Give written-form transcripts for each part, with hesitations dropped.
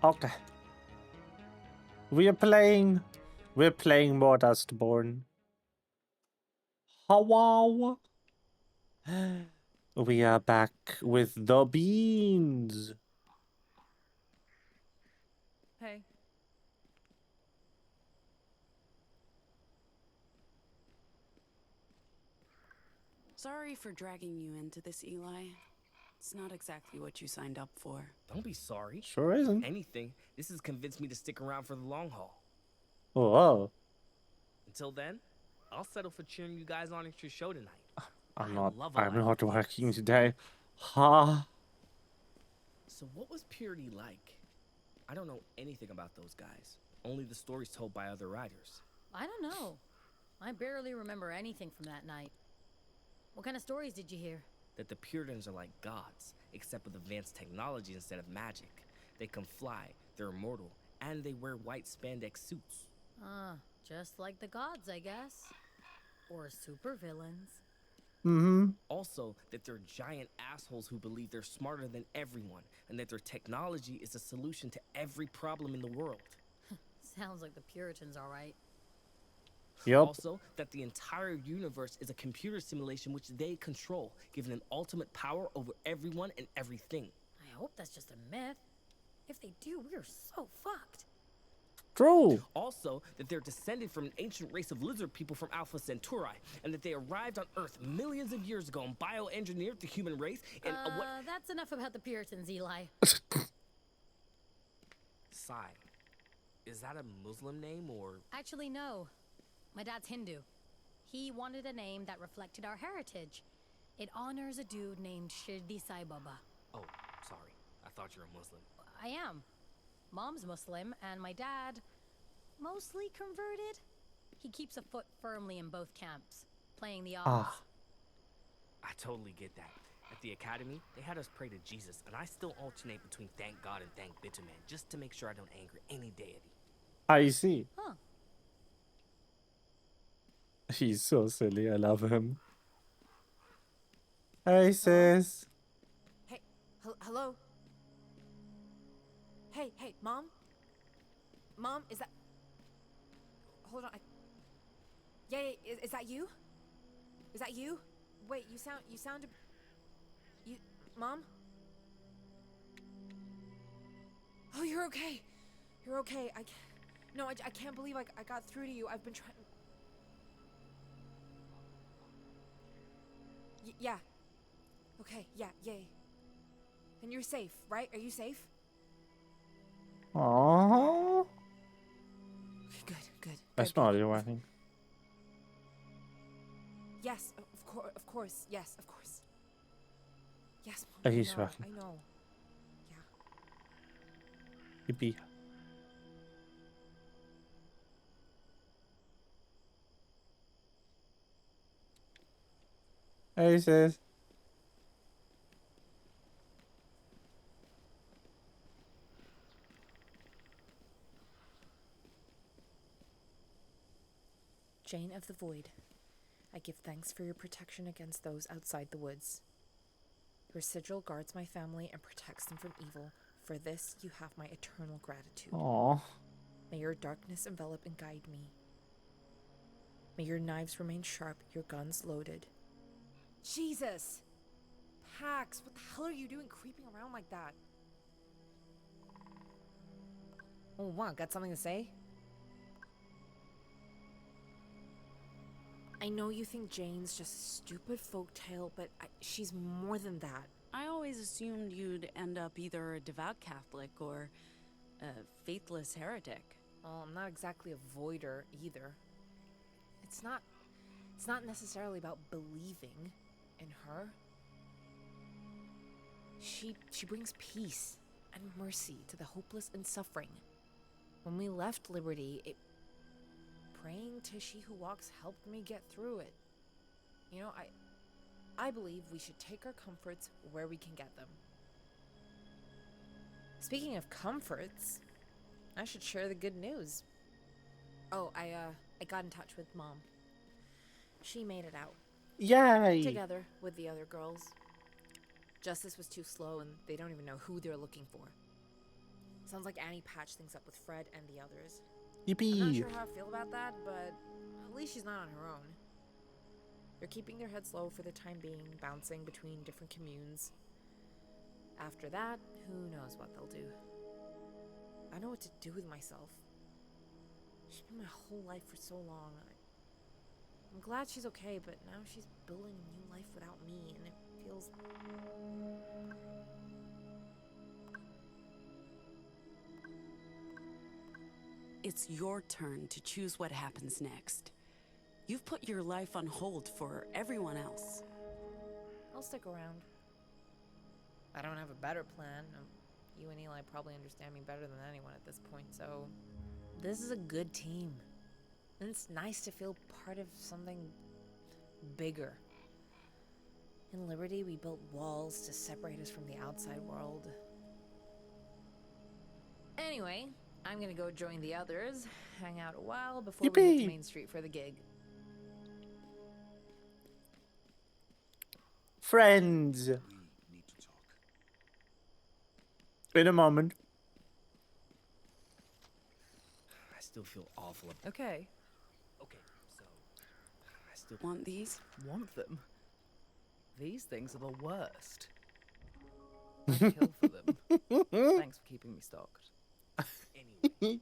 Okay. We're playing more Dustborn. Hello. We are back with the beans. Hey. Sorry for dragging you into this, Eli. It's not exactly what you signed up for. Don't be sorry. Sure isn't. If anything, this has convinced me to stick around for the long haul. Whoa. Until then, I'll settle for cheering you guys on at your show tonight. I'm love not alive working things. today. Ha. So what was Purity like? I don't know anything about those guys. Only the stories told by other writers. I don't know. I barely remember anything from that night. What kind of stories did you hear? That the Puritans are like gods, except with advanced technology instead of magic. They can fly, they're immortal, and they wear white spandex suits. Just like the gods, I guess. Or supervillains. Mm-hmm. Also, that they're giant assholes who believe they're smarter than everyone, and that their technology is the solution to every problem in the world. Sounds like the Puritans, all right. Yep. Also, that the entire universe is a computer simulation which they control, giving them ultimate power over everyone and everything. I hope that's just a myth. If they do, we're so fucked. True. Also, that they're descended from an ancient race of lizard people from Alpha Centauri, and that they arrived on Earth millions of years ago and bioengineered the human race, and That's enough about the Puritans, Eli. Sai. Is that a Muslim name, or...? Actually, no. My dad's Hindu. He wanted a name that reflected our heritage. It honors a dude named Shirdi Sai Baba. Oh, sorry. I thought you were a Muslim. I am. Mom's Muslim, and my dad, mostly converted. He keeps a foot firmly in both camps, playing the odds. I totally get that. At the academy, they had us pray to Jesus, and I still alternate between thank God and thank Bitterman, just to make sure I don't anger any deity. I see. Huh. He's so silly. I love him. Hey, sis. Hey, hello? Hey, Mom? Mom, is that... Hold on, Yeah, is that you? Is that you? Wait, you sound... Mom? Oh, you're okay. You're okay. I can't believe I got through to you. I've been trying... Yeah. Okay, yeah, yay. And you're safe, right? Are you safe? Aww. Good. I smell you working. Yes, of course. Yes, of course. Yes, Mom. He's working. I know. Yeah. Yippee. Hey, sis. Jane of the Void, I give thanks for your protection against those outside the woods. Your sigil guards my family and protects them from evil. For this, you have my eternal gratitude. Aww. May your darkness envelop and guide me. May your knives remain sharp, your guns loaded. Jesus! Pax, what the hell are you doing creeping around like that? Oh, wow, got something to say? I know you think Jane's just a stupid folktale, but she's more than that. I always assumed you'd end up either a devout Catholic or a faithless heretic. Well, I'm not exactly a voider either. It's not necessarily about believing in her. She brings peace and mercy to the hopeless and suffering. When we left Liberty, praying to She Who Walks helped me get through it. You know, I believe we should take our comforts where we can get them. Speaking of comforts, I should share the good news. Oh, I got in touch with Mom. She made it out. Yay! Together with the other girls. Justice was too slow and they don't even know who they're looking for. Sounds like Annie patched things up with Fred and the others. I'm not Yippee! sure how I feel about that, but at least she's not on her own. They're keeping their heads low for the time being, bouncing between different communes. After that, who knows what they'll do. I know what to do with myself. She's been my whole life for so long. I'm glad she's okay, but now she's building a new life without me, and it feels... It's your turn to choose what happens next. You've put your life on hold for everyone else. I'll stick around. I don't have a better plan. You and Eli probably understand me better than anyone at this point, so... This is a good team. And it's nice to feel part of something bigger. In Liberty, we built walls to separate us from the outside world. Anyway, I'm gonna go join the others, hang out a while before we hit to Yippee! Main Street for the gig. Friends. We need to talk. In a moment. I still feel awful. Okay, Okay, so I still Want these? want them. These things are the worst. I'd kill for them. Thanks for keeping me stocked. anyway.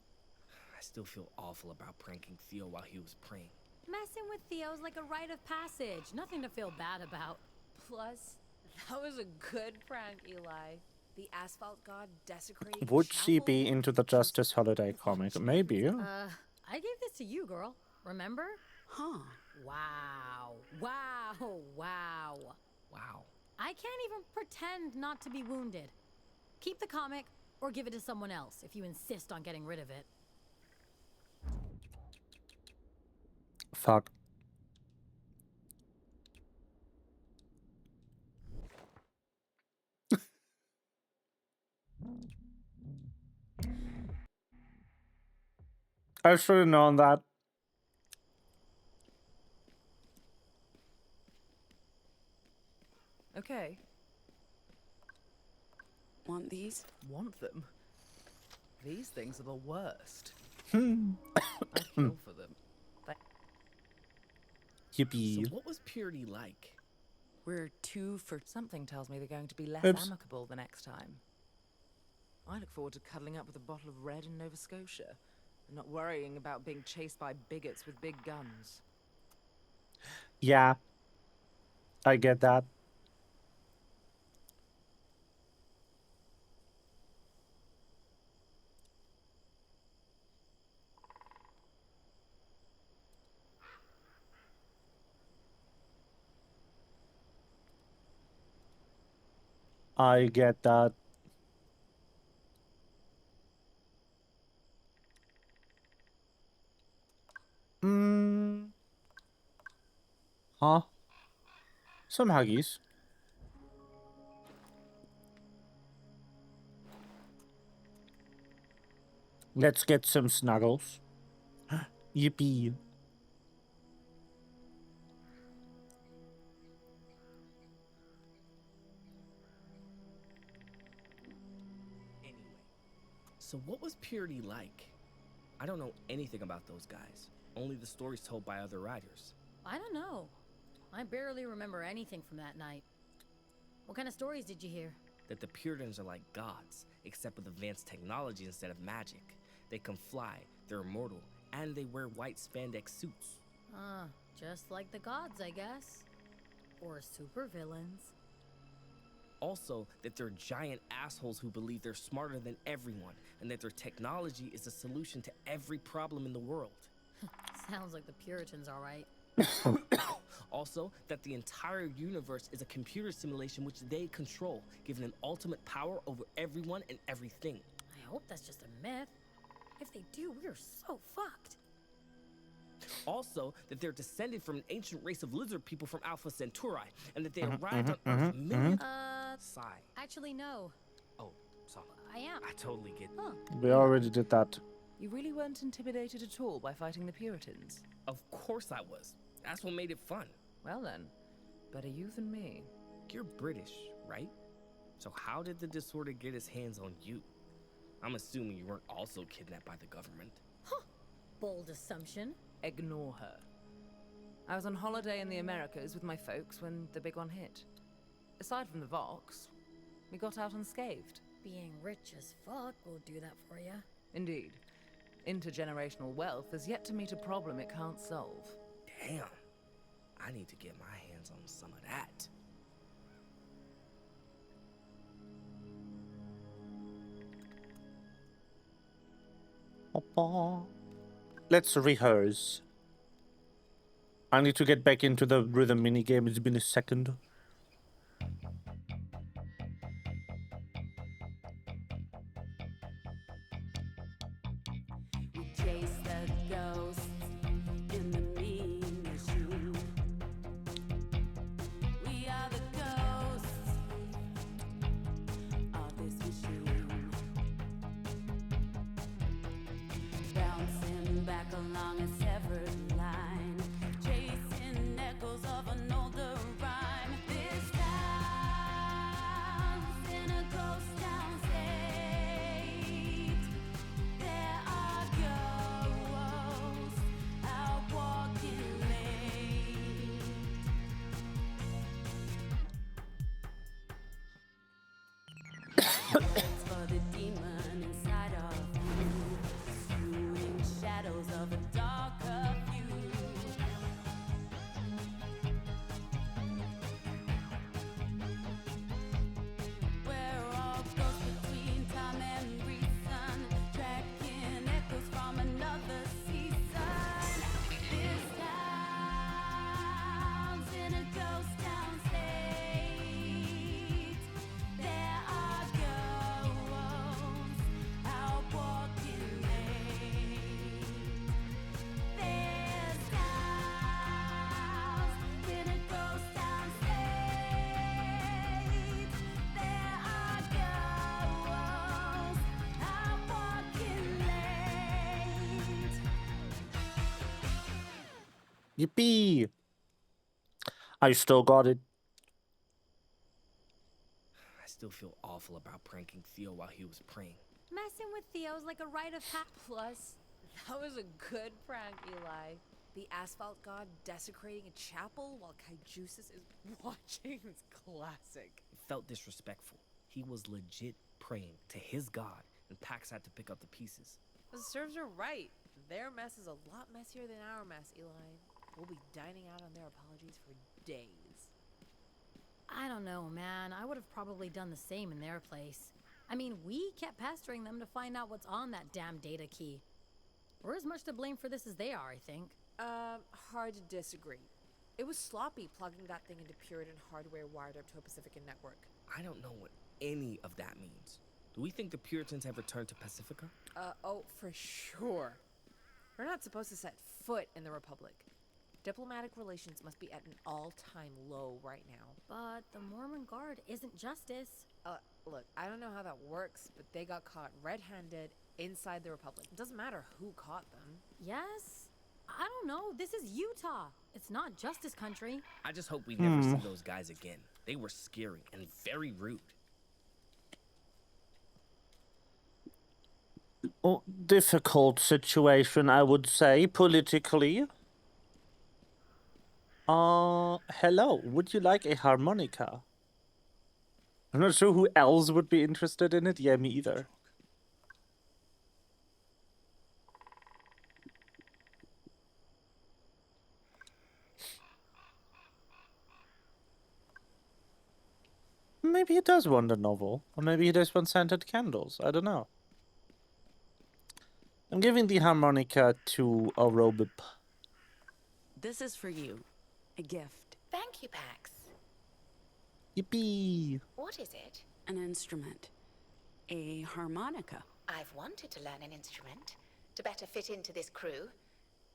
I still feel awful about pranking Theo while he was praying. Messing with Theo's like a rite of passage. Nothing to feel bad about. Plus, that was a good prank, Eli. The asphalt god desecrating Would chapel? she be into the Justice Holiday comic? Maybe. I gave this to you, girl. Remember? Huh. Wow. Wow. Wow. Wow. I can't even pretend not to be wounded. Keep the comic or give it to someone else if you insist on getting rid of it. Fuck. I should have known that. Okay, Want these? want them. These things are the worst. Hmm. I'd kill for them. Yippee. So what was Purity like? We're two for... Something tells me they're going to be less Oops. amicable the next time. I look forward to cuddling up with a bottle of red in Nova Scotia, and not worrying about being chased by bigots with big guns. Yeah. I get that. I get that. Hmm. Huh? Some Huggies. Let's get some snuggles. Yippee. Anyway. So what was Purity like? I don't know anything about those guys. Only the stories told by other writers. I don't know. I barely remember anything from that night. What kind of stories did you hear? That the Puritans are like gods, except with advanced technology instead of magic. They can fly, they're immortal, and they wear white spandex suits. Just like the gods, I guess. Or supervillains. Also, that they're giant assholes who believe they're smarter than everyone, and that their technology is a solution to every problem in the world. Sounds like the Puritans, all right. Also, that the entire universe is a computer simulation which they control, giving them ultimate power over everyone and everything. I hope that's just a myth. If they do, we're so fucked. Also, that they're descended from an ancient race of lizard people from Alpha Centauri, and that they arrived on Earth millions... Sigh. Actually, no. Oh, sorry. I am. I totally get Huh. We already did that. You really weren't intimidated at all by fighting the Puritans? Of course I was. That's what made it fun. Well then, better you than me. You're British, right? So how did the disorder get his hands on you? I'm assuming you weren't also kidnapped by the government. Bold assumption. Ignore her. I was on holiday in the Americas with my folks when the big one hit. Aside from the Vox, we got out unscathed. Being rich as fuck will do that for you. Indeed. Intergenerational wealth has yet to meet a problem it can't solve. Damn. I need to get my hands on some of that. Let's rehearse. I need to get back into the rhythm minigame. It's been a second. We chase the ghosts in the mean machine. We are the ghosts of this machine. Bouncing back along a severed line, chasing echoes of an older rhyme. This town's in a ghost town state. There are ghosts out walking late. It's for the demon inside of you, spewing shadows of a darker view. We're all ghosts between time and reason, tracking echoes from another season. This town's in a ghost town state. There are ghosts out walking late. This town's in a ghost town state. There are ghosts out walking late. Yippee! I still got it. I still feel awful about pranking Theo while he was praying. Messing with Theo's like a rite of passage. Plus, that was a good prank, Eli. The asphalt god desecrating a chapel while Kaijusis is watching is classic. It felt disrespectful. He was legit praying to his god, and Pax had to pick up the pieces. The serves are right. Their mess is a lot messier than our mess, Eli. We'll be dining out on their apologies for days. I don't know, man. I would have probably done the same in their place. I mean, we kept pestering them to find out what's on that damn data key. We're as much to blame for this as they are, I think. Hard to disagree. It was sloppy plugging that thing into Puritan hardware wired up to a Pacifica network. I don't know what any of that means. Do we think the Puritans have returned to Pacifica? Oh, for sure. We're not supposed to set foot in the Republic. Diplomatic relations must be at an all-time low right now. But the Mormon Guard isn't justice. Look, I don't know how that works, but they got caught red-handed inside the Republic. It doesn't matter who caught them. Yes? I don't know. This is Utah. It's not justice country. I just hope we never see those guys again. They were scary and very rude. Oh, difficult situation, I would say, politically. Hello. Would you like a harmonica? I'm not sure who else would be interested in it. Yeah, me either. Maybe he does want a novel. Or maybe he does want scented candles. I don't know. I'm giving the harmonica to a Robip. This is for you. A gift. Thank you, Pax. Yippee! What is it? An instrument. A harmonica. I've wanted to learn an instrument to better fit into this crew.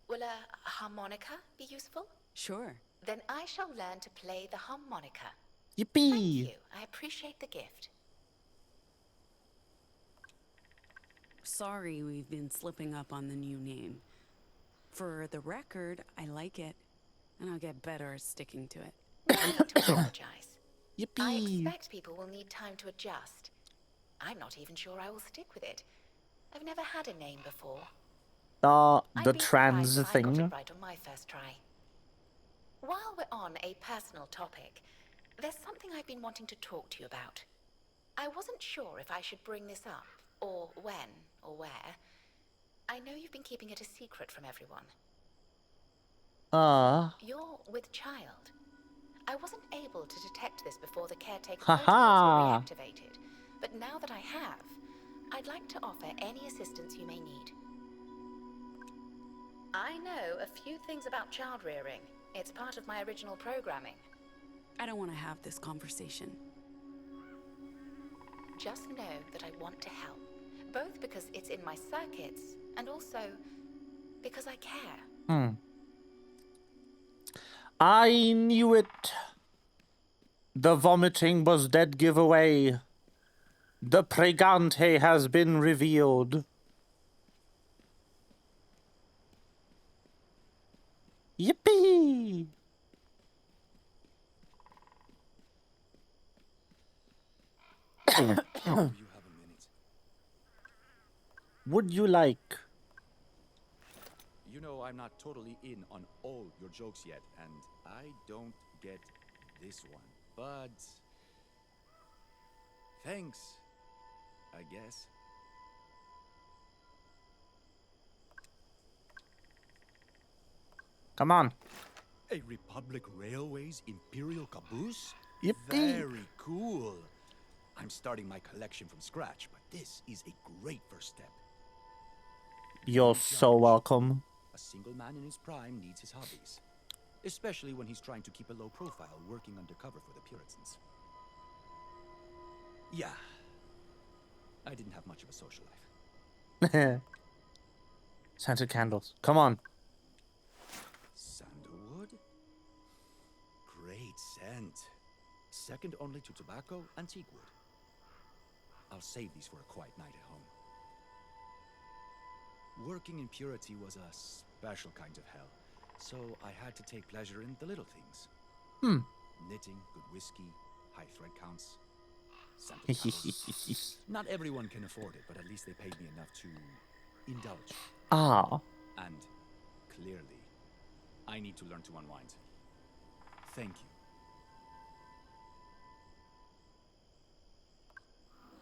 Will a harmonica be useful? Sure. Then I shall learn to play the harmonica. Yippee! Thank you. I appreciate the gift. Sorry we've been slipping up on the new name. For the record, I like it, and I'll get better at sticking to it. No need to apologize. I Yippee! expect people will need time to adjust. I'm not even sure I will stick with it. I've never had a name before. The I'd be trans surprised if I got thing. it right on my first try. While we're on a personal topic, there's something I've been wanting to talk to you about. I wasn't sure if I should bring this up, or when, or where. I know you've been keeping it a secret from everyone. You're with child. I wasn't able to detect this before the caretaker protocols were reactivated, but now that I have, I'd like to offer any assistance you may need. I know a few things about child rearing. It's part of my original programming. I don't want to have this conversation. Just know that I want to help, both because it's in my circuits, and also because I care. I knew it. The vomiting was dead giveaway. The pregante has been revealed. Yippee! You have a minute. Would you like? You know, I'm not totally in on all your jokes yet, and I don't get this one. But thanks, I guess. Come on. A Republic Railways Imperial caboose? Yippee! Very cool. I'm starting my collection from scratch, but this is a great first step. You're so welcome. A single man in his prime needs his hobbies, especially when he's trying to keep a low profile working undercover for the Puritans. Yeah, I didn't have much of a social life. Scented candles. Come on. Sandalwood? Great scent. Second only to tobacco and teak wood. I'll save these for a quiet night at home. Working in purity was a special kind of hell, so I had to take pleasure in the little things. Knitting, good whiskey, high thread counts, scented candles. Not everyone can afford it, but at least they paid me enough to indulge. And clearly, I need to learn to unwind. Thank you.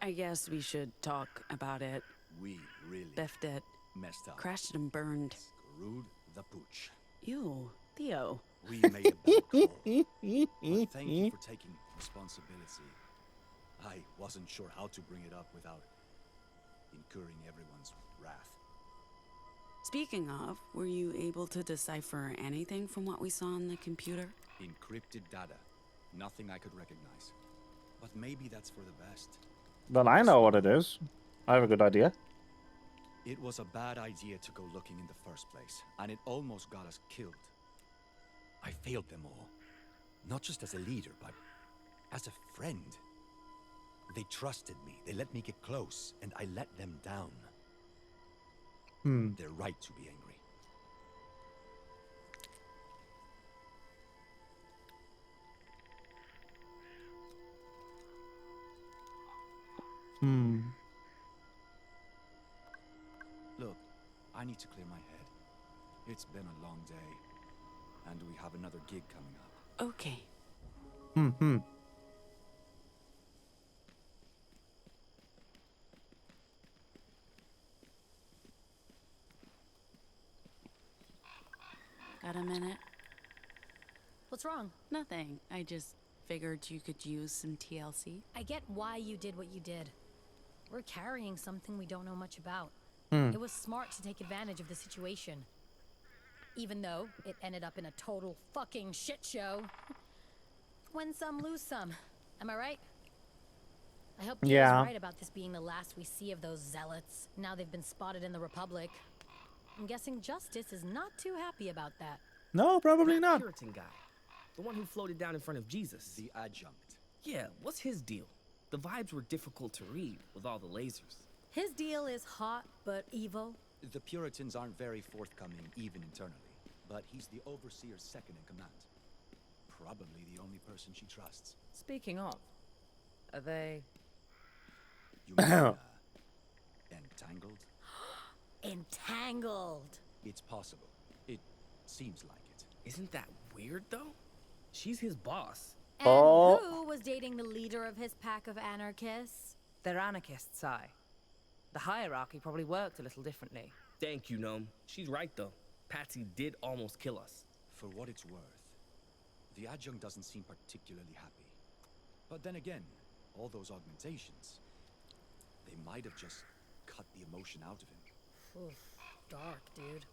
I guess we should talk about it. We really Biffed it. messed up. Crashed it and burned. Screwed the pooch. Ew, Theo. We made a bad call. But thank you for taking responsibility. I wasn't sure how to bring it up without incurring everyone's wrath. Speaking of, were you able to decipher anything from what we saw on the computer? Encrypted data. Nothing I could recognize. But maybe that's for the best. Well, I know what it is. I have a good idea. It was a bad idea to go looking in the first place, and it almost got us killed. I failed them all. Not just as a leader, but as a friend. They trusted me, they let me get close, and I let them down. They're right to be angry. Look, I need to clear my head. It's been a long day, and we have another gig coming up. Okay. Got a minute? What's wrong? Nothing. I just figured you could use some TLC. I get why you did what you did. We're carrying something we don't know much about. It was smart to take advantage of the situation. Even though it ended up in a total fucking shit show. Win some, lose some. Am I right? I hope Theo's right about this being the last we see of those zealots. Now they've been spotted in the Republic. I'm guessing Justice is not too happy about that. No, probably That not. Puritan guy. The one who floated down in front of Jesus. The adjunct. Yeah, what's his deal? The vibes were difficult to read with all the lasers. His deal is hot but evil. The Puritans aren't very forthcoming, even internally. But he's the Overseer's second in command. Probably the only person she trusts. Speaking of, are they You mean, entangled? Entangled. It's possible. It seems like it. Isn't that weird, though? She's his boss. And Oh. who was dating the leader of his pack of anarchists? They're anarchists, Sai. The hierarchy probably worked a little differently. Thank you, Gnome. She's right, though. Patsy did almost kill us. For what it's worth, the adjunct doesn't seem particularly happy. But then again, all those augmentations, they might have just cut the emotion out of him. Oof, dark, dude.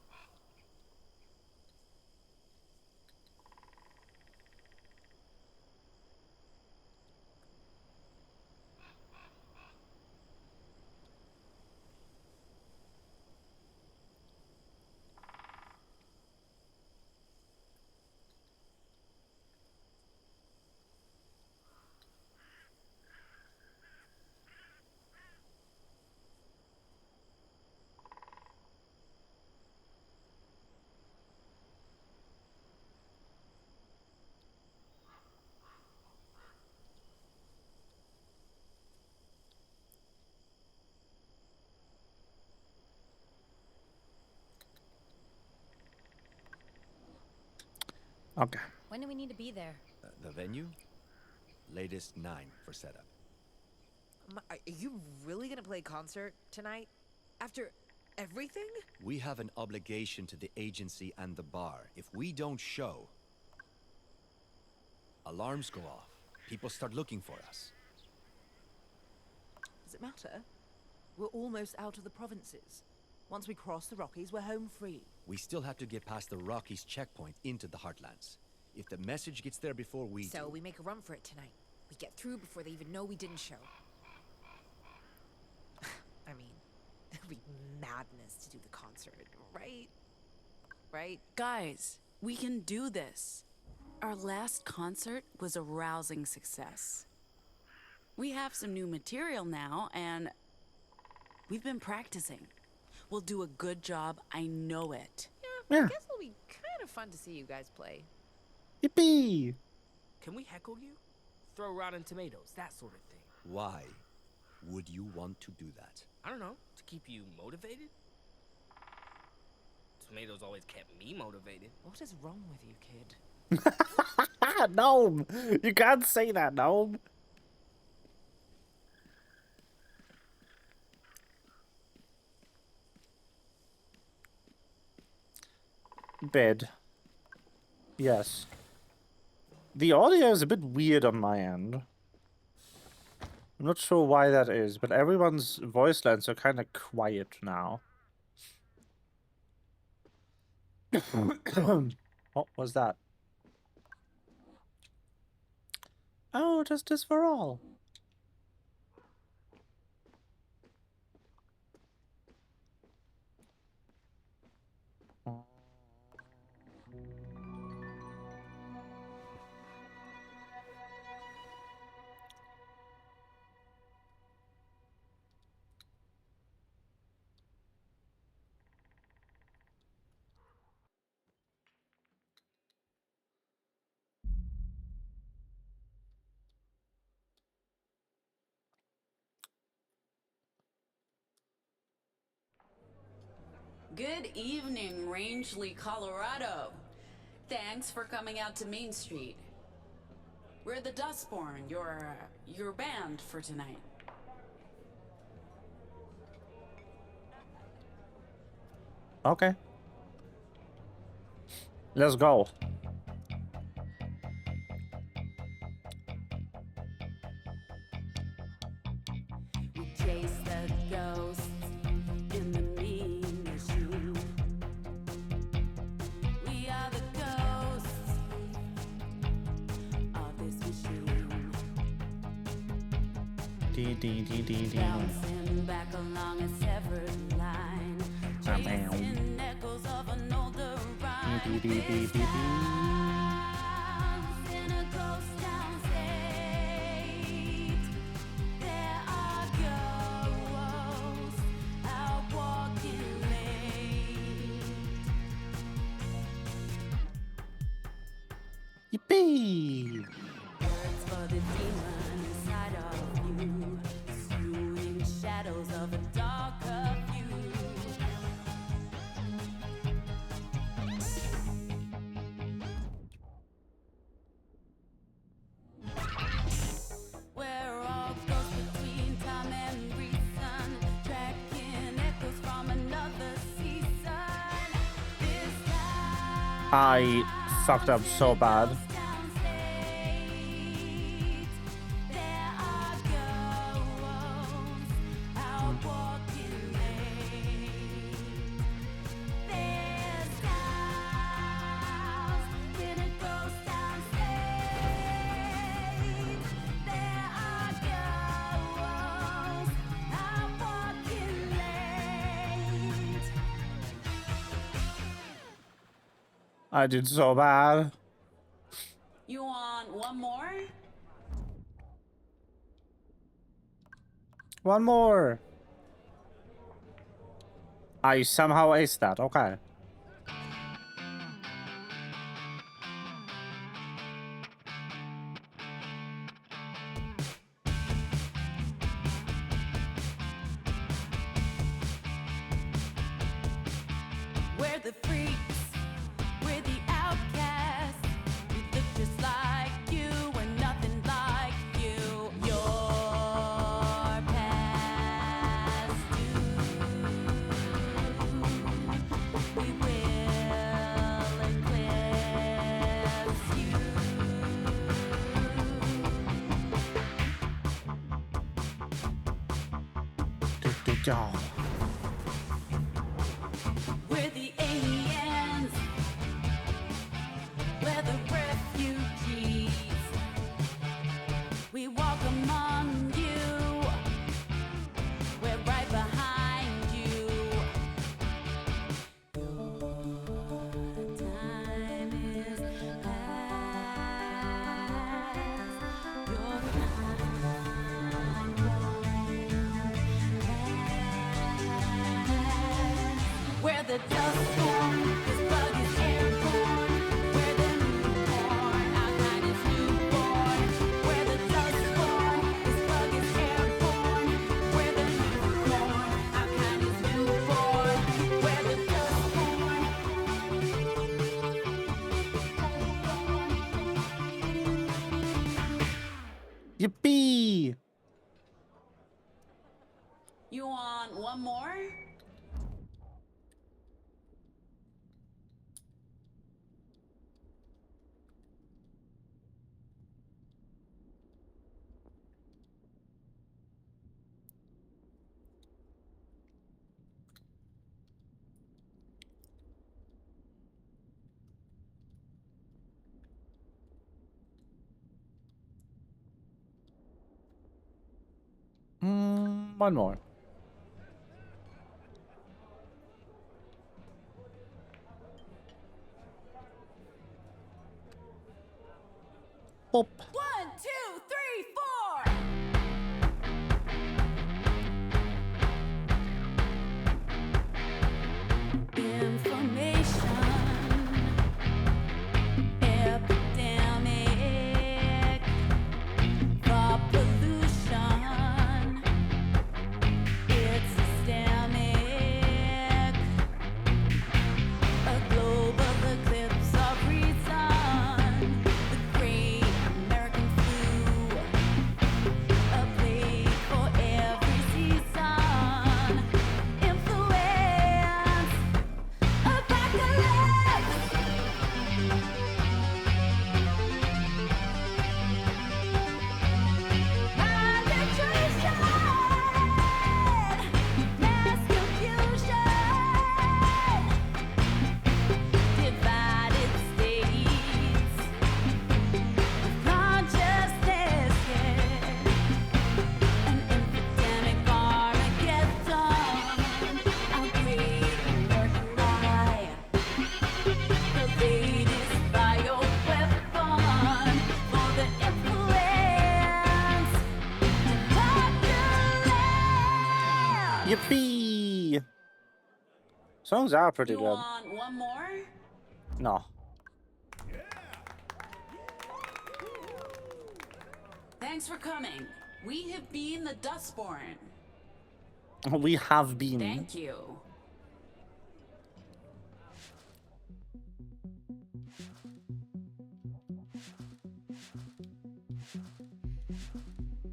Okay. When do we need to be there? The venue? Latest 9 for setup. Are you really gonna play concert tonight? After everything? We have an obligation to the agency and the bar. If we don't show, alarms go off. People start looking for us. Does it matter? We're almost out of the provinces. Once we cross the Rockies, we're home free. We still have to get past the Rockies checkpoint into the Heartlands. If the message gets there before we So do... we make a run for it tonight. We get through before they even know we didn't show. I mean, it'll be madness to do the concert, right? Right? Guys, we can do this. Our last concert was a rousing success. We have some new material now, and we've been practicing. We'll do a good job, I know it. I Yeah. guess it'll be kind of fun to see you guys play. Yippee! Can we heckle you? Throw rotten tomatoes, that sort of thing. Why would you want to do that? I don't know, to keep you motivated? Tomatoes always kept me motivated. What is wrong with you, kid? Gnome! You can't say that, Gnome! Bed. Yes. The audio is a bit weird on my end. I'm not sure why that is, but everyone's voice lines are kind of quiet now. What was that? Oh, justice for all. Good evening, Rangeley, Colorado. Thanks for coming out to Main Street. We're the Dustborn, your band for tonight. Okay. Let's go. We chase the ghosts in the mean machine. We are the ghosts of this machine. Bouncing back along a severed line, chasing echoes of an older rhyme. In a ghost town state, there are ghosts out walking late. Yippee! Words for the demon inside of you, spewing darker view. We're all ghosts between time and reason, tracking echoes from another season. This time I fucked up so bad. there are ghosts out walking late. There's sounds when it goes downstate. There are ghosts out walking late. I did so bad. You want one more? One more. I somehow aced that. Okay. We're the freaks, we're the outcasts. We look just like you, we're nothing like you. Your past due. We will eclipse you. Oh. We're the aliens. We're the refugees. We walk among you. We're right behind you. Your time is past. Your time won't pass. We're the Dustborn. This bug is airborne. We're the newborn. Our kind is newborn. We're the Dustborn. This bug is airborne. We're the newborn. Our kind is newborn. We're the Dustborn. Yippee! You want one more? One more. Boop. 1, 2, 3, 4. Information epidemic, thought pollution, it's systemic, a global eclipse of reason, the great American flu, a plague for every season, influence, apocalypse. Concentration, mass confusion, divided states, consciousness, an epidemic Armageddon, our great American lie, the latest bioweapon for the influence. Yippee! Songs are pretty You good. want one more? No. Thanks for coming. We have been the Dustborn. We have been. Thank you.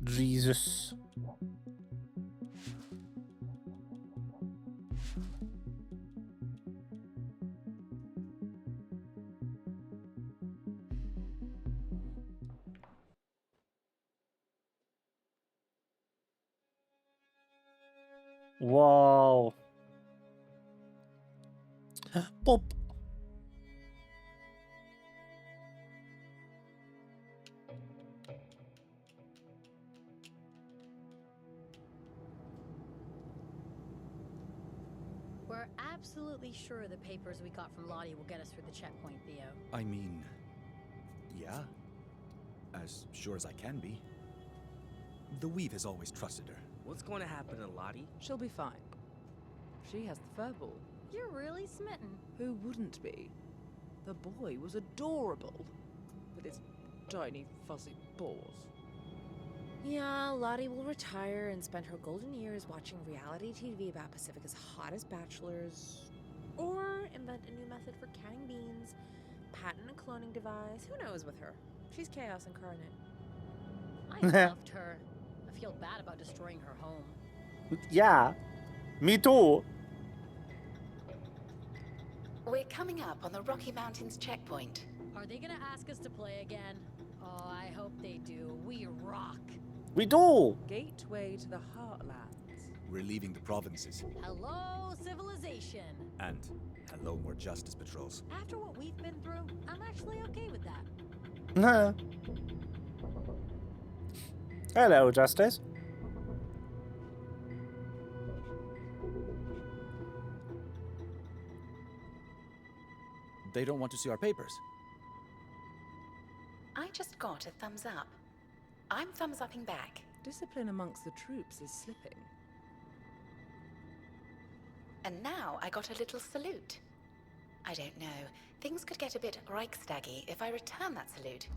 Jesus. Whoa. Pop. We're absolutely sure the papers we got from Lottie will get us through the checkpoint, Theo. I mean, yeah. As sure as I can be. The Weave has always trusted her. What's going to happen to Lottie? She'll be fine. She has the furball. You're really smitten. Who wouldn't be? The boy was adorable. With his tiny, fuzzy paws. Yeah, Lottie will retire and spend her golden years watching reality TV about Pacifica's hottest bachelors. Or invent a new method for canning beans, patent a cloning device. Who knows with her? She's chaos incarnate. I loved her. I feel bad about destroying her home. Yeah. Me too. We're coming up on the Rocky Mountains checkpoint. Are they gonna ask us to play again? Oh, I hope they do. We rock. We do. Gateway to the Heartlands. We're leaving the provinces. Hello, civilization. And hello, more justice patrols. After what we've been through, I'm actually okay with that. Hello, Justice. They don't want to see our papers. I just got a thumbs up. I'm thumbs upping back. Discipline amongst the troops is slipping. And now I got a little salute. I don't know. Things could get a bit Reichstaggy if I return that salute.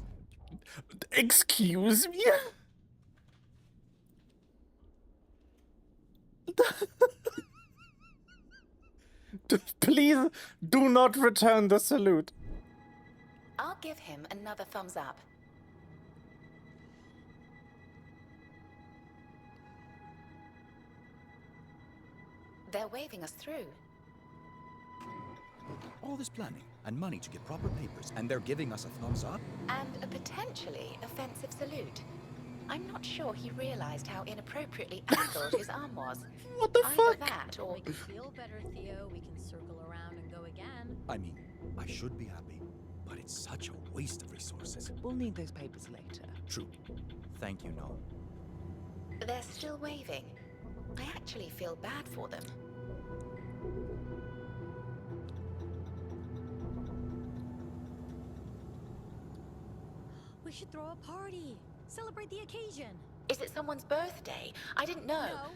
Excuse me? Please do not return the salute. I'll give him another thumbs up. They're waving us through. All this planning and money to get proper papers, and they're giving us a thumbs up? And a potentially offensive salute. I'm not sure he realized how inappropriately angled his arm was. What the Either fuck? that or... Make you feel better, Theo. We can circle around and go again. I mean, I should be happy, but it's such a waste of resources. We'll need those papers later. True. Thank you, no. They're still waving. I actually feel bad for them. We should throw a party. Celebrate the occasion. Is it someone's birthday? I didn't know. No,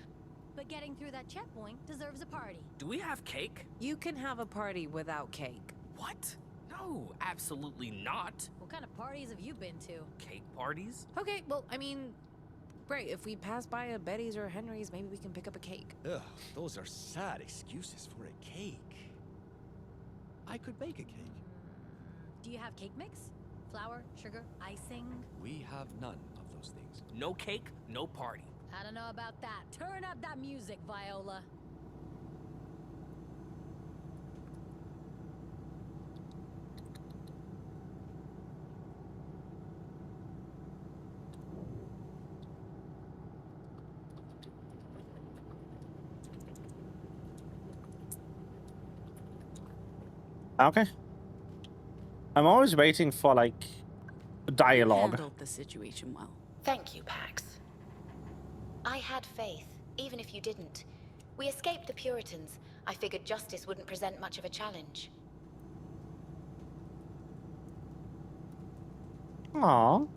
but getting through that checkpoint deserves a party. Do we have cake? You can have a party without cake. What? No, absolutely not. What kind of parties have you been to? Cake parties? Okay, well, I mean, great. If we pass by a Betty's or a Henry's, maybe we can pick up a cake. Ugh, those are sad excuses for a cake. I could bake a cake. Do you have cake mix? Flour, sugar, icing? We have none of those things. No cake, no party. I don't know about that. Turn up that music, Viola. Okay. I'm always waiting for, like, dialogue. Handled the situation well. Thank you, Pax. I had faith, even if you didn't. We escaped the Puritans. I figured justice wouldn't present much of a challenge. Aww.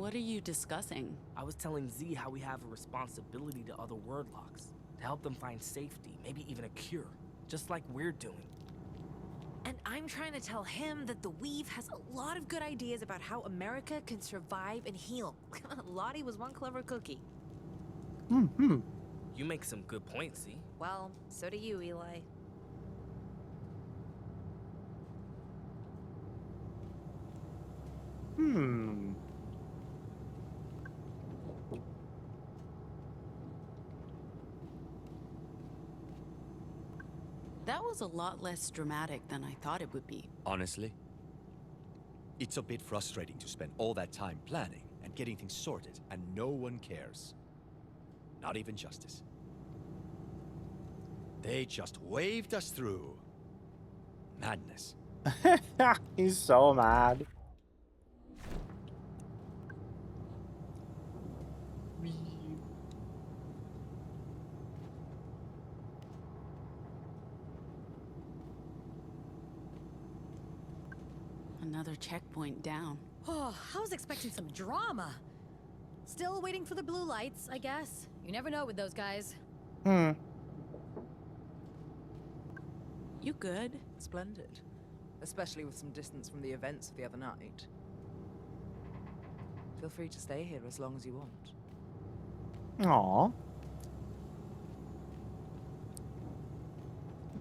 What are you discussing? I was telling Z how we have a responsibility to other wordlocks, to help them find safety, maybe even a cure, just like we're doing. And I'm trying to tell him that the Weave has a lot of good ideas about how America can survive and heal. Lottie was one clever cookie. You make some good points, Z. Well, so do you, Eli. That was a lot less dramatic than I thought it would be. Honestly, it's a bit frustrating to spend all that time planning and getting things sorted, and no one cares. Not even Justice. They just waved us through. Madness. He's so mad. Another checkpoint down. Oh, I was expecting some drama. Still waiting for the blue lights, I guess. You never know with those guys. You good? Splendid. Especially with some distance from the events of the other night. Feel free to stay here as long as you want. Aww.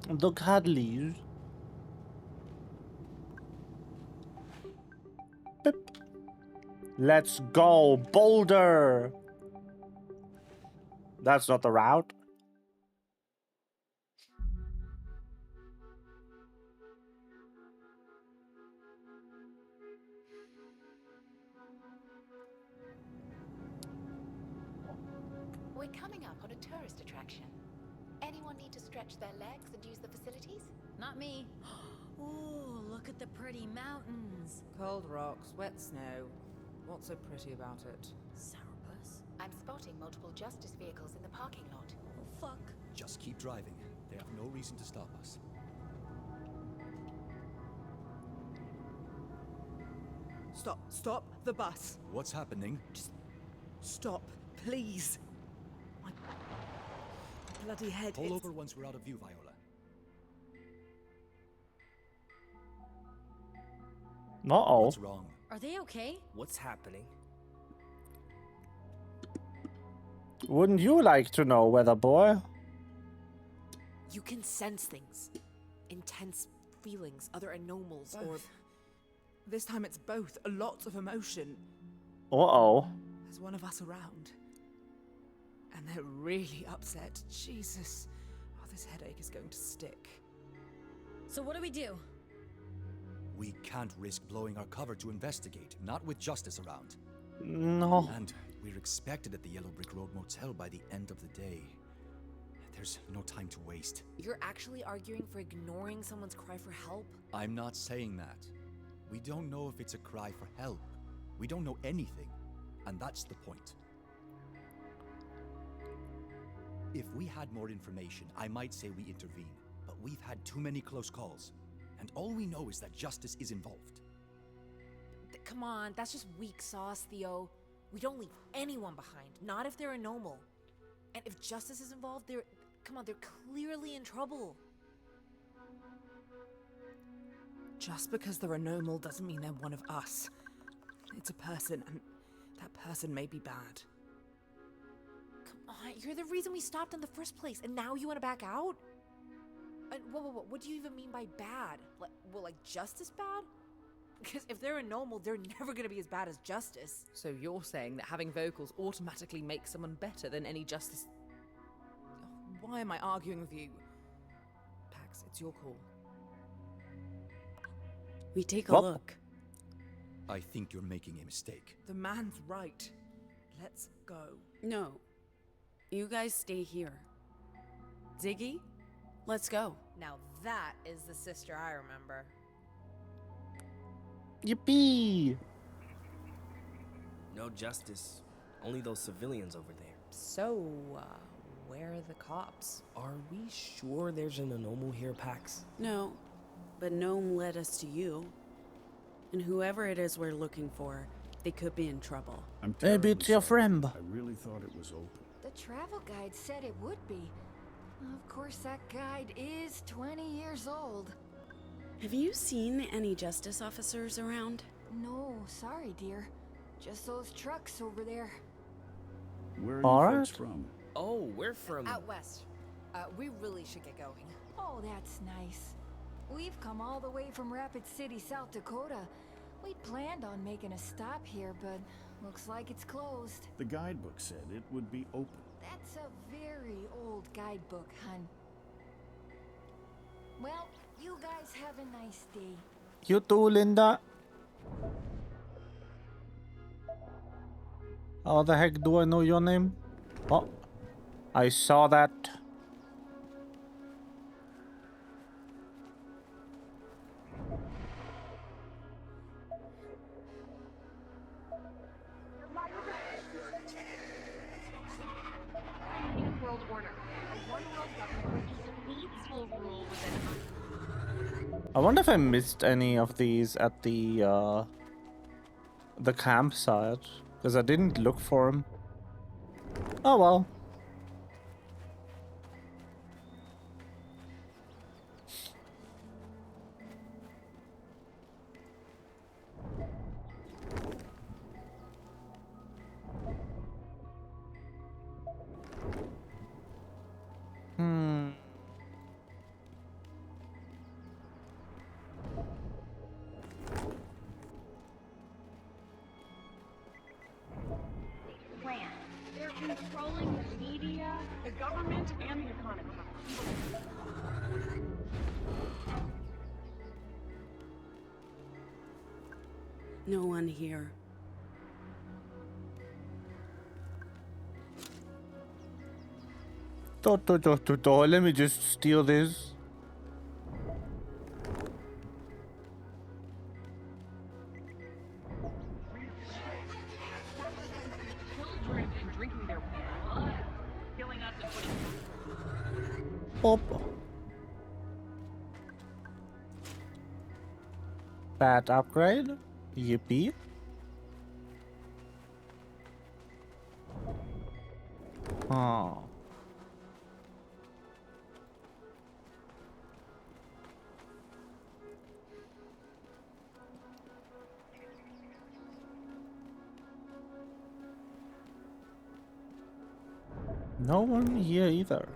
The cuddlies. Beep. Let's go, Boulder! That's not the route. We're coming up on a tourist attraction. Anyone need to stretch their legs and use the facilities? Not me. Ooh, look at the pretty mountains. Cold rocks, wet snow. What's so pretty about it? Sourpuss. I'm spotting multiple justice vehicles in the parking lot. Oh, fuck. Just keep driving. They have no reason to stop us. Stop the bus. What's happening? Stop, please. My bloody head. Pull over once we're out of view, Viola. Uh-oh. What's wrong? Are they okay? What's happening? Wouldn't you like to know, weather boy? You can sense things. Intense feelings, other anomals, or... This time it's both. A lot of emotion. Uh-oh. There's one of us around. And they're really upset. Jesus. Oh, this headache is going to stick. So what do we do? We can't risk blowing our cover to investigate, not with Justice around. No. And we're expected at the Yellow Brick Road Motel by the end of the day. There's no time to waste. You're actually arguing for ignoring someone's cry for help? I'm not saying that. We don't know if it's a cry for help. We don't know anything. And that's the point. If we had more information, I might say we intervene. But we've had too many close calls. And all we know is that Justice is involved. Come on, that's just weak sauce, Theo. We don't leave anyone behind, not if they're a normal. And if Justice is involved, they're clearly in trouble. Just because they're a normal doesn't mean they're one of us. It's a person, and that person may be bad. Come on, you're the reason we stopped in the first place, and now you want to back out? And what do you even mean by bad? Like Justice bad? Because if they're a normal, they're never going to be as bad as Justice. So you're saying that having vocals automatically makes someone better than any Justice... Why am I arguing with you? Pax, it's your call. We take a Well- look. I think you're making a mistake. The man's right. Let's go. No. You guys stay here. Ziggy, let's go. Now that is the sister I remember. Yippee! No Justice. Only those civilians over there. So, where are the cops? Are we sure there's an anomal here, Pax? No, but Gnome led us to you. And whoever it is we're looking for, They could be in trouble. I'm Maybe it's your terribly friend. sorry. I really thought it was open. The travel guide said it would be. Of course, that guide is 20 years old. Have you seen any justice officers around? No, sorry, dear. Just those trucks over there. Where are All you right. folks from? Oh, we're from. Out west. We really should get going. Oh, that's nice. We've come all the way from Rapid City, South Dakota. We planned on making a stop here, but looks like it's closed. The guidebook said it would be open. That's a very old guidebook, hun. Well, you guys have a nice day. You too, Linda. How the heck do I know your name? Oh, I saw that. World order. A one world government where just elites will rule within I wonder if I missed any of these at the campsite, because I didn't look for them. Oh well. plan. They're controlling the media, the government, and the economy. No one here. Let me just steal this. Children and drinking their blood, killing us and putting Pop. Bad upgrade. Yippee. Oh. No one here either.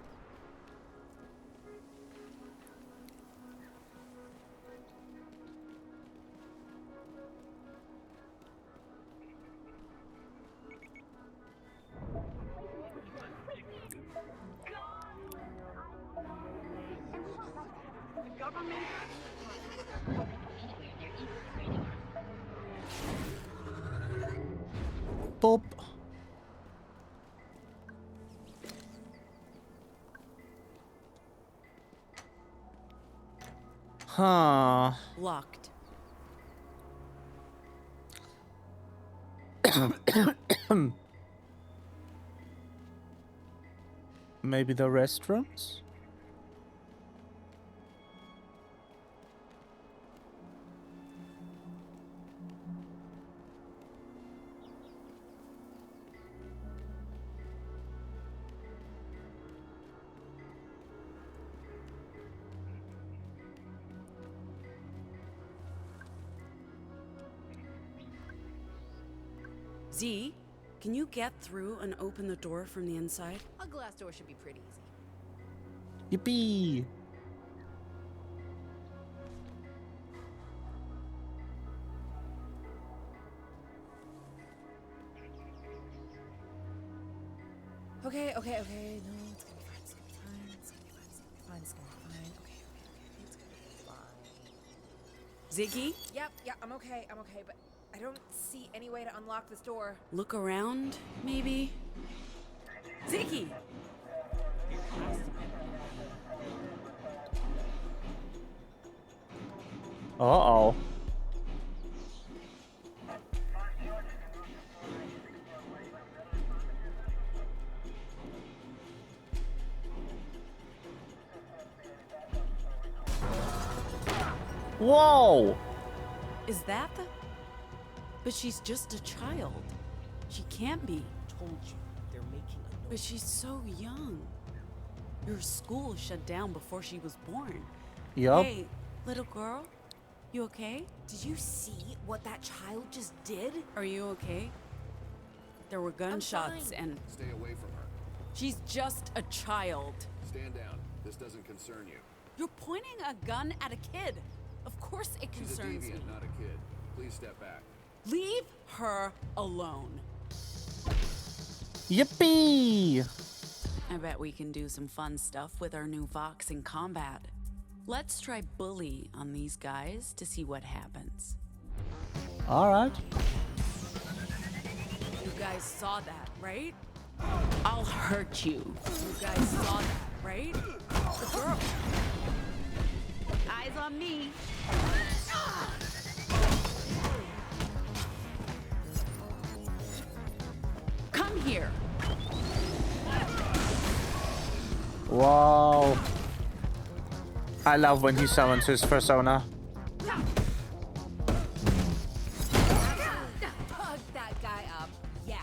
the government. Pop. Huh. Locked. Maybe the restrooms? Z, can you get through and open the door from the inside? A glass door should be pretty easy. Yippee! Okay. No, it's gonna be fine. It's gonna be fine. It's gonna be fine. It's gonna be fine. It's gonna be fine. Okay. It's gonna be fine. Ziggy, Yeah, I'm okay, but I don't see any way to unlock this door. look around, maybe? Ziggy! Uh-oh. Whoa! Is that the... But she's just a child. She can't be. Told you, they're making a But she's so young. Your school shut down before she was born. Yup. Hey, little girl, you okay? Did you see what that child just did? Are you okay? There were gunshots fine. and Stay away from her. she's just a child. Stand down. This doesn't concern you. You're pointing a gun at a kid. Of course it She's a concerns me. deviant, not a kid. Please step back. Leave her alone. Yippee! I bet we can do some fun stuff with our new Vox in combat. Let's try bully on these guys to see what happens. Alright. You guys saw that, right? I'll hurt you. You guys saw that, right? The girl. Eyes on me. Come here. Wow. I love when he summons his persona. Hug that guy up. Yeah.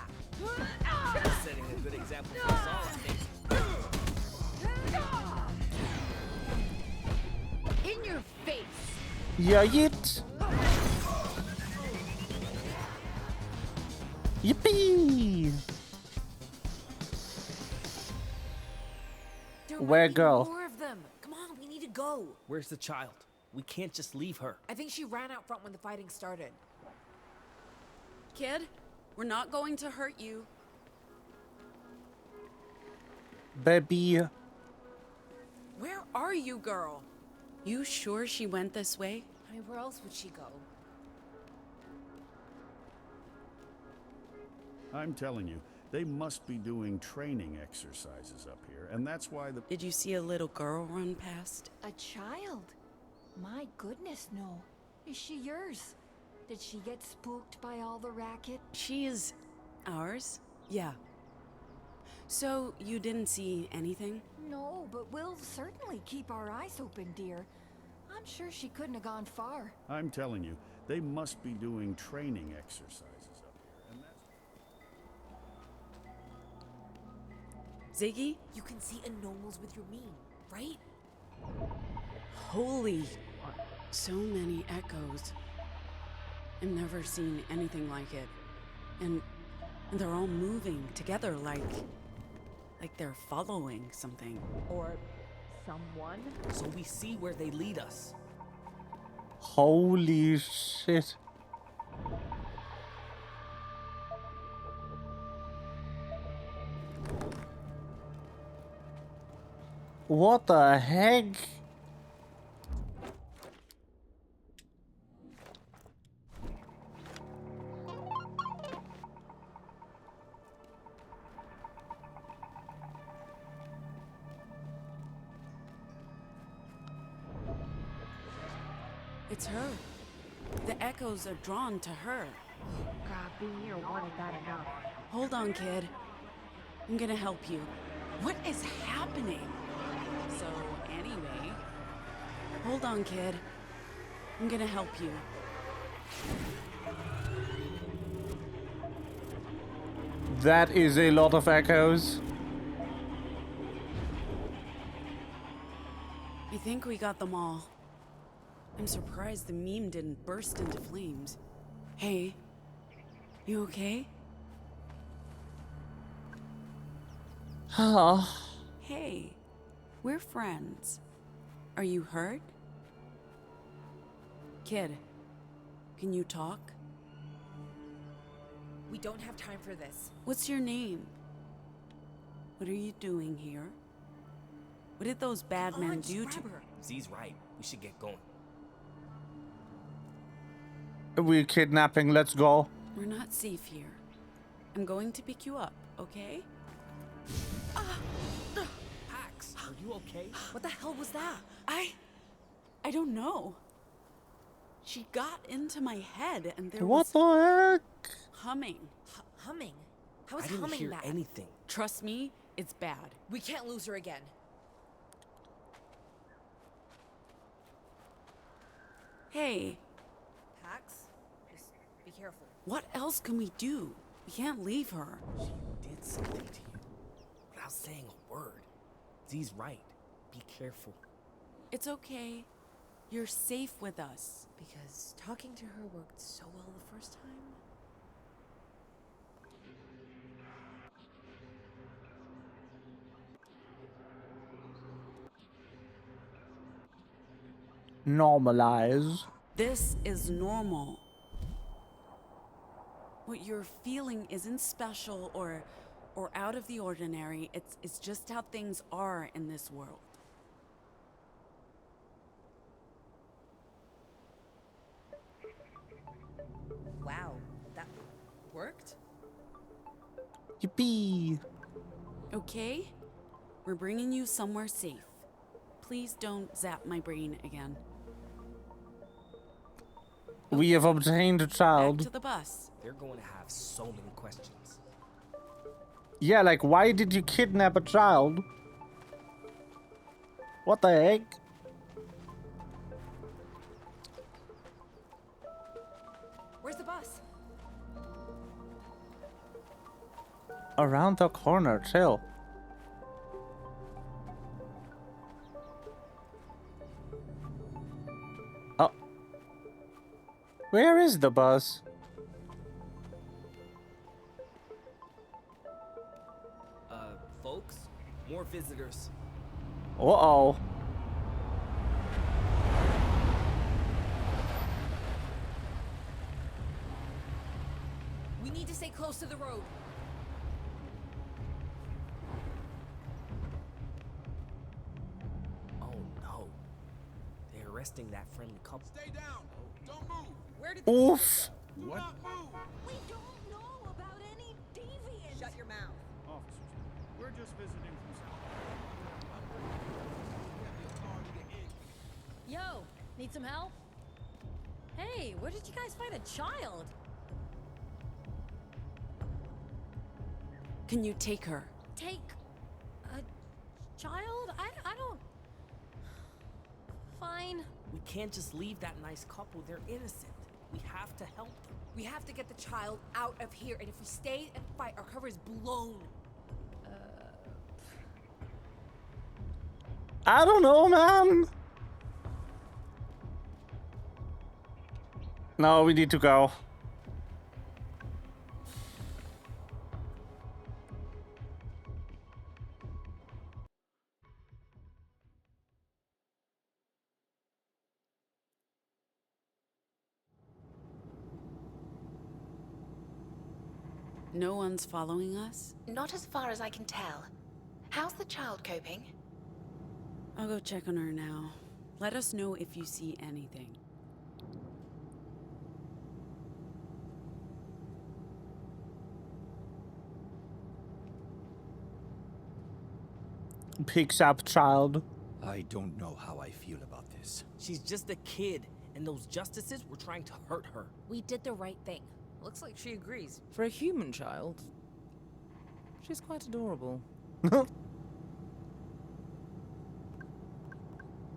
setting a good example for us all, I think. In your face. Yeah, yeet. Yippee! There Where might be go? more of them. Come on, we need to go. Where's the child? We can't just leave her. I think she ran out front when the fighting started. Kid, we're not going to hurt you. Baby. Where are you, girl? You sure she went this way? I mean, where else would she go? I'm telling you, they must be doing training exercises up here, and that's why the... Did you see a little girl run past? A child? My goodness, no. Is she yours? Did she get spooked by all the racket? She is ours? Yeah. So, you didn't see anything? No, but we'll certainly keep our eyes open, dear. I'm sure she couldn't have gone far. I'm telling you, they must be doing training exercises up here, and that's... Ziggy? You can see anomalous with your meme, right? Holy... So many echoes. I've never seen anything like it. And they're all moving together like they're following something. Or someone. So we see where they lead us. Holy shit. What the heck? It's her. The echoes are drawn to her. God, being near one is bad enough. Hold on, kid. I'm gonna help you. What is happening? So, anyway... Hold on, kid. I'm gonna help you. That is a lot of echoes. I think we got them all. I'm surprised the meme didn't burst into flames. Hey, you okay? Hey, we're friends. Are you hurt? Kid, can you talk? We don't have time for this. What's your name? What are you doing here? What did those bad men do to her? Z's right. We should get going. We're kidnapping, let's go. We're not safe here. I'm going to pick you up, okay? Pax, are you okay? What the hell was that? I don't know. She got into my head and there What was the heck? humming. Humming? How is I didn't humming hear bad? anything. Trust me, it's bad. We can't lose her again. Hey, Pax, just be careful. What else can we do? We can't leave her. She did something to you without saying a word. Z's right. Be careful. It's okay. You're safe with us. Because talking to her worked so well the first time. Normalize. This is normal. What you're feeling isn't special or out of the ordinary. It's just how things are in this world. Wow, that worked? Yippee. Okay? We're bringing you somewhere safe. Please don't zap my brain again. We have obtained a Back child. to the bus. They're going to have so many questions. Yeah, like, why did you kidnap a child? What the heck? Where's the bus? Around the corner, chill. Oh. Where is the bus? Folks, more visitors. Uh-oh. We need to stay close to the road. Oh no. They're arresting that friendly couple. Stay down. Don't move. Where did Oof. Do What? not move. We don't know about any deviants. Shut your mouth. Officers, we're just visiting from South. Yo, need some help? Hey, where did you guys find a child? Can you take her? Take a child? I don't... Fine. We can't just leave that nice couple. They're innocent. We have to help them. We have to get the child out of here, and if we stay and fight, our cover is blown. I don't know, man. No, we need to go. No one's following us? Not as far as I can tell. How's the child coping? I'll go check on her now. Let us know if you see anything. Picks up child. I don't know how I feel about this. She's just a kid, and those justices were trying to hurt her. We did the right thing. Looks like she agrees. For a human child, she's quite adorable.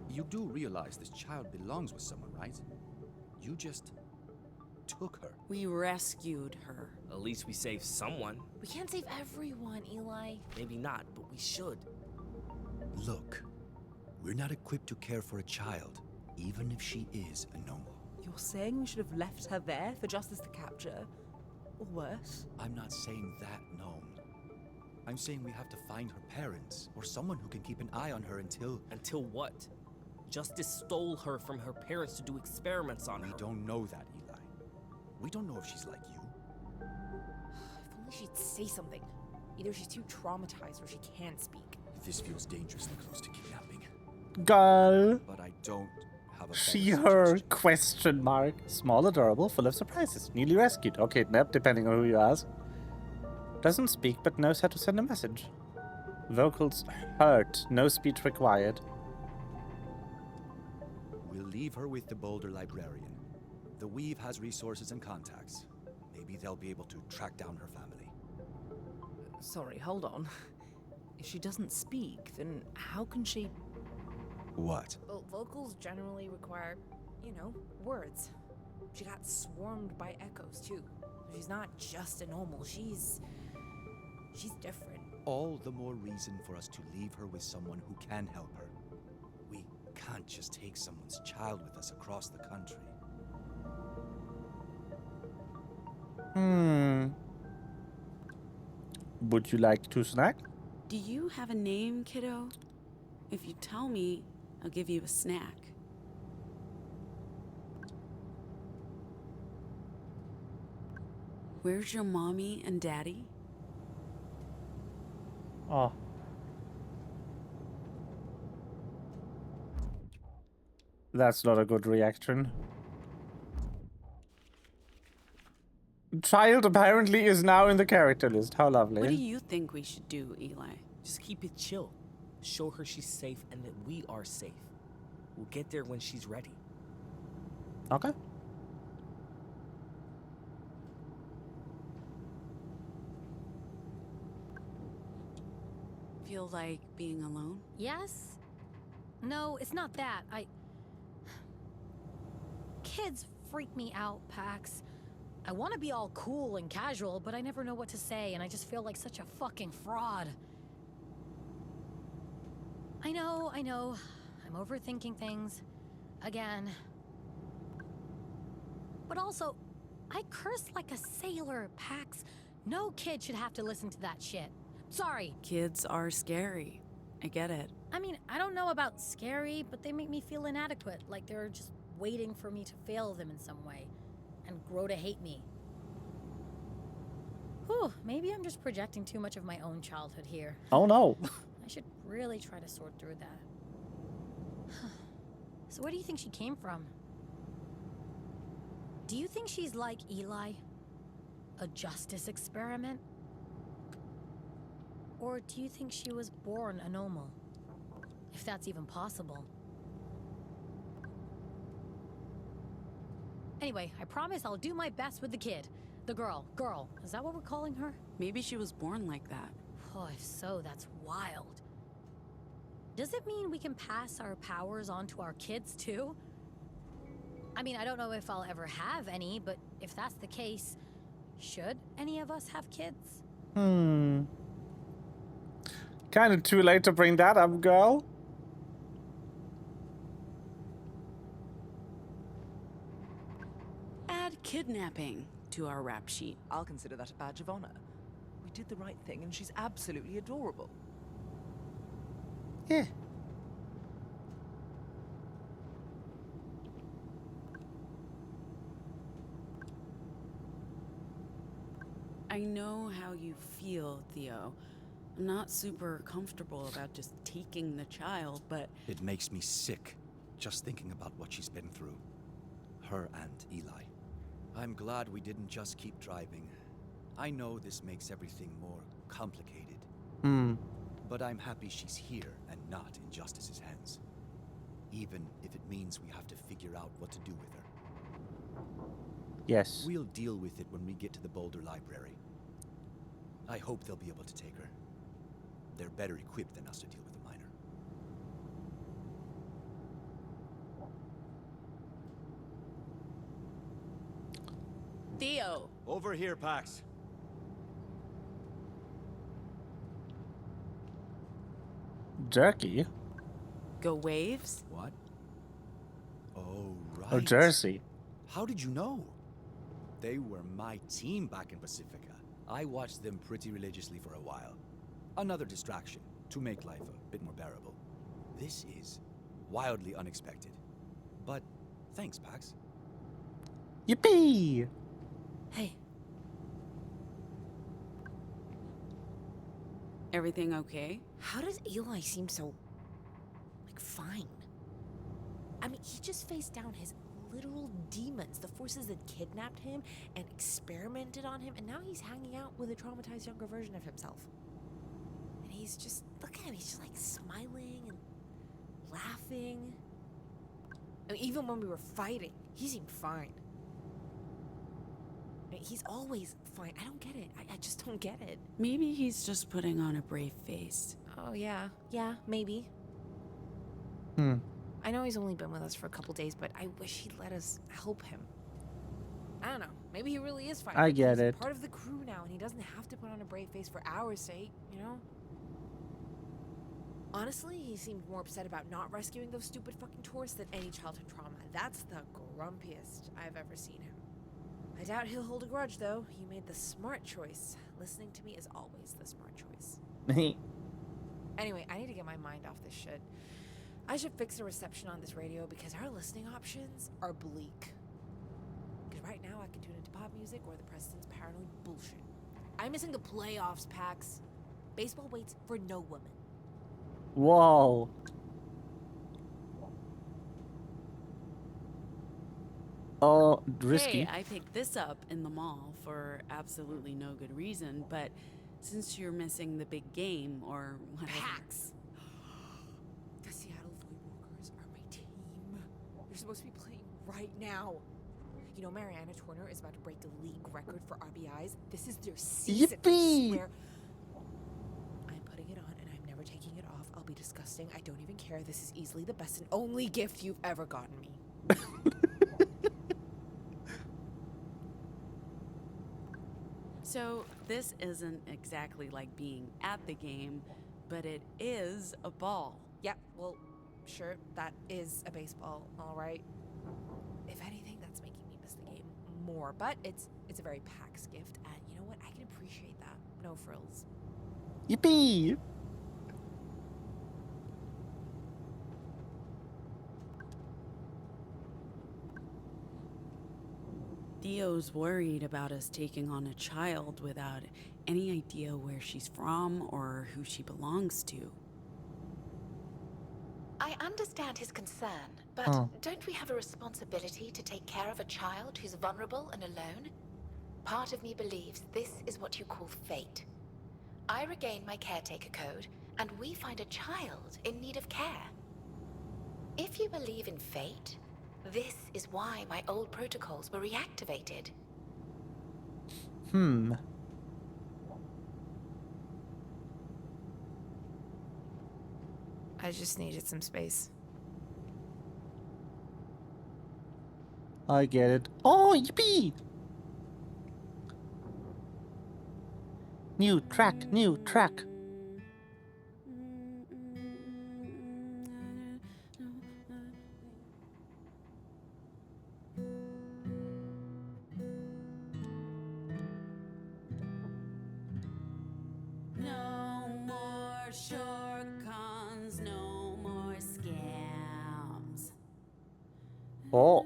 You do realize this child belongs with someone, right? You just took her. We rescued her. At least we saved someone. We can't save everyone, Eli. Maybe not, but we should. Look, we're not equipped to care for a child, even if she is a normal. You're saying we should have left her there for justice to capture? Or worse? I'm not saying that, no. I'm saying we have to find her parents, or someone who can keep an eye on her until... Until what? Justice stole her from her parents to do experiments on her. We don't know that, Eli. We don't know if she's like you. If only she'd say something. Either she's too traumatized or she can't speak. This feels dangerously close to kidnapping. Girl. But I don't have a She, better her, suggestion. question mark. Small, adorable, full of surprises. Newly rescued or kidnapped, depending on who you ask. Doesn't speak, but knows how to send a message. Vocals hurt. No speech required. We'll leave her with the Boulder librarian. The Weave has resources and contacts. Maybe they'll be able to track down her family. Sorry, hold on. If she doesn't speak, then how can she... What? Well, vocals generally require, you know, words. She got swarmed by echoes, too. She's not just a normal. She's different. All the more reason for us to leave her with someone who can help her. We can't just take someone's child with us across the country. Would you like to snack? Do you have a name, kiddo? If you tell me, I'll give you a snack. Where's your mommy and daddy? Oh. That's not a good reaction. Child apparently is now in the character list. How lovely. What do you think we should do, Eli? Just keep it chill. Show her she's safe and that we are safe. We'll get there when she's ready. Okay. Feel like being alone? Yes? No, it's not that. Kids freak me out, Pax. I want to be all cool and casual, but I never know what to say, and I just feel like such a fucking fraud. I know. I'm overthinking things. Again. But also, I curse like a sailor, Pax. No kid should have to listen to that shit. Sorry. Kids are scary. I get it. I mean, I don't know about scary, but they make me feel inadequate, like they're just waiting for me to fail them in some way and grow to hate me. Whew, maybe I'm just projecting too much of my own childhood here. Oh no. I should really try to sort through that. So where do you think she came from? Do you think she's like Eli? A justice experiment? Or do you think she was born a normal? If that's even possible. Anyway, I promise I'll do my best with the kid. The girl. Is that what we're calling her? Maybe she was born like that. Oh, if so, that's wild. Does it mean we can pass our powers on to our kids, too? I mean, I don't know if I'll ever have any, but if that's the case, should any of us have kids? Kind of too late to bring that up, girl. Add kidnapping to our rap sheet. I'll consider that a badge of honor. We did the right thing, and she's absolutely adorable. Yeah. I know how you feel, Theo. I'm not super comfortable about just taking the child, but... It makes me sick, just thinking about what she's been through. Her and Eli. I'm glad we didn't just keep driving. I know this makes everything more complicated. But I'm happy she's here and not in Justice's hands. Even if it means we have to figure out what to do with her. Yes. We'll deal with it when we get to the Boulder Library. I hope they'll be able to take her. They're better equipped than us to deal with a minor. Theo! Over here, Pax. Jerky? Go Waves? What? Oh, right. Oh, Jersey. How did you know? They were my team back in Pacifica. I watched them pretty religiously for a while. Another distraction to make life a bit more bearable. This is wildly unexpected. But thanks, Pax. Yippee! Hey. Everything okay? How does Eli seem so, like, fine? I mean, he just faced down his literal demons, the forces that kidnapped him and experimented on him, and now he's hanging out with a traumatized younger version of himself. And he's just, look at him, he's just like smiling and laughing. I mean, even when we were fighting, he seemed fine. I mean, he's always fine. I don't get it. I just don't get it. Maybe he's just putting on a brave face. Oh, yeah. Yeah, maybe. I know he's only been with us for a couple days, but I wish he'd let us help him. I don't know. Maybe he really is fine. I Like, get he's it. part of the crew now, and he doesn't have to put on a brave face for our sake, you know? Honestly, he seemed more upset about not rescuing those stupid fucking tourists than any childhood trauma. That's the grumpiest I've ever seen him. I doubt he'll hold a grudge, though. He made the smart choice. Listening to me is always the smart choice. Anyway, I need to get my mind off this shit. I should fix the reception on this radio because our listening options are bleak. Because right now I can tune into pop music or the president's paranoid bullshit. I'm missing the playoffs, Pax. Baseball waits for no woman. Whoa. Oh, risky. Hey, I picked this up in the mall for absolutely no good reason, but since you're missing the big game or whatever. Pax! The Seattle Voidwalkers are my team. They're supposed to be playing right now. You know, Mariana Turner is about to break the league record for RBIs. This is their season. Yippee! I swear. I'm putting it on and I'm never taking it off. I'll be disgusting. I don't even care. This is easily the best and only gift you've ever gotten me. So, this isn't exactly like being at the game, but it is a ball. Yep, well, sure, that is a baseball, all right. If anything, that's making me miss the game more, but it's a very Pax gift, and you know what? I can appreciate that. No frills. Yippee! Theo's worried about us taking on a child without any idea where she's from or who she belongs to. I understand his concern, but don't we have a responsibility to take care of a child who's vulnerable and alone? Part of me believes this is what you call fate. I regain my caretaker code, and we find a child in need of care. If you believe in fate, this is why my old protocols were reactivated. I just needed some space. I get it. Oh, yippee! New track, new track. No more shortcuts, no more scams. Oh.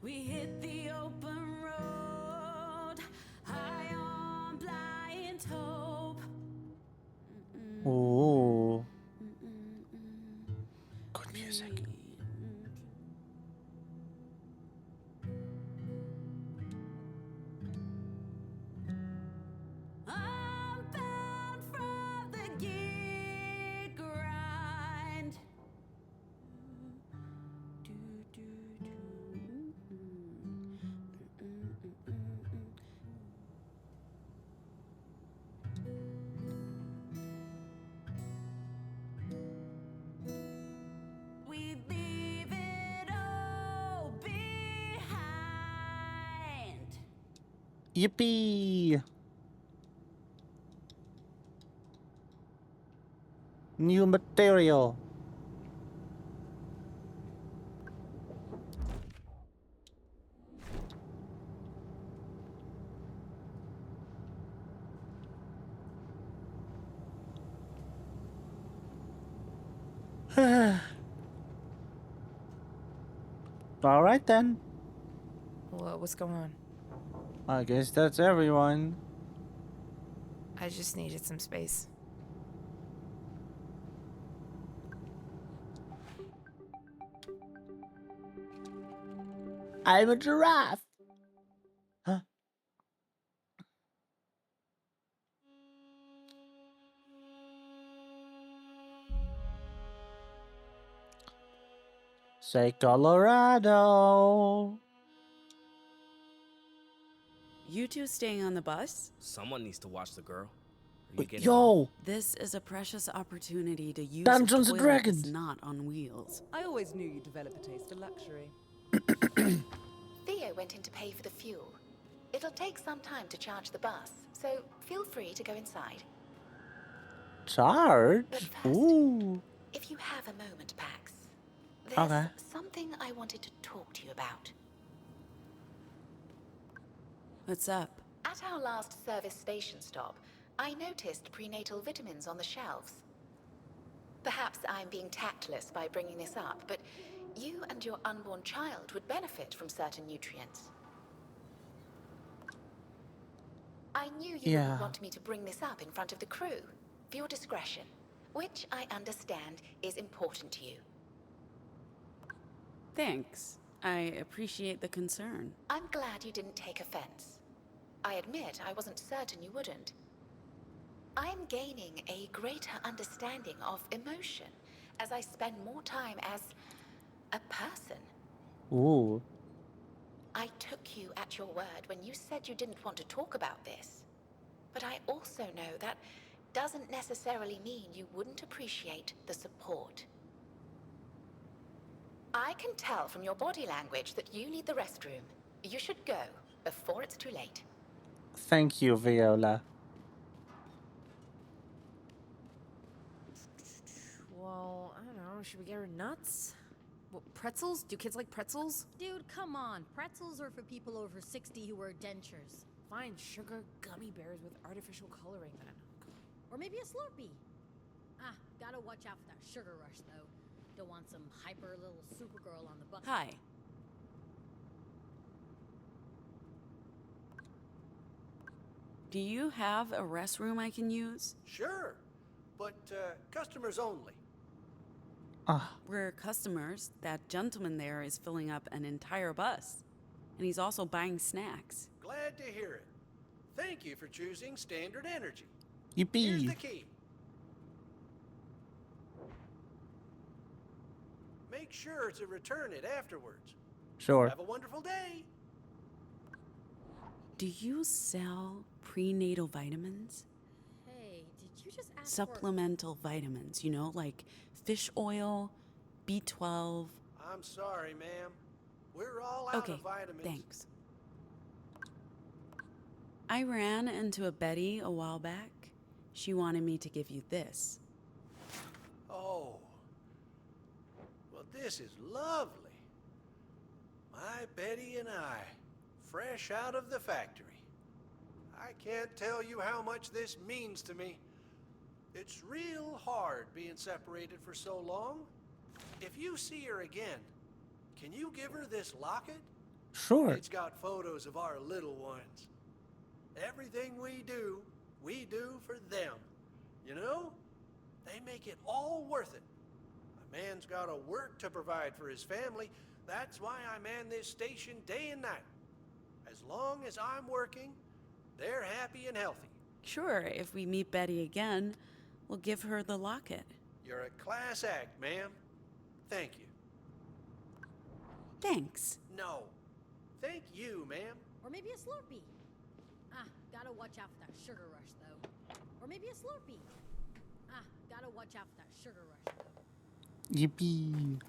We hit the open road, high on blind hope. Oh. Good music. I'm bound from the gig grind. We leave it all behind. Yippee! New material. All right then. What's going on? I guess that's everyone. I just needed some space. I'm a giraffe. Huh? Say Colorado. You two staying on the bus? Someone needs to watch the girl. Are you getting Yo! This is a precious opportunity to use Dungeons a and toilet Dragons. that's not on wheels. I always knew you'd develop a taste for luxury. Theo went in to pay for the fuel. It'll take some time to charge the bus, so feel free to go inside. Charge? But first, Ooh. if you have a moment, Pax, there's Okay. something I wanted to talk to you about. What's up? At our last service station stop, I noticed prenatal vitamins on the shelves. Perhaps I'm being tactless by bringing this up, but you and your unborn child would benefit from certain nutrients. I knew you wouldn't want me to bring this up in front of the crew, for your discretion, which I understand is important to you. Thanks. I appreciate the concern. I'm glad you didn't take offense. I admit I wasn't certain you wouldn't. I'm gaining a greater understanding of emotion as I spend more time as a person. Ooh. I took you at your word when you said you didn't want to talk about this. But I also know that doesn't necessarily mean you wouldn't appreciate the support. I can tell from your body language that you need the restroom. You should go before it's too late. Thank you, Viola. Well, I don't know. Should we get her nuts? What, pretzels? Do kids like pretzels? Dude, come on. Pretzels are for people over 60 who wear dentures. Fine, sugar gummy bears with artificial coloring then. Or maybe a Slurpee. Ah, gotta watch out for that sugar rush, though. Don't want some hyper little Supergirl on the bus. Hi. Do you have a restroom I can use? Sure, but customers only. We're customers. That gentleman there is filling up an entire bus. And he's also buying snacks. Glad to hear it. Thank you for choosing Standard Energy. Yippee. Here's the key. Make sure to return it afterwards. Sure. Have a wonderful day. Do you sell prenatal vitamins? Hey, did you just ask Supplemental vitamins, you know, like fish oil, B12. I'm sorry, ma'am. We're all out Okay, of vitamins. thanks. I ran into a Betty a while back. She wanted me to give you this. Oh. Well, this is lovely. My Betty and I, fresh out of the factory. I can't tell you how much this means to me. It's real hard being separated for so long. If you see her again, can you give her this locket? Sure. It's got photos of our little ones. Everything we do for them. You know? They make it all worth it. A man's got to work to provide for his family. That's why I man this station day and night. As long as I'm working, they're happy and healthy. Sure, if we meet Betty again, we'll give her the locket. You're a class act, ma'am. Thank you. Thanks. No. Thank you, ma'am. Or maybe a Slurpee. Ah, gotta watch out for that sugar rush, though. Or maybe a Slurpee. Ah, gotta watch out for that sugar rush, though. Yippee.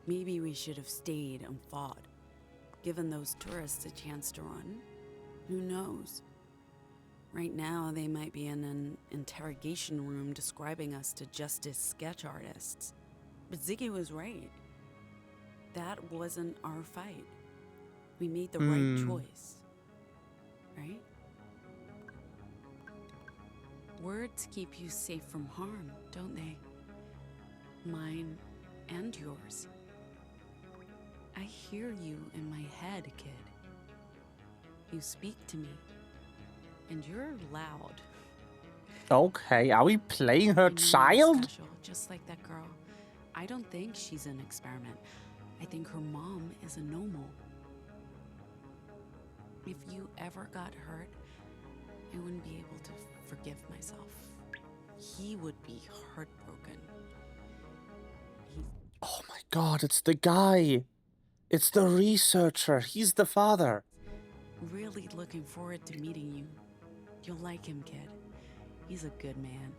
Maybe we should have stayed and fought, given those tourists a chance to run. Who knows? Right now, they might be in an interrogation room describing us to justice sketch artists. But Ziggy was right. That wasn't our fight. We made the right choice. Right? Words keep you safe from harm, don't they? Mine and yours. I hear you in my head, kid. You speak to me. And you're loud. Okay, are we playing her And you're child? special, just like that girl. I don't think she's an experiment. I think her mom is a normal. If you ever got hurt, I wouldn't be able to forgive myself. He would be heartbroken. Oh my god, it's the guy. It's the researcher. He's the father. Really looking forward to meeting you. You'll like him, kid. He's a good man.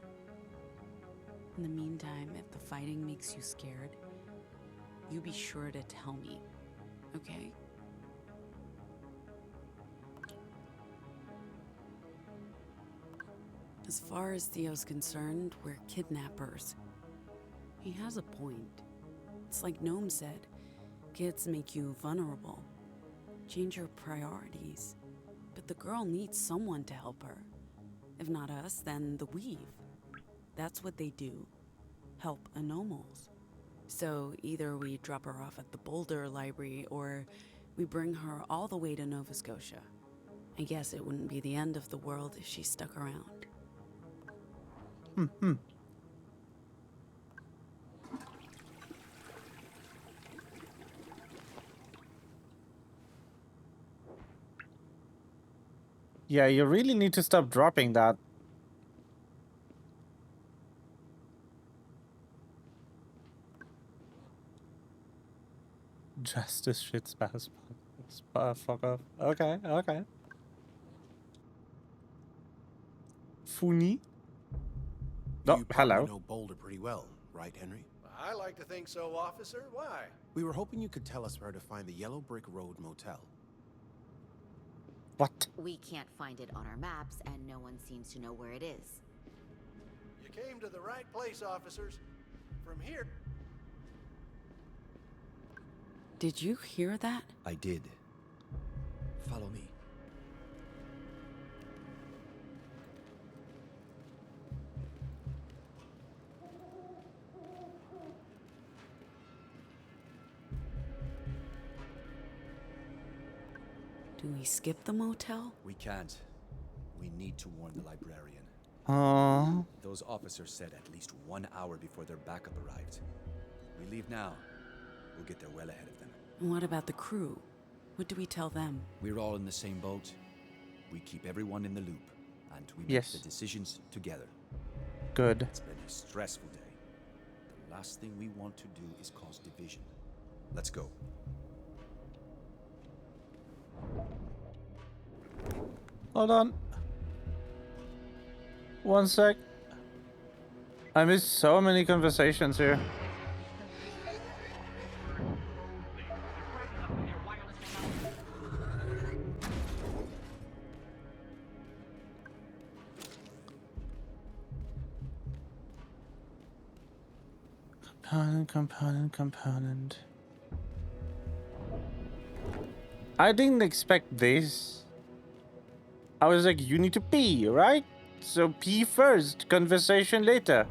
In the meantime, if the fighting makes you scared, you be sure to tell me, okay? As far as Theo's concerned, we're kidnappers. He has a point. It's like Gnome said, kids make you vulnerable. Change your priorities. But the girl needs someone to help her. If not us, then the Weave. That's what they do. Help anomals. So either we drop her off at the Boulder Library, or we bring her all the way to Nova Scotia. I guess it wouldn't be the end of the world if she stuck around. Yeah, you really need to stop dropping that. Justice shit spaz. Fuck off. Okay, okay. Funi? Oh, You probably hello. know Boulder pretty well, right, Henry? I like to think so, officer. Why? We were hoping you could tell us where to find the Yellow Brick Road Motel. What? We can't find it on our maps, and no one seems to know where it is. You came to the right place, officers. From here... Did you hear that? I did. Follow me. Do we skip the motel? We can't. We need to warn the librarian. Those officers said at least 1 hour before their backup arrived. We leave now. We'll get there well ahead of them. And what about the crew? What do we tell them? We're all in the same boat. We keep everyone in the loop, and we make Yes. the decisions together. Good. It's been a stressful day. The last thing we want to do is cause division. Let's go. Hold on. One sec. I missed so many conversations here. Component. I didn't expect this. I was like, you need to pee, right? So pee first, conversation later.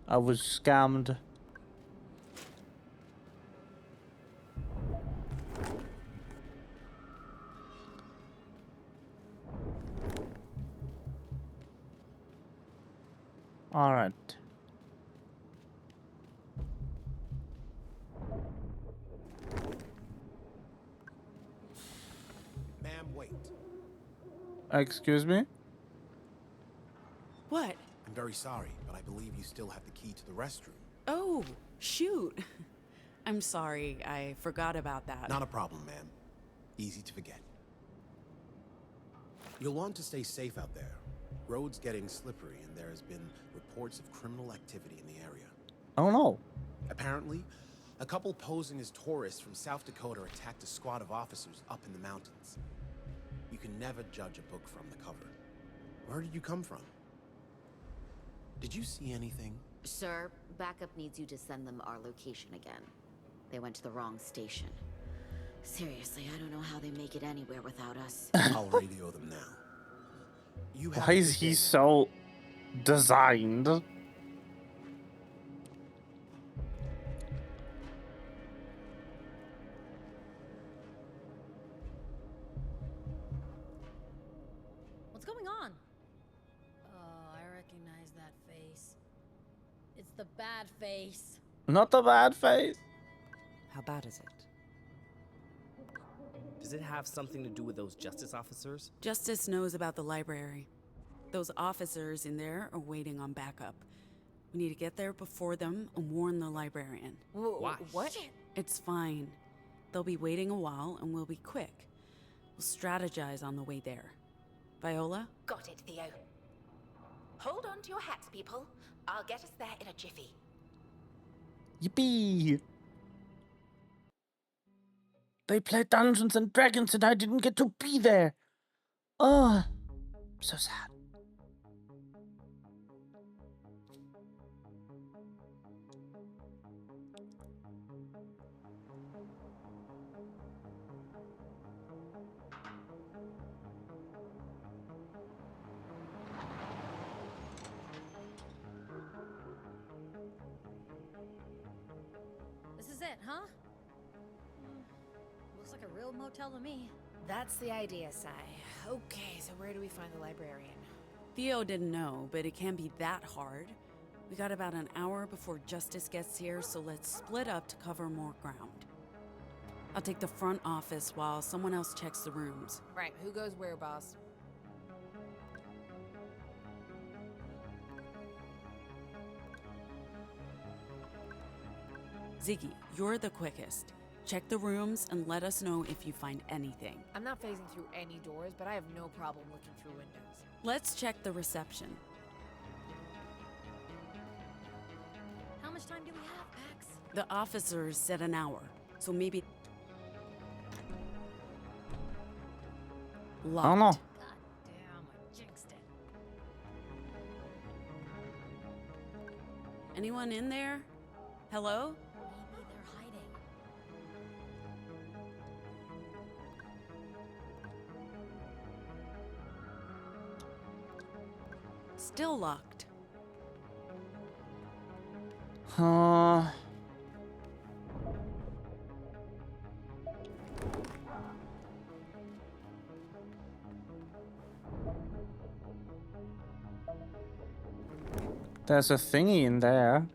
I was scammed. All right. Ma'am, wait. Excuse me? What? I'm very sorry, but I believe you still have the key to the restroom. Oh, shoot. I'm sorry, I forgot about that. Not a problem, ma'am. Easy to forget. You'll want to stay safe out there. Road's getting slippery, and there has been reports of criminal activity in the area. Oh no. Apparently, a couple posing as tourists from South Dakota attacked a squad of officers up in the mountains. You can never judge a book from the cover. Where did you come from? Did you see anything? Sir, backup needs you to send them our location again. They went to the wrong station. Seriously, I don't know how they make it anywhere without us. I'll radio them now. You have Why a is good he day. so designed? It's the bad face. Not the bad face. How bad is it? Does it have something to do with those justice officers? Justice knows about the library. Those officers in there are waiting on backup. We need to get there before them and warn the librarian. Why? What? It's fine. They'll be waiting a while and we'll be quick. We'll strategize on the way there. Viola? Got it, Theo. Hold on to your hats, people. I'll get us there in a jiffy. Yippee! They play Dungeons and Dragons and I didn't get to be there. Oh, so sad. This is it, huh? Looks like a real motel to me. That's the idea, Sai. Okay, so where do we find the librarian? Theo didn't know, but it can't be that hard. We got about an hour before Justice gets here, so let's split up to cover more ground. I'll take the front office while someone else checks the rooms. Right, who goes where, boss? Ziggy, you're the quickest. Check the rooms and let us know if you find anything. I'm not phasing through any doors, but I have no problem looking through windows. Let's check the reception. How much time do we have, Pax? The officers said an hour, so maybe... Locked. I don't know. God damn, I jinxed it. Anyone in there? Hello? Maybe they're hiding. Still locked. There's a thingy in there.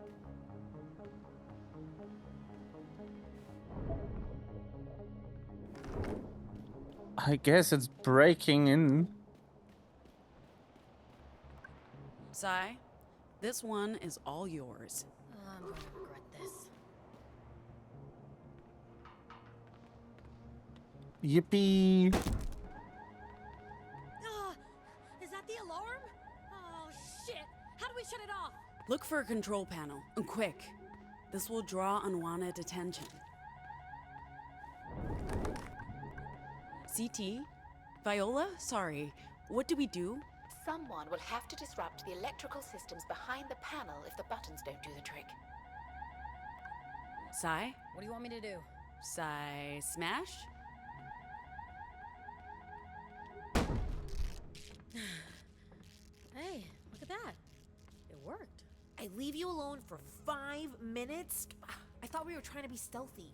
I guess it's breaking in. Sai, this one is all yours. I'm gonna regret this. Yippee! Is that the alarm? Oh, shit! How do we shut it off? Look for a control panel, and quick. This will draw unwanted attention. CT? Viola? Sorry. What do we do? Someone will have to disrupt the electrical systems behind the panel if the buttons don't do the trick. Sai? What do you want me to do? Sai smash? Hey, look at that. It worked. I leave you alone for 5 minutes? I thought we were trying to be stealthy.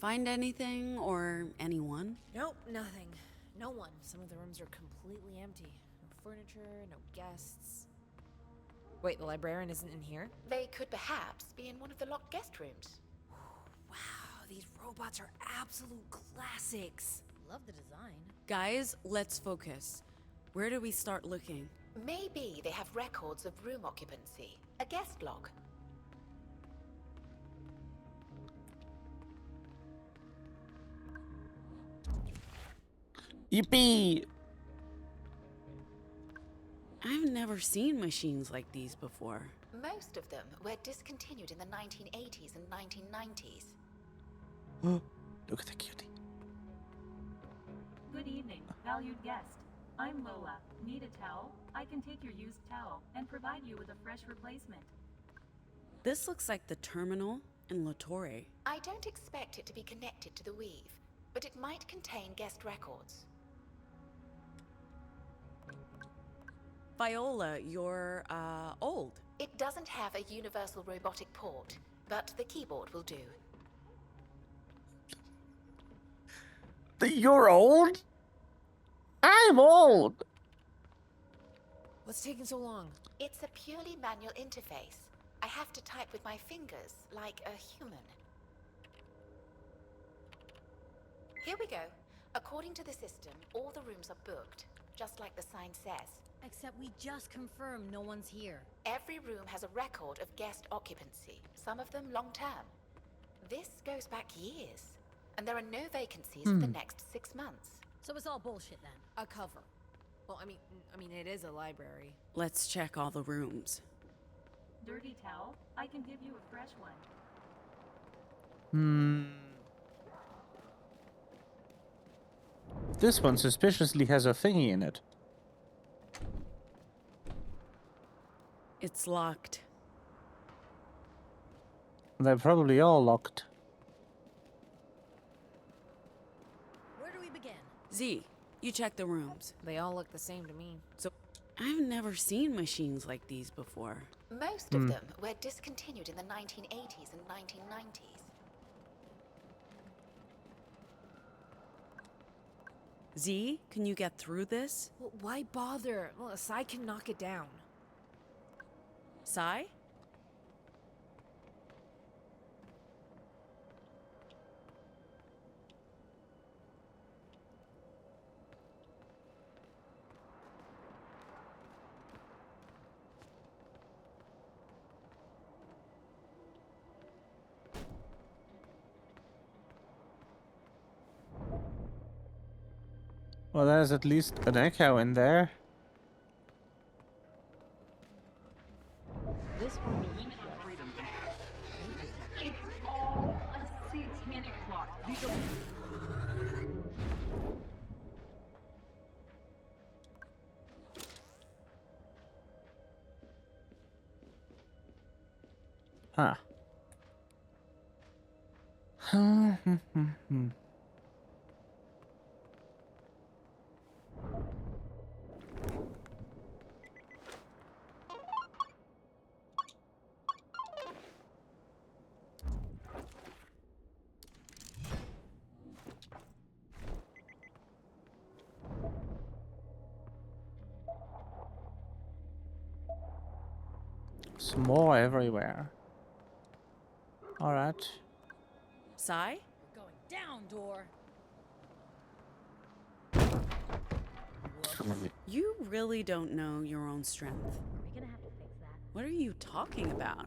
Find anything or anyone? Nope, nothing. No one. Some of the rooms are completely empty. No furniture, no guests. Wait, the librarian isn't in here? They could perhaps be in one of the locked guest rooms. Wow, these robots are absolute classics. Love the design. Guys, let's focus. Where do we start looking? Maybe they have records of room occupancy. A guest log. Yippee! I've never seen machines like these before. Most of them were discontinued in the 1980s and 1990s. Look at the cutie. Good evening, valued guest. I'm Lola. Need a towel? I can take your used towel and provide you with a fresh replacement. This looks like the terminal in Latore. I don't expect it to be connected to the weave, but it might contain guest records. Viola, you're, old. It doesn't have a universal robotic port, but the keyboard will do. You're old? I'm old! What's taking so long? It's a purely manual interface. I have to type with my fingers, like a human. Here we go. According to the system, all the rooms are booked, just like the sign says. Except we just confirmed no one's here. Every room has a record of guest occupancy, some of them long-term. This goes back years, and there are no vacancies for the next 6 months. So it's all bullshit then. A cover. Well, I mean, it is a library. Let's check all the rooms. Dirty towel? I can give you a fresh one. This one suspiciously has a thingy in it. It's locked. They're probably all locked. Where do we begin? Z, you check the rooms. They all look the same to me. So, I've never seen machines like these before. Most of them were discontinued in the 1980s and 1990s. Z, can you get through this? Well, why bother? Well, Sai can knock it down. Sai? Well, there's at least an echo in there. This one is freedom. It's all a satanic plot. Huh. Some more everywhere. All right. Sai? We're going down, door. You really don't know your own strength. Are we gonna have to fix that? What are you talking about?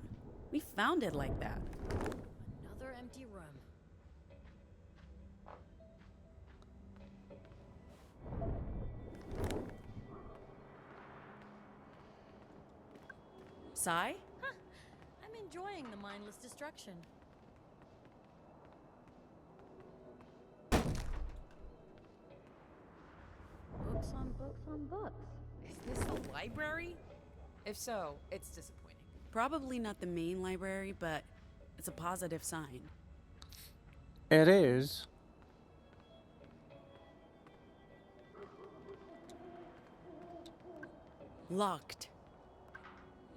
We found it like that. Another empty room. Sai? Huh. I'm enjoying the mindless destruction. Books on books on books. Is this the library? If so, it's disappointing. Probably not the main library, but it's a positive sign. It is. Locked.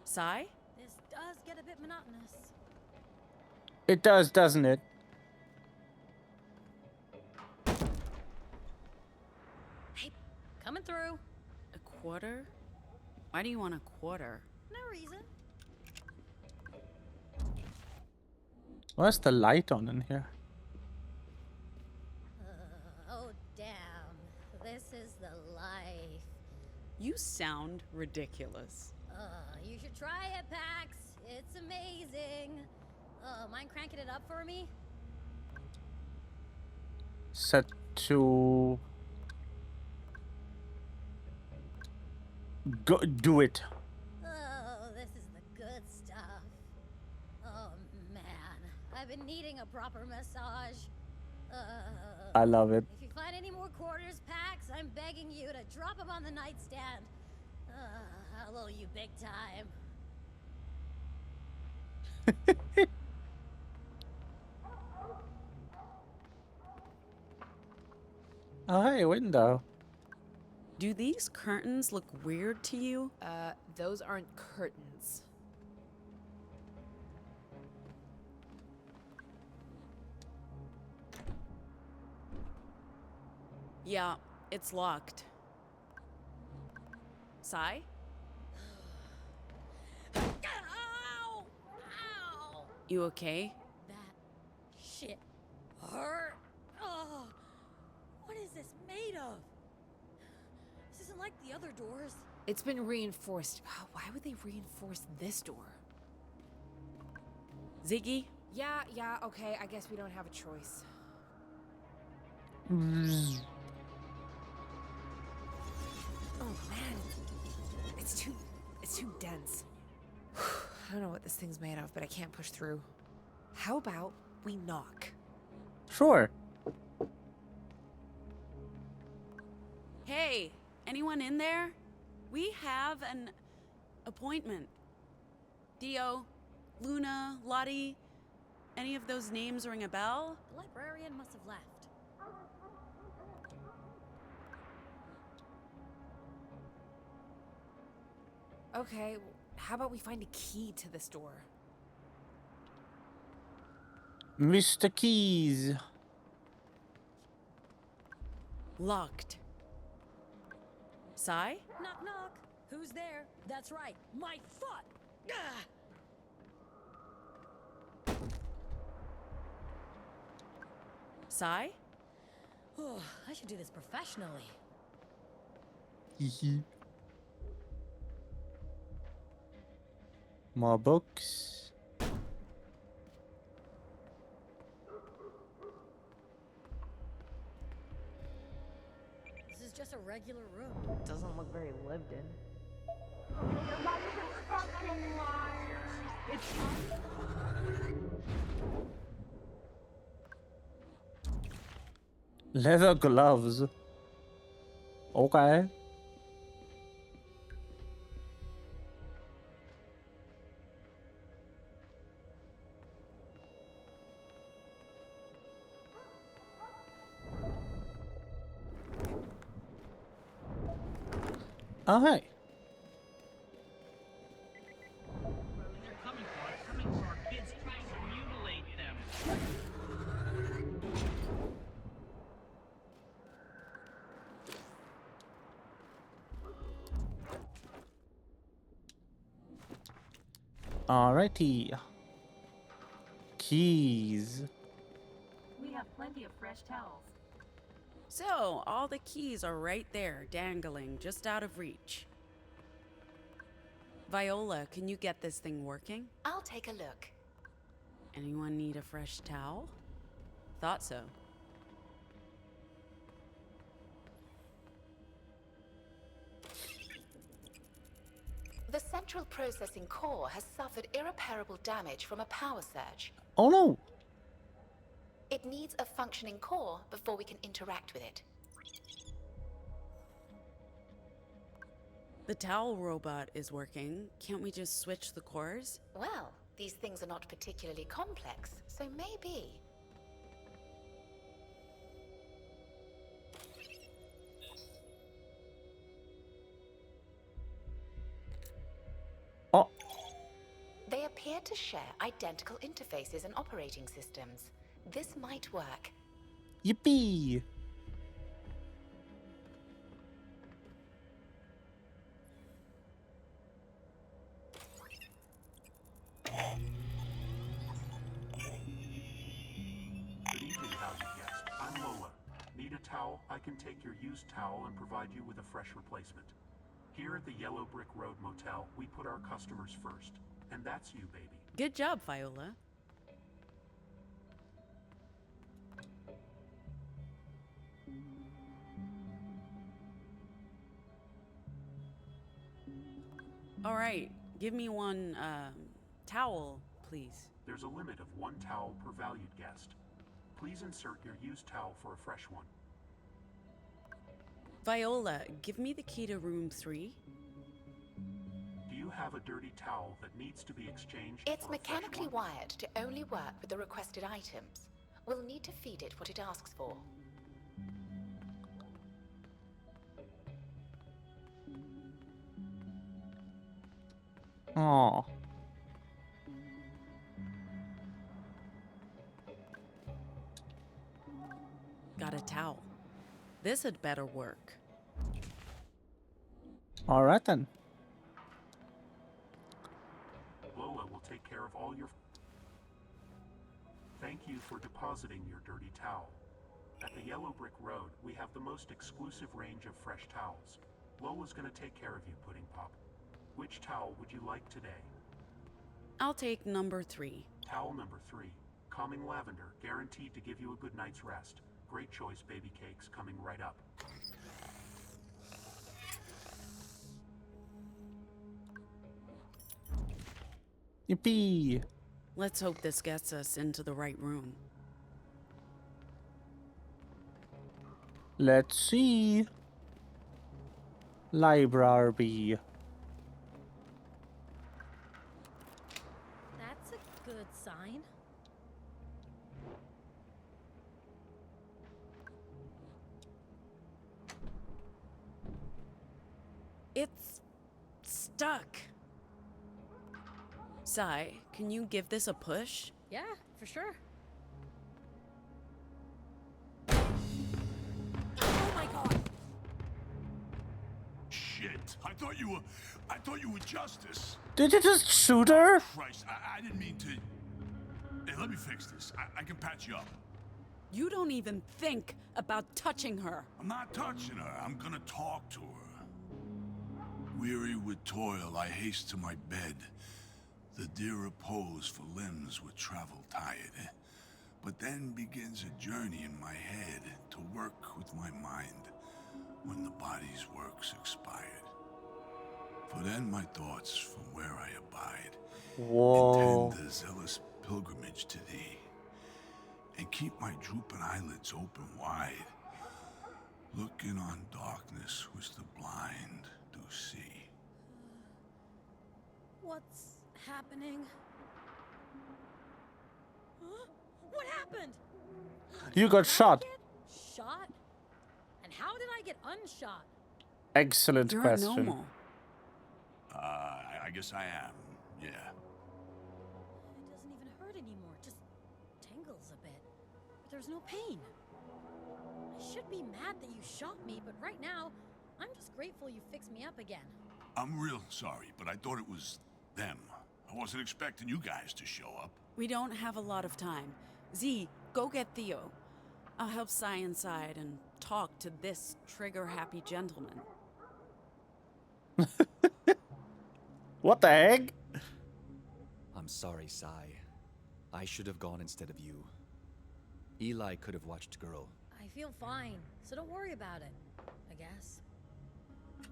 Sai? This does get a bit monotonous. It does, doesn't it? Hey, coming through. A quarter? Why do you want a quarter? No reason. Where's the light on in here? Oh, damn. This is the life. You sound ridiculous. You should try it, Pax. It's amazing. Mind cranking it up for me? Set to... Go do it. Oh, this is the good stuff. Oh, man. I've been needing a proper massage. I love it. If you find any more quarters, Pax, I'm begging you to drop them on the nightstand. I'll owe you big time. Oh, hey, window. Do these curtains look weird to you? Those aren't curtains. Yeah, it's locked. Sai? Ow! You okay? That shit hurt. Oh, what is this made of? This isn't like the other doors. It's been reinforced. Why would they reinforce this door? Ziggy? Yeah, okay. I guess we don't have a choice. Oh man, it's too dense. I don't know what this thing's made of, but I can't push through. How about we knock? Sure. Hey, anyone in there? We have an appointment. Dio, Luna, Lottie, any of those names ring a bell? The librarian must have left. Okay, how about we find a key to this door? Mr. Keys. Locked. Sai? Knock, knock. Who's there? That's right, my foot. Sai? Oh, I should do this professionally. More books. This is just a regular room. Doesn't look very lived in. Leather gloves. Okay. Oh, hey. Alrighty. Keys. We have plenty of fresh towels. So, all the keys are right there, dangling, just out of reach. Viola, can you get this thing working? I'll take a look. Anyone need a fresh towel? Thought so. The central processing core has suffered irreparable damage from a power surge. Oh no! It needs a functioning core before we can interact with it. The towel robot is working. Can't we just switch the cores? Well, these things are not particularly complex, so maybe. Oh. They appear to share identical interfaces and operating systems. This might work. Yippee! Good evening, valued guest. I'm Lola. Need a towel? I can take your used towel and provide you with a fresh replacement. Here at the Yellow Brick Road Motel, we put our customers first. And that's you, baby. Good job, Viola. All right, give me one, towel, please. There's a limit of one towel per valued guest. Please insert your used towel for a fresh one. Viola, give me the key to room 3. Do you have a dirty towel that needs to be exchanged? It's for a fresh mechanically one? wired to only work with the requested items. We'll need to feed it what it asks for. Oh. Got a towel. This had better work. Alright then. Lola will take care of all your... Thank you for depositing your dirty towel. At the Yellow Brick Road, we have the most exclusive range of fresh towels. Lola's gonna take care of you, Pudding Pop. Which towel would you like today? I'll take number 3. Towel number 3. Calming lavender, guaranteed to give you a good night's rest. Great choice, baby cakes, coming right up. Yippee! Let's hope this gets us into the right room. Let's see. Library. That's a good sign. It's stuck. Sai, can you give this a push? Yeah, for sure. Oh my god! Shit! I thought you were Justice. Did you just shoot her? Christ, I didn't mean to. Hey, let me fix this. I can patch you up. You don't even think about touching her. I'm not touching her. I'm gonna talk to her. Weary with toil, I haste to my bed. The dear repose for limbs with travel tired. But then begins a journey in my head to work with my mind when the body's work's expired. For then my thoughts from where I abide Whoa. intend a zealous pilgrimage to thee, and keep my drooping eyelids open wide, looking on darkness which the blind do see. What's happening? Huh? What happened? You got shot. Shot? And how did I get unshot? Excellent You're question. normal. I guess I am, yeah. It doesn't even hurt anymore, just tingles a bit. But there's no pain. I should be mad that you shot me, but right now, I'm just grateful you fixed me up again. I'm real sorry, but I thought it was them. I wasn't expecting you guys to show up. We don't have a lot of time. Z, go get Theo. I'll help Sai inside and talk to this trigger-happy gentleman. What the heck? I'm sorry, Sai. I should have gone instead of you. Eli could have watched Girl. I feel fine, so don't worry about it, I guess.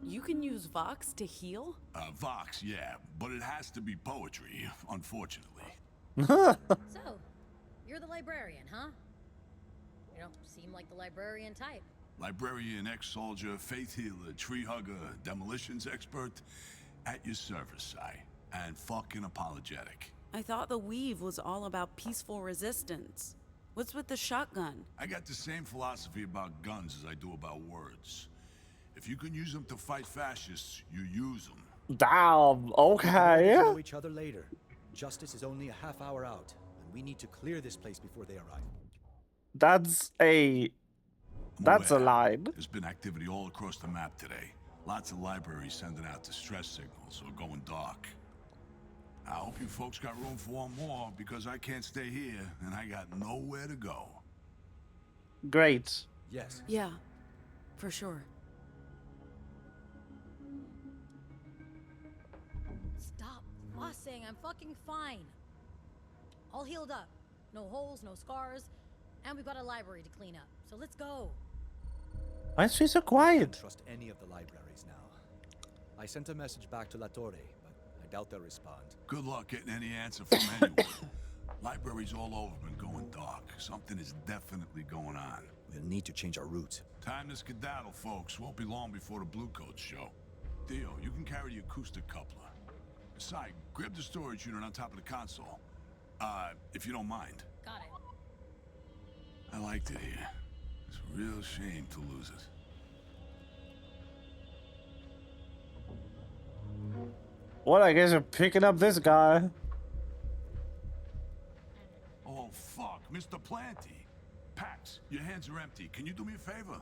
You can use Vox to heal? Vox, yeah, but it has to be poetry, unfortunately. So, you're the librarian, huh? You don't seem like the librarian type. Librarian, ex-soldier, faith healer, tree hugger, demolitions expert, at your service, Sai. And fucking apologetic. I thought the weave was all about peaceful resistance. What's with the shotgun? I got the same philosophy about guns as I do about words. If you can use them to fight fascists, you use them. Damn, okay. We'll know each other later. Justice is only a half hour out, and we need to clear this place before they arrive. That's a line. There's been activity all across the map today. Lots of libraries sending out distress signals or going dark. I hope you folks got room for one more, because I can't stay here, and I got nowhere to go. Great. Yes. Yeah, for sure. Stop fussing, I'm fucking fine. All healed up. No holes, no scars, and we've got a library to clean up. So let's go. Why is she so I quiet? don't trust any of the libraries now. I sent a message back to La Torre, but I doubt they'll respond. Good luck getting any answer from anyone. Libraries all over been going dark. Something is definitely going on. We'll need to change our route. Time to skedaddle, folks. Won't be long before the blue coats show. Theo, you can carry the acoustic coupler. Sai, grab the storage unit on top of the console. If you don't mind. Got it. I liked it here. It's a real shame to lose it. Well, I guess you're picking up this guy. Oh, fuck. Mr. Planty. Pax, your hands are empty. Can you do me a favor?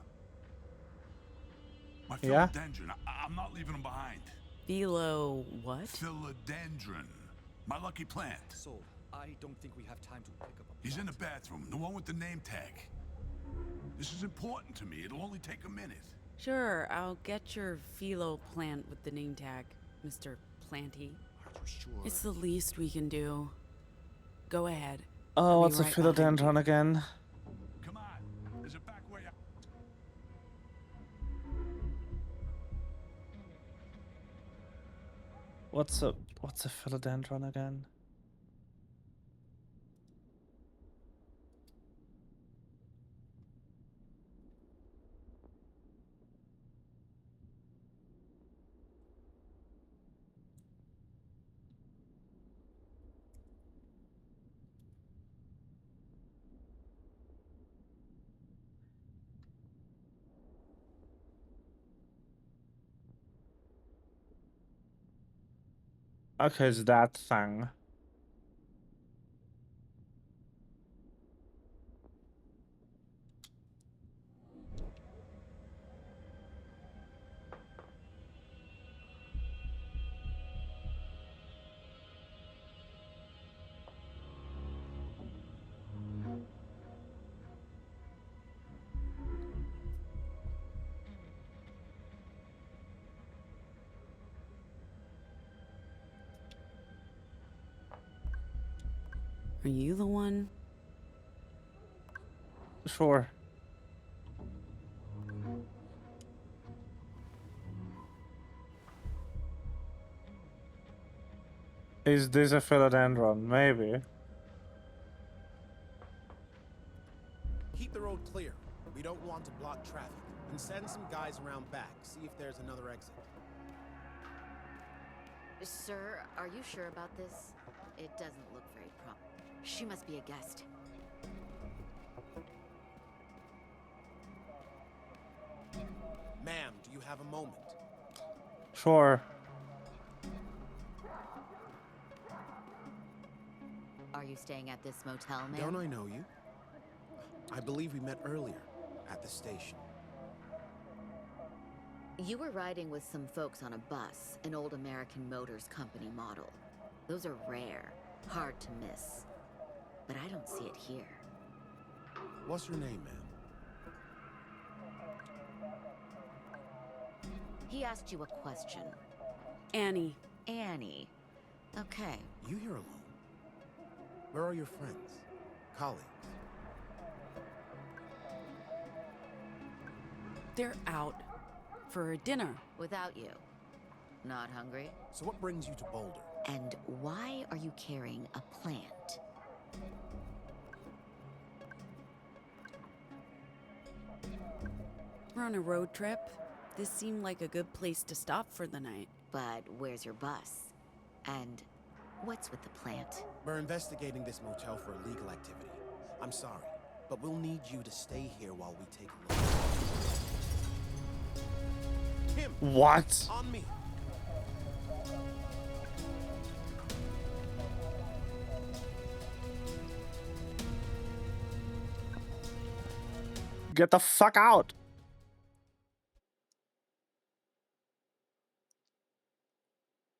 My Yeah? philodendron. I'm not leaving them behind. Philo what? Philodendron. My lucky plant. Sold. I don't think we have time to pick up a He's in the bathroom, the one with the name tag. This is important to me. It'll only take a minute. Sure, I'll get your philo plant with the name tag, Mr. Planty. Are you sure? It's the least we can do. Go ahead. Oh, I'll be what's a right behind philodendron again? Come on. There's a back way out. What's a philodendron again? Okay, it's that thing. Are you the one? Sure. Is this a philodendron? Maybe. Keep the road clear. We don't want to block traffic. And send some guys around back. See if there's another exit. Sir, are you sure about this? It doesn't look very promising. She must be a guest. Ma'am, do you have a moment? Sure. Are you staying at this motel, ma'am? Don't I know you? I believe we met earlier at the station. You were riding with some folks on a bus, an old American Motors Company model. Those are rare, hard to miss. But I don't see it here. What's your name, ma'am? He asked you a question. Annie. Annie. Okay. You here alone? Where are your friends? Colleagues? They're out for a dinner. Without you. Not hungry? So what brings you to Boulder? And why are you carrying a plant? We're on a road trip. This seemed like a good place to stop for the night. But where's your bus? And what's with the plant? We're investigating this motel for illegal activity. I'm sorry, but we'll need you to stay here while we take a look. Him! What? On me! Get the fuck out!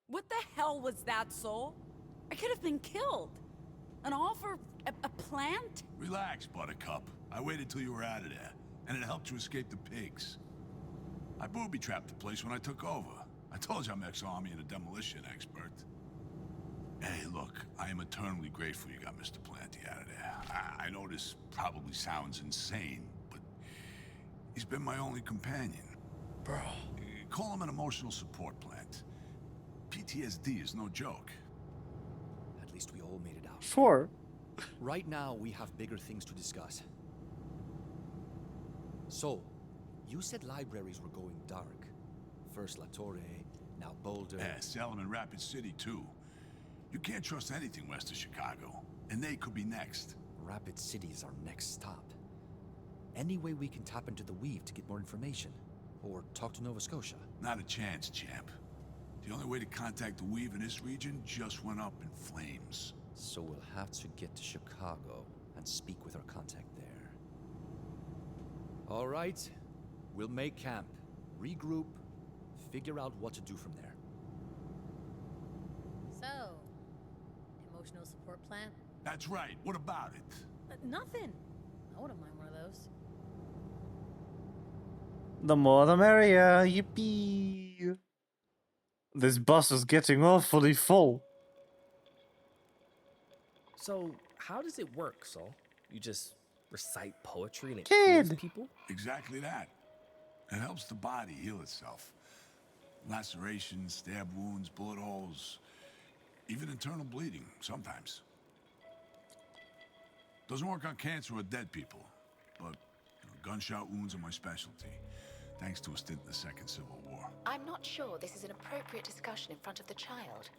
What the hell was that, Soul? I could have been killed. And all for a plant? Relax, Buttercup. I waited till you were out of there, and it helped you escape the pigs. I booby-trapped the place when I took over. I told you I'm ex-army and a demolition expert. Hey, look, I am eternally grateful you got Mr. Planty out of there. I know this probably sounds insane, but he's been my only companion. Bro. Call him an emotional support plant. PTSD is no joke. At least we all made it out. Sure. Right now, we have bigger things to discuss. So, you said libraries were going dark. First La Torre, now Boulder. Yeah, Salem and Rapid City, too. You can't trust anything west of Chicago, and they could be next. Rapid City is our next stop. Any way we can tap into the Weave to get more information? Or talk to Nova Scotia? Not a chance, champ. The only way to contact the Weave in this region just went up in flames. So we'll have to get to Chicago and speak with our contact there. All right. We'll make camp, regroup, figure out what to do from there. So, emotional support plant. That's right. What about it? Nothing. I wouldn't mind one of those. The more the merrier. Yippee. This bus is getting awfully full. So, how does it work, Saul? You just recite poetry and it Kid. heals people? Exactly that. It helps the body heal itself. Lacerations, stab wounds, bullet holes, even internal bleeding, sometimes. Doesn't work on cancer or dead people, but gunshot wounds are my specialty, thanks to a stint in the Second Civil War. I'm not sure this is an appropriate discussion in front of the child.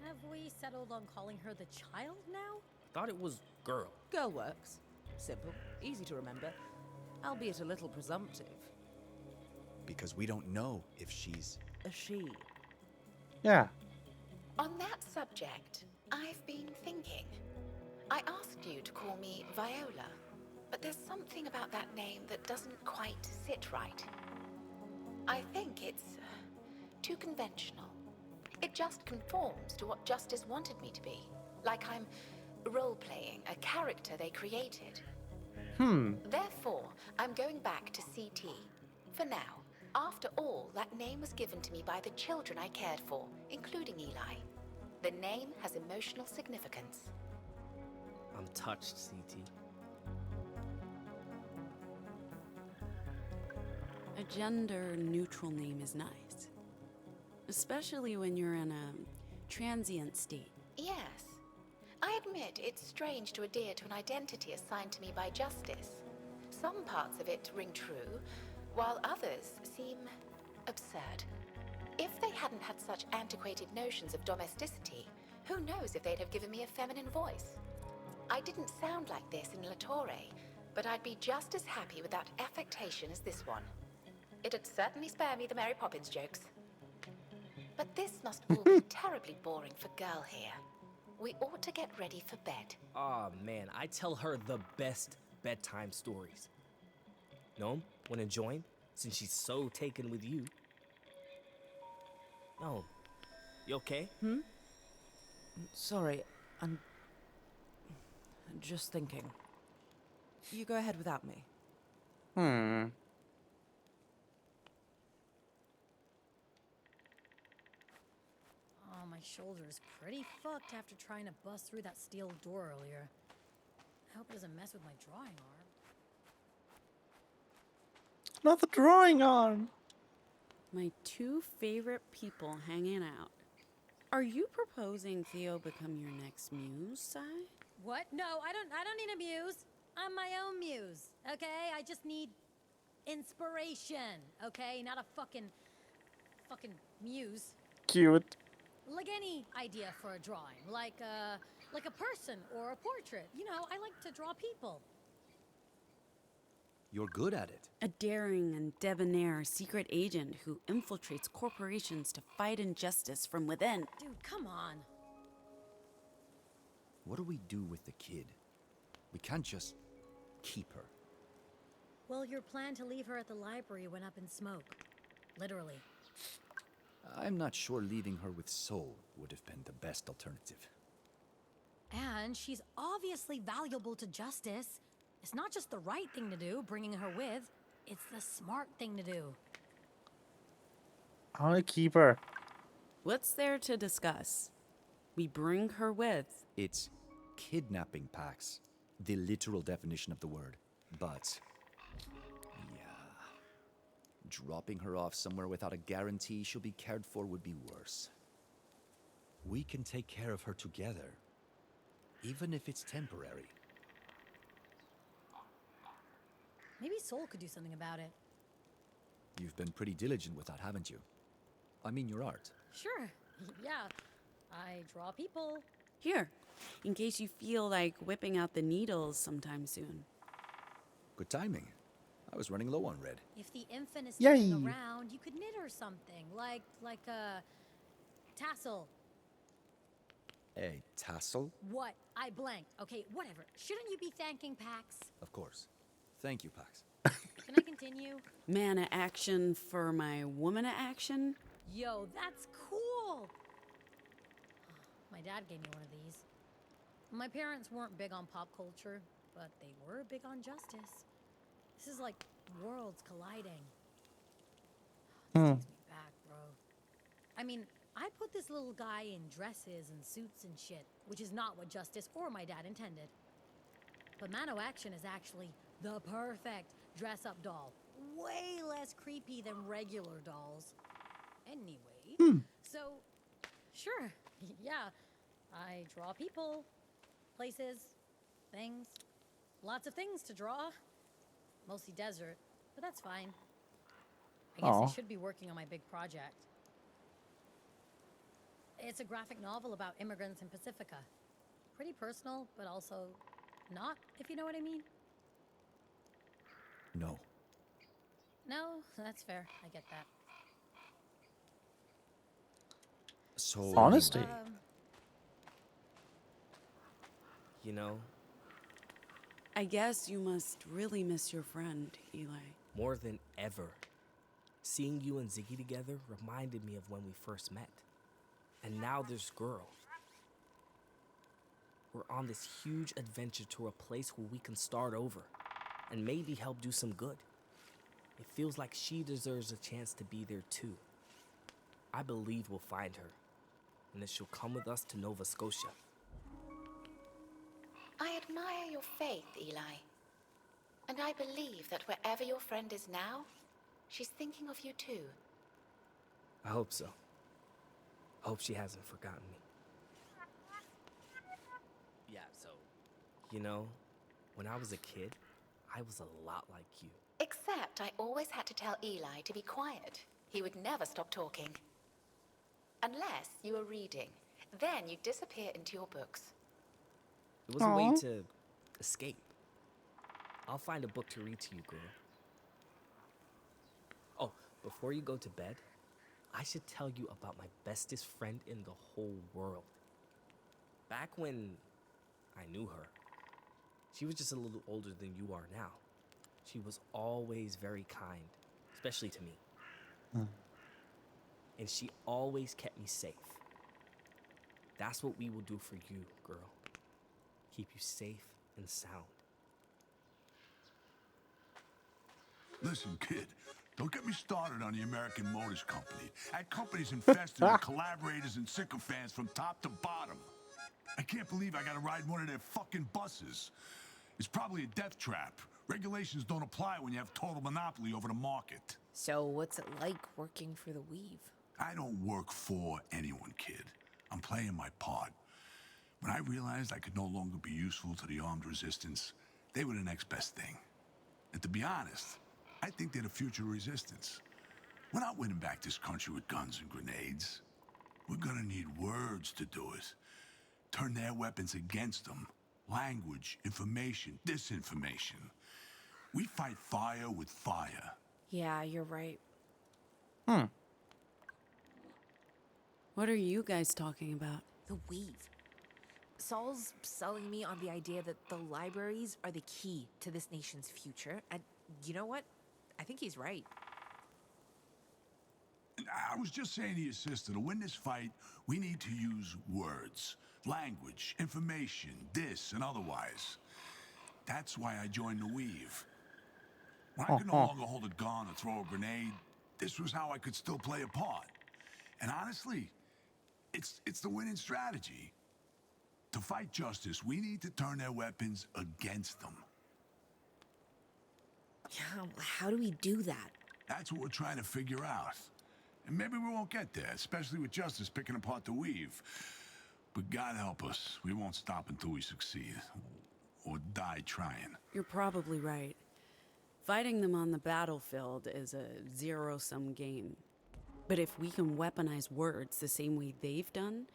Have we settled on calling her the child now? Thought it was girl. Girl works. Simple, easy to remember, albeit a little presumptive. Because we don't know if she's A she. Yeah. On that subject, I've been thinking. I asked you to call me Viola, but there's something about that name that doesn't quite sit right. I think it's too conventional. It just conforms to what Justice wanted me to be. Like I'm role-playing a character they created. Therefore, I'm going back to CT. For now. After all, that name was given to me by the children I cared for, including Eli. The name has emotional significance. I'm touched, CT. A gender-neutral name is nice. Especially when you're in a transient state. Yes. I admit it's strange to adhere to an identity assigned to me by Justice. Some parts of it ring true, while others seem absurd. If they hadn't had such antiquated notions of domesticity, who knows if they'd have given me a feminine voice? I didn't sound like this in La Torre, but I'd be just as happy with that affectation as this one. It'd certainly spare me the Mary Poppins jokes. But this must all be terribly boring for Girl here. We ought to get ready for bed. Aw, man, I tell her the best bedtime stories. Gnome, wanna join? Since she's so taken with you. Gnome, you okay? Sorry, I'm just thinking. You go ahead without me. Oh, my shoulder's pretty fucked after trying to bust through that steel door earlier. I hope it doesn't mess with my drawing arm. Not the drawing arm. My two favorite people hanging out. Are you proposing Theo become your next muse, Sai? What? No, I don't need a muse. I'm my own muse, okay? I just need inspiration, okay? Not a fucking muse. Cute. Like any idea for a drawing, like a person or a portrait. You know, I like to draw people. You're good at it. A daring and debonair secret agent who infiltrates corporations to fight injustice from within. Dude, come on. What do we do with the kid? We can't just keep her. Well, your plan to leave her at the library went up in smoke. Literally. I'm not sure leaving her with Soul would have been the best alternative. And she's obviously valuable to Justice. It's not just the right thing to do, bringing her with. It's the smart thing to do. I want to keep her. What's there to discuss? We bring her with. It's kidnapping, Pax. The literal definition of the word. But, yeah. Dropping her off somewhere without a guarantee she'll be cared for would be worse. We can take care of her together, even if it's temporary. Maybe Soul could do something about it. You've been pretty diligent with that, haven't you? I mean your art. Sure. Yeah. I draw people. Here, in case you feel like whipping out the needles sometime soon. Good timing. I was running low on red. If the infant is Yay. sticking around, you could knit her something. Like a tassel. A tassel? What? I blanked. Okay, whatever. Shouldn't you be thanking Pax? Of course. Thank you, Pax. Can I continue? Man-a action for my woman-a action? Yo, that's cool! My My dad gave me one of these. My parents weren't big on pop culture, but they were big on justice. This is like worlds colliding. This takes me back, bro. I mean, I put this little guy in dresses and suits and shit, which is not what Justice or my dad intended. But Mano Action is actually the perfect dress-up doll. Way less creepy than regular dolls. Anyway, so, sure, yeah, I draw people, places, things. Lots of things to draw. Mostly desert, but that's fine. I guess I should be working on my big project. It's a graphic novel about immigrants in Pacifica. Pretty personal, but also not, if you know what I mean. No. No, that's fair. I get that. So, Honesty. You know, I guess you must really miss your friend, Eli. more than ever. Seeing you and Ziggy together reminded me of when we first met. And now this girl. We're on this huge adventure to a place where we can start over and maybe help do some good. It feels like she deserves a chance to be there too. I believe we'll find her, and that she'll come with us to Nova Scotia. I admire your faith, Eli. And I believe that wherever your friend is now, she's thinking of you too. I hope so. I hope she hasn't forgotten me. Yeah, so, you know, when I was a kid, I was a lot like you. Except I always had to tell Eli to be quiet. He would never stop talking. Unless you were reading. Then you'd disappear into your books. It was a way to escape. I'll find a book to read to you, girl. Oh, before you go to bed, I should tell you about my bestest friend in the whole world. Back when I knew her, she was just a little older than you are now. She was always very kind, especially to me. And she always kept me safe. That's what we will do for you, girl. Keep you safe and sound. Listen, kid, don't get me started on the American Motors Company. That company's infested with collaborators and sycophants from top to bottom. I can't believe I gotta ride one of their fucking buses. It's probably a death trap. Regulations don't apply when you have total monopoly over the market. So what's it like working for the Weave? I don't work for anyone, kid. I'm playing my part. When I realized I could no longer be useful to the armed resistance, they were the next best thing. And to be honest, I think they're the future resistance. We're not winning back this country with guns and grenades. We're gonna need words to do it. Turn their weapons against them. Language, information, disinformation. We fight fire with fire. Yeah, you're right. What are you guys talking about? The Weave. Saul's selling me on the idea that the libraries are the key to this nation's future, and you know what? I think he's right. I was just saying to your sister, to win this fight, we need to use words, language, information, this and otherwise. That's why I joined the Weave. When I could no longer hold a gun or throw a grenade, this was how I could still play a part. And honestly, it's the winning strategy. To fight justice, we need to turn their weapons against them. Yeah, how do we do that? That's what we're trying to figure out. And maybe we won't get there, especially with justice picking apart the Weave. But God help us, we won't stop until we succeed. Or die trying. You're probably right. Fighting them on the battlefield is a zero-sum game. But if we can weaponize words the same way they've done,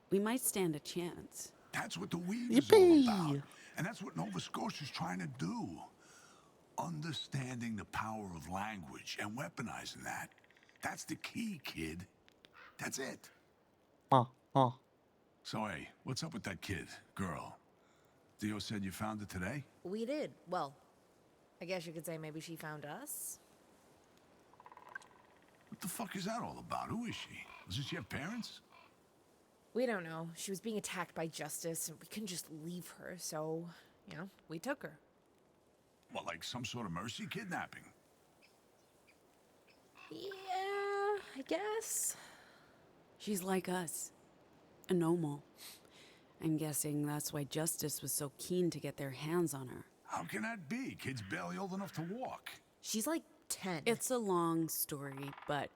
we might stand a chance. That's what the Weave is all about. And that's what Nova Scotia's trying to do. Understanding the power of language and weaponizing that. That's the key, kid. That's it. So, hey, what's up with that kid, girl? Theo said you found her today? We did. Well, I guess you could say maybe she found us. What the fuck is that all about? Who is she? Doesn't she have parents? We don't know. She was being attacked by Justice, and we couldn't just leave her, so, we took her. What, like some sort of mercy kidnapping? Yeah, I guess. She's like us. A normal. I'm guessing that's why Justice was so keen to get their hands on her. How can that be? Kid's barely old enough to walk. She's like 10. It's a long story, but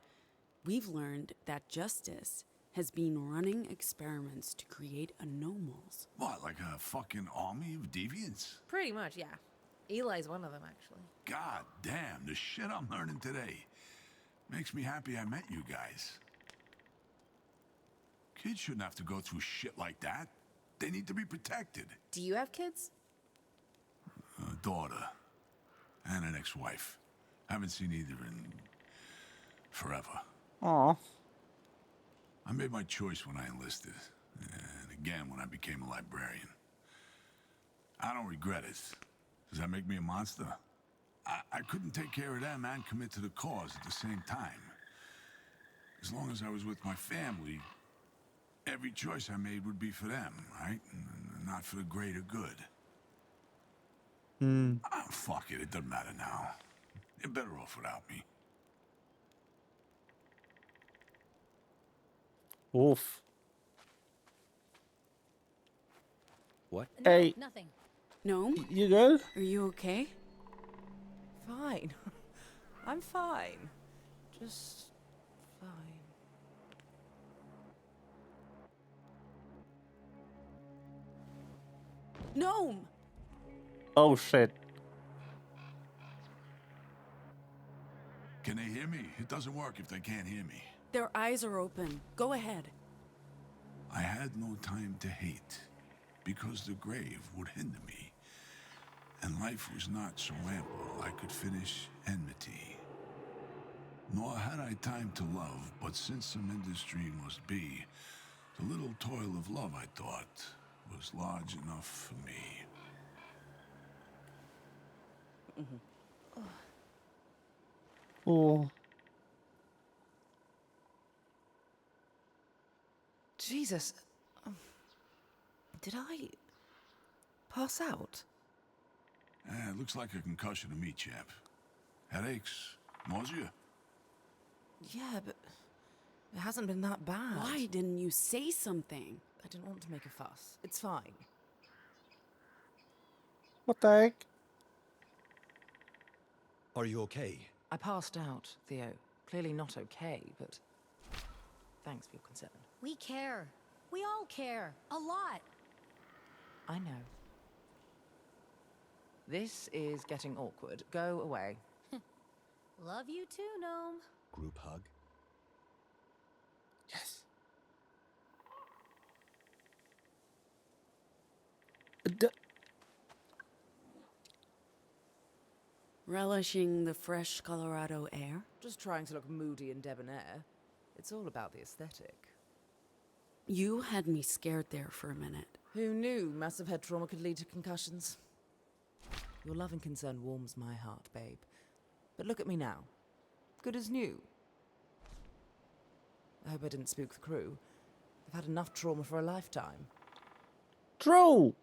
we've learned that Justice has been running experiments to create anomals. What, like a fucking army of deviants? Pretty much, yeah. Eli's one of them, actually. God damn, the shit I'm learning today. Makes me happy I met you guys. Kids shouldn't have to go through shit like that. They need to be protected. Do you have kids? A daughter. And an ex-wife. Haven't seen either in... forever. Aw. I made my choice when I enlisted. And again when I became a librarian. I don't regret it. Does that make me a monster? I couldn't take care of them and commit to the cause at the same time. As long as I was with my family, every choice I made would be for them, right? And not for the greater good. Fuck it, it doesn't matter now. You're better off without me. Oof. What? No, Hey. nothing. No? You good? Are you okay? Fine. I'm fine. Just fine. Gnome! Oh shit. Can they hear me? It doesn't work if they can't hear me. Their eyes are open. Go ahead. I had no time to hate, because the grave would hinder me, and life was not so ample I could finish enmity. Nor had I time to love, but since some industry must be, the little toil of love, I thought, was large enough for me. Oh. Jesus. Did I pass out? It looks like a concussion to me, chap. Headaches, nausea. Yeah, but it hasn't been that bad. Why didn't you say something? I didn't want to make a fuss. It's fine. What the heck? Are you okay? I passed out, Theo. Clearly not okay, but thanks for your concern. We care. We all care. A lot. I know. This is getting awkward. Go away. Love you too, Gnome. Group hug? Yes. Relishing the fresh Colorado air? Just trying to look moody and debonair. It's all about the aesthetic. You had me scared there for a minute. Who knew massive head trauma could lead to concussions? Your love and concern warms my heart, babe. But look at me now. Good as new. I hope I didn't spook the crew. They've had enough trauma for a lifetime. True.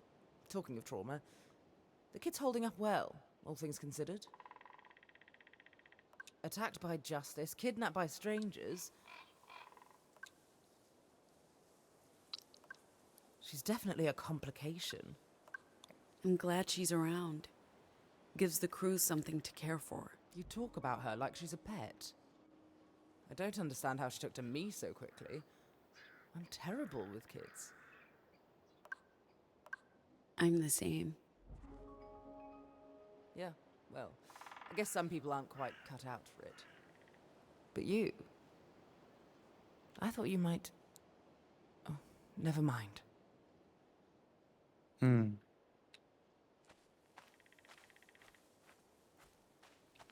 Talking of trauma, the kid's holding up well, all things considered. Attacked by Justice, kidnapped by strangers. She's definitely a complication. I'm glad she's around. Gives the crew something to care for. You talk about her like she's a pet. I don't understand how she took to me so quickly. I'm terrible with kids. I'm the same. Yeah, well, I guess some people aren't quite cut out for it. But you... I thought you might... Oh, never mind.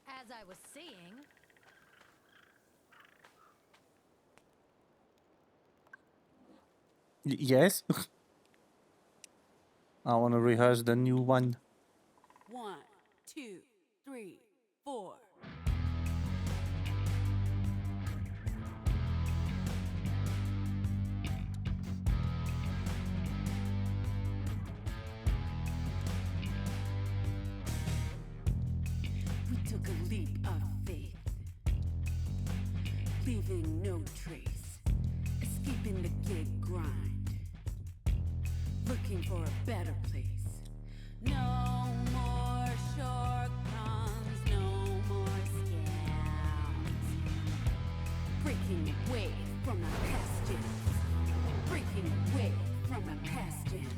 As I was saying... Yes. I want to rehearse the new one. 1, 2, 3, 4. leaving no trace, escaping the gig grind, looking for a better place. No more shortcomes, no more scams. Breaking away from the pestilence, breaking away from the pestilence.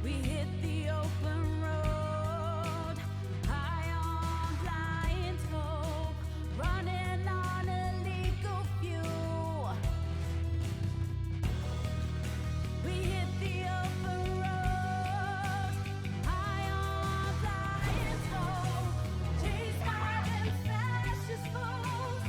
We hit the open road, high on blind hope, running on illegal fuel. We hit the open road, high on blind hope, chased by them fascist fools.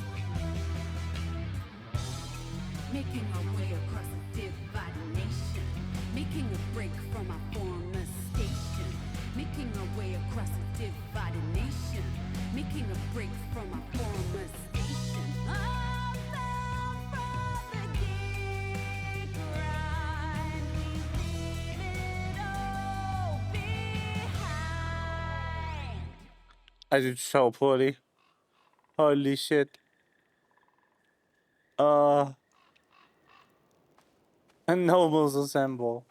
Making our way across a divided nation, making a break from our former station, making our way across a divided nation, making a break from our former station. Oh, bound from the gig grind, we leave it all behind. I did so poorly. Holy shit. And nobles assemble.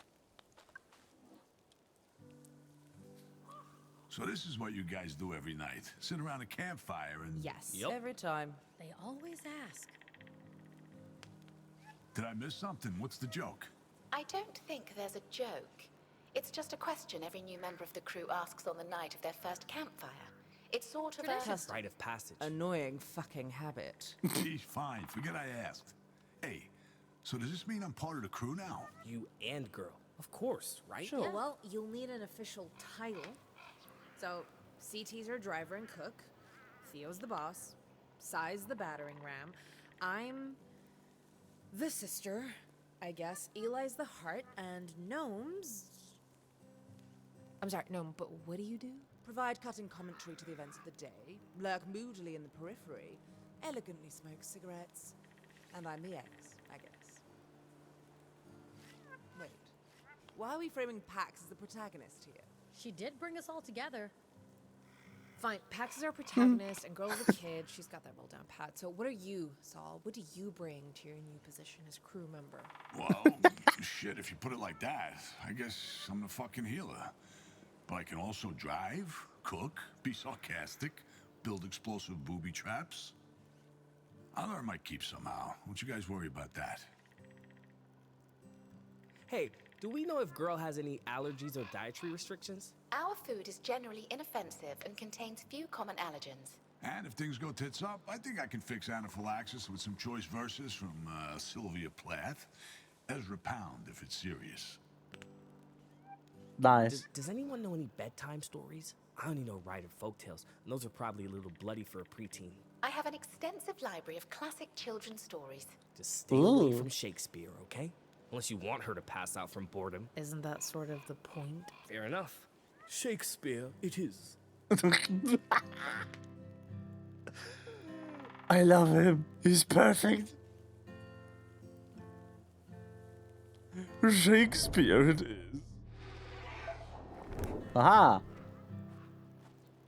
So this is what you guys do every night. Sit around a campfire and... Yes, every time. They always ask. Did I miss something? What's the joke? I don't think there's a joke. It's just a question every new member of the crew asks on the night of their first campfire. It's sort of a... Rite of passage. Annoying fucking habit. Geez, fine. Forget I asked. Hey, so does this mean I'm part of the crew now? You and girl. Of course, right? Sure. Yeah. Well, you'll need an official title. So, CT's her driver and cook. Theo's the boss. Sai's the battering ram. I'm the sister, I guess. Eli's the heart, and Gnome's... I'm sorry, Gnome, but what do you do? Provide cutting commentary to the events of the day, lurk moodily in the periphery, elegantly smoke cigarettes, and I'm the ex, I guess. Wait, why are we framing Pax as the protagonist here? She did bring us all together. Fine, Pax is our protagonist, and girl with a kid, she's got that well down pat. So what are you, Saul? What do you bring to your new position as crew member? Well, shit, if you put it like that, I guess I'm the fucking healer. But I can also drive, cook, be sarcastic, build explosive booby traps. I'll earn my keep somehow. Don't you guys worry about that. Hey, do we know if girl has any allergies or dietary restrictions? Our food is generally inoffensive and contains few common allergens. And if things go tits up, I think I can fix anaphylaxis with some choice verses from Sylvia Plath. Ezra Pound, if it's serious. Nice. Does anyone know any bedtime stories? I only know Ryder folktales, and those are probably a little bloody for a preteen. I have an extensive library of classic children's stories. Just stay away from Shakespeare, okay? Unless you want her to pass out from boredom. Isn't that sort of the point? Fair enough. Shakespeare it is. I love him. He's perfect. Shakespeare it is. Aha!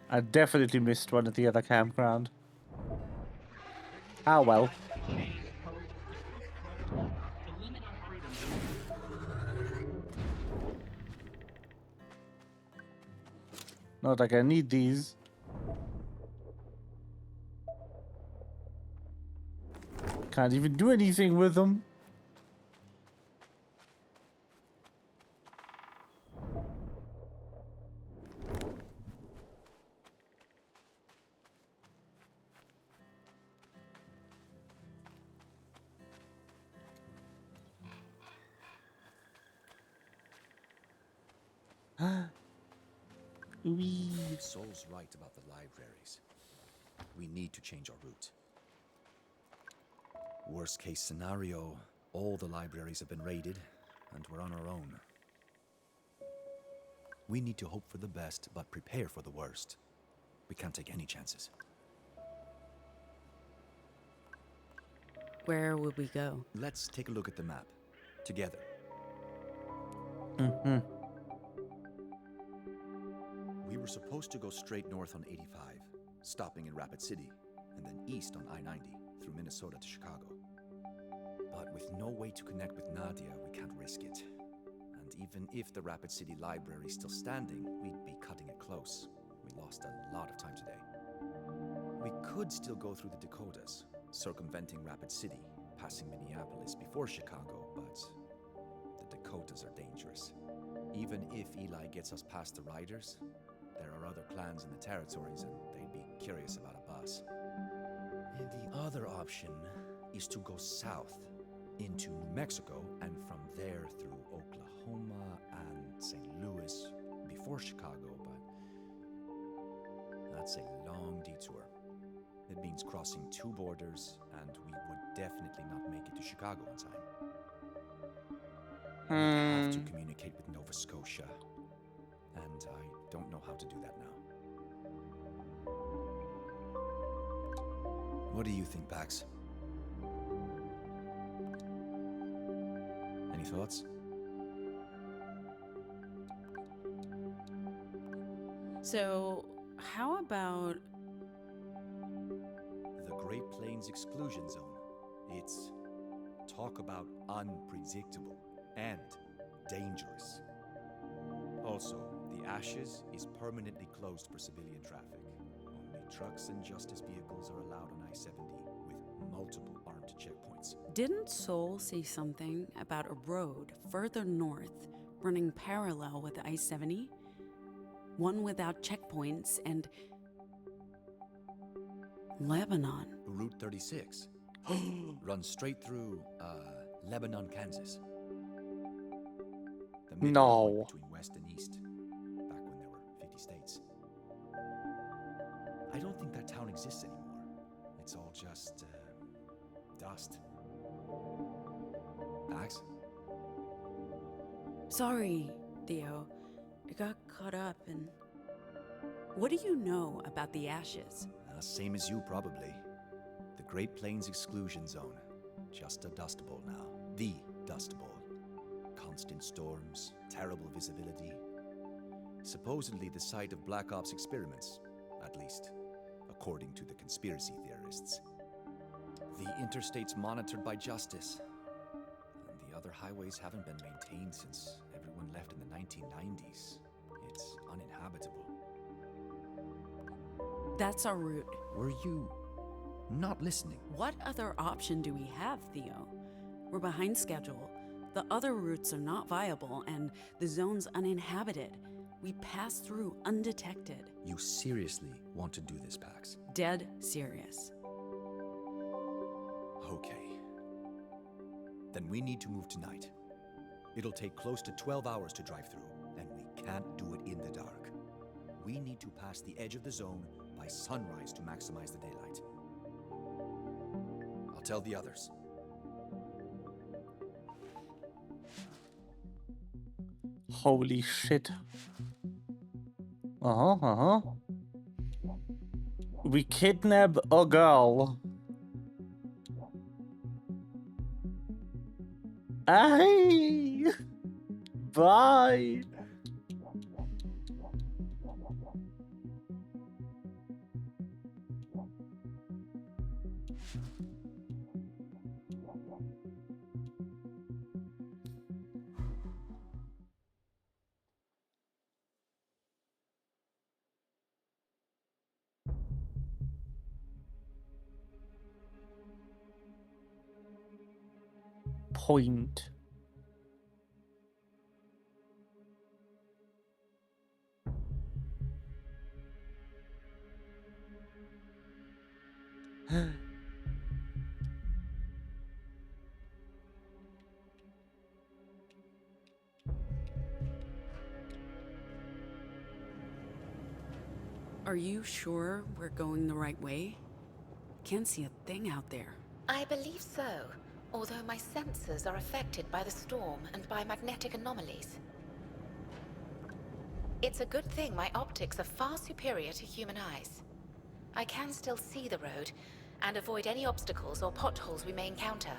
I definitely missed one at the other campground. Ah well. Not like I need these. Can't even do anything with them. Sol's right about the libraries. We need to change our route. Worst case scenario, all the libraries have been raided, and we're on our own. We need to hope for the best, but prepare for the worst. We can't take any chances. Where would we go? Let's take a look at the map. Together. Mm-hmm. were supposed to go straight north on 85, stopping in Rapid City, and then east on I-90 through Minnesota to Chicago. But with no way to connect with Nadia, we can't risk it. And even if the Rapid City Library is still standing, we'd be cutting it close. We lost a lot of time today. We could still go through the Dakotas, circumventing Rapid City, passing Minneapolis before Chicago, but the Dakotas are dangerous. Even if Eli gets us past the Riders, there are other clans in the territories and they'd be curious about a bus. And the other option is to go south into New Mexico and from there through Oklahoma and St. Louis before Chicago, but that's a long detour. It means crossing 2 borders, and we would definitely not make it to Chicago in time. We have to communicate with Nova Scotia, and I don't know how to do that now. What do you think, Pax? Any thoughts? So, how about... The Great Plains Exclusion Zone. It's talk about unpredictable and dangerous. Also, the Ashes is permanently closed for civilian traffic. Only trucks and justice vehicles are allowed on I-70 with multiple armed checkpoints. Didn't Soul say something about a road further north running parallel with I-70? One without checkpoints and... Lebanon. Route 36. Runs straight through, Lebanon, Kansas. The midway point between west and east, back when there were 50 states. I don't think that town exists anymore. It's all just, dust. Pax? Sorry, Theo. I got caught up in... What do you know about the Ashes? Same as you, probably. The Great Plains Exclusion Zone. Just a dust bowl now. The dust bowl. Constant storms, terrible visibility. Supposedly the site of Black Ops experiments, at least, according to the conspiracy theorists. The interstate's monitored by justice. And the other highways haven't been maintained since everyone left in the 1990s. It's uninhabitable. That's our route. Were you not listening? What other option do we have, Theo? We're behind schedule. The other routes are not viable, and the zone's uninhabited. We pass through undetected. You seriously want to do this, Pax? Dead serious. Okay. Then we need to move tonight. It'll take close to 12 hours to drive through, and we can't do it in the dark. We need to pass the edge of the zone by sunrise to maximize the daylight. I'll tell the others. Holy shit. We kidnap a girl. Aye. Bye. Point. Are you sure we're going the right way? Can't see a thing out there. I believe so, although my senses are affected by the storm and by magnetic anomalies. It's a good thing my optics are far superior to human eyes. I can still see the road and avoid any obstacles or potholes we may encounter.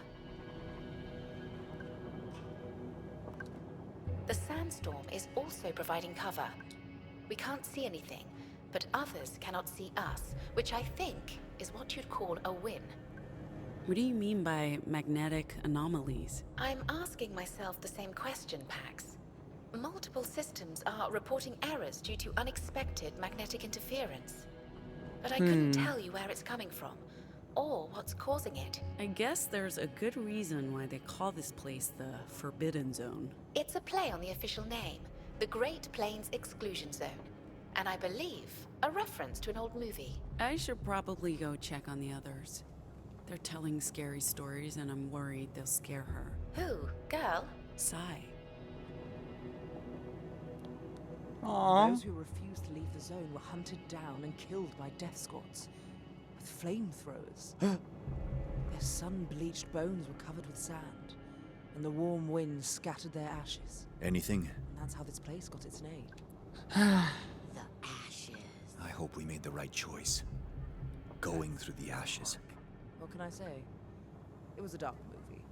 The sandstorm is also providing cover. We can't see anything, but others cannot see us, which I think is what you'd call a win. What do you mean by magnetic anomalies? I'm asking myself the same question, Pax. Multiple systems are reporting errors due to unexpected magnetic interference. But I couldn't tell you where it's coming from, or what's causing it. I guess there's a good reason why they call this place the Forbidden Zone. It's a play on the official name, the Great Plains Exclusion Zone. And I believe a reference to an old movie. I should probably go check on the others. They're telling scary stories and I'm worried they'll scare her. Who? Girl? Sai. Those who refused to leave the zone were hunted down and killed by death squads with flamethrowers. Their sun-bleached bones were covered with sand, and the warm wind scattered their ashes. Anything? And that's how this place got its name. The ashes. I hope we made the right choice. Going through the ashes. What can I say? It was a dark movie.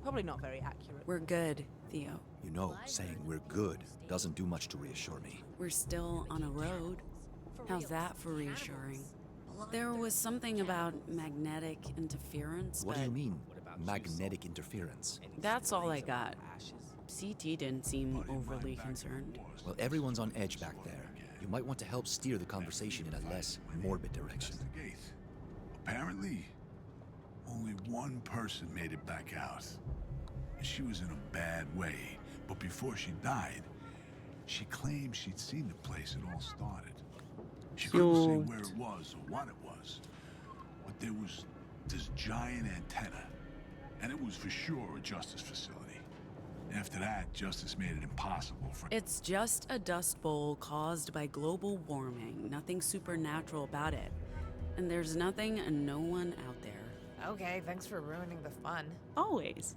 Probably not very accurate. We're good, Theo. You know, saying we're good doesn't do much to reassure me. We're still on a road. How's that for reassuring? There was something about magnetic interference, What do you mean, magnetic interference? That's all I got. CT didn't seem overly concerned. Well, everyone's on edge back there. You might want to help steer the conversation in a less morbid direction. Apparently, only one person made it back out. She was in a bad way, but before she died, she claimed she'd seen the place it all started. She couldn't say where it was or what it was, but there was this giant antenna, and it was for sure a justice facility. After that, justice made it impossible for... It's just a dust bowl caused by global warming. Nothing supernatural about it. And there's nothing and no one out there. Okay, thanks for ruining the fun. Always.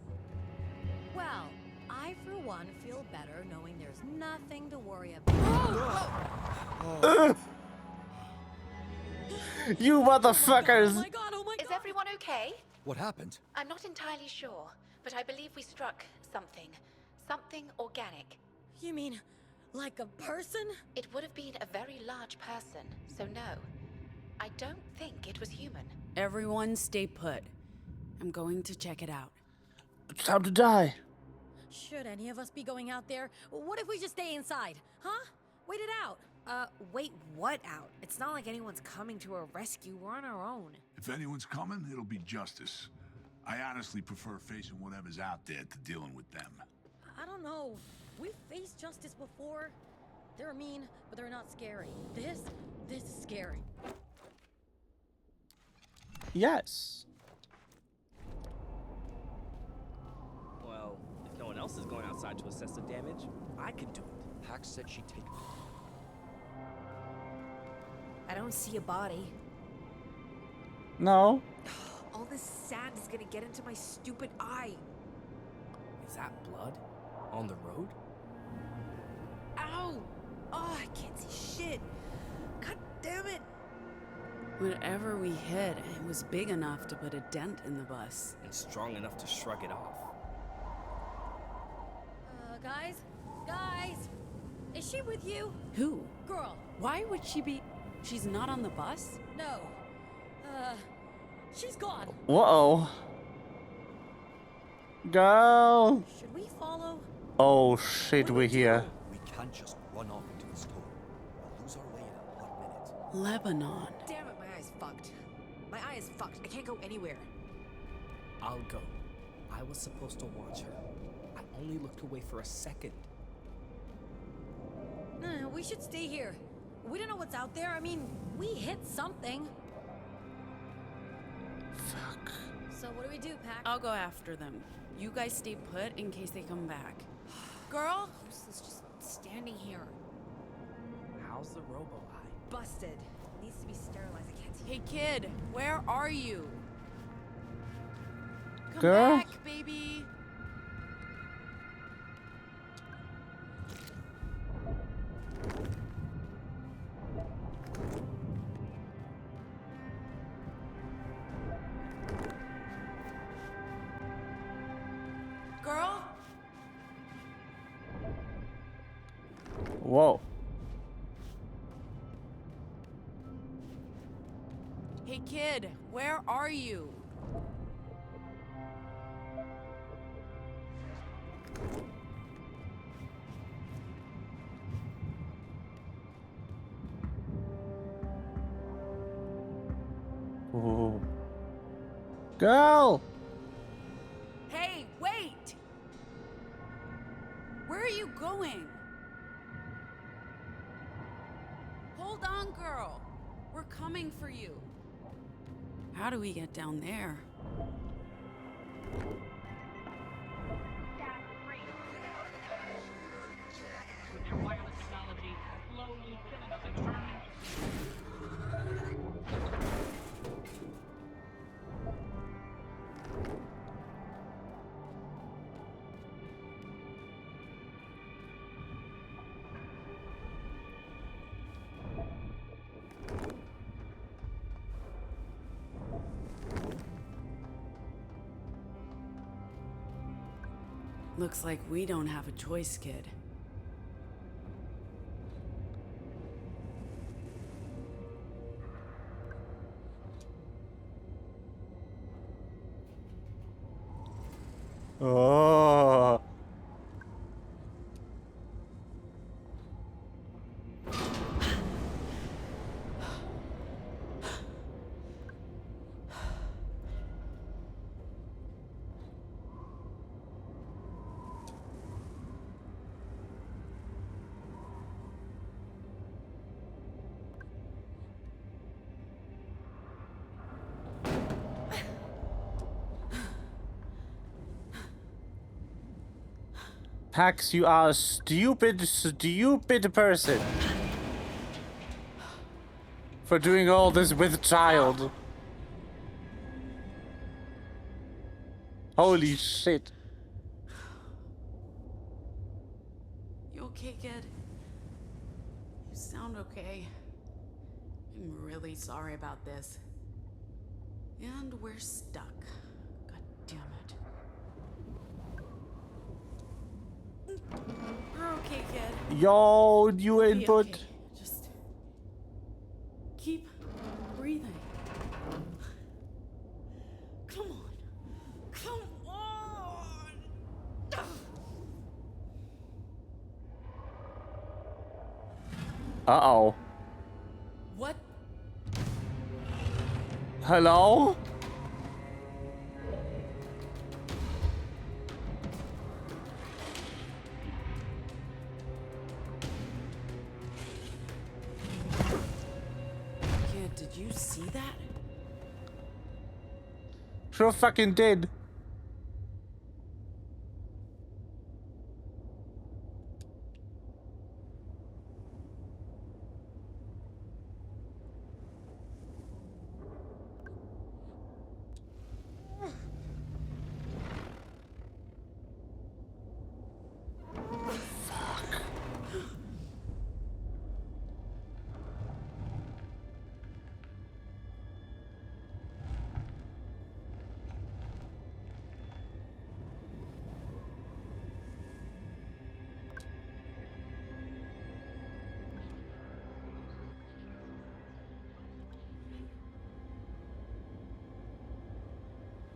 Well, I for one feel better knowing there's nothing to worry about. You motherfuckers! Oh my God. Is everyone okay? What happened? I'm not entirely sure, but I believe we struck something. Something organic. You mean, like a person? It would have been a very large person, so no. I don't think it was human. Everyone stay put. I'm going to check it out. It's time to die. Should any of us be going out there? What if we just stay inside? Huh? Wait it out. Wait what out? It's not like anyone's coming to our rescue. We're on our own. If anyone's coming, it'll be justice. I honestly prefer facing whatever's out there to dealing with them. I don't know. We've faced justice before. They're mean, but they're not scary. This is scary. Yes. Well, if no one else is going outside to assess the damage, I can do it. Pax said she'd take me. I don't see a body. No. All this sand is gonna get into my stupid eye. Is that blood? On the road? Ow! Oh, I can't see shit. God damn it! Whatever we hit, it was big enough to put a dent in the bus. And strong enough to shrug it off. Guys? Is she with you? Who? Girl. Why would she be... She's not on the bus? No. She's gone. Whoa. Go. Should we follow? Oh shit, we're here. We can't just run off into the storm. We'll lose our way in a hot minute. Lebanon. Damn it, my eye's fucked. My eye is fucked. I can't go anywhere. I'll go. I was supposed to watch her. I only looked away for a second. We should stay here. We don't know what's out there. I mean, we hit something. Fuck. So what do we do, Pac? I'll go after them. You guys stay put in case they come back. Girl? Useless just standing here. How's the robo-eye? Busted. Needs to be sterilized. I can't see. Hey kid, where are you? Come Girl? back, baby. Whoa. kid, where are you? Ooh. Girl! Hey, wait! Where are you going? Hold on, girl. We're coming for you. How do we get down there? Looks like we don't have a choice, kid. Oh. Pax, you are a stupid person. For doing all this with child. Holy shit. You okay, kid? You sound okay. I'm really sorry about this. And we're stuck. God damn it. We're okay, kid. Yo, new We'll be input. okay. Just keep breathing. Come on. Come on. Uh-oh. What? Hello? Kid, did you see that? Sure fucking did.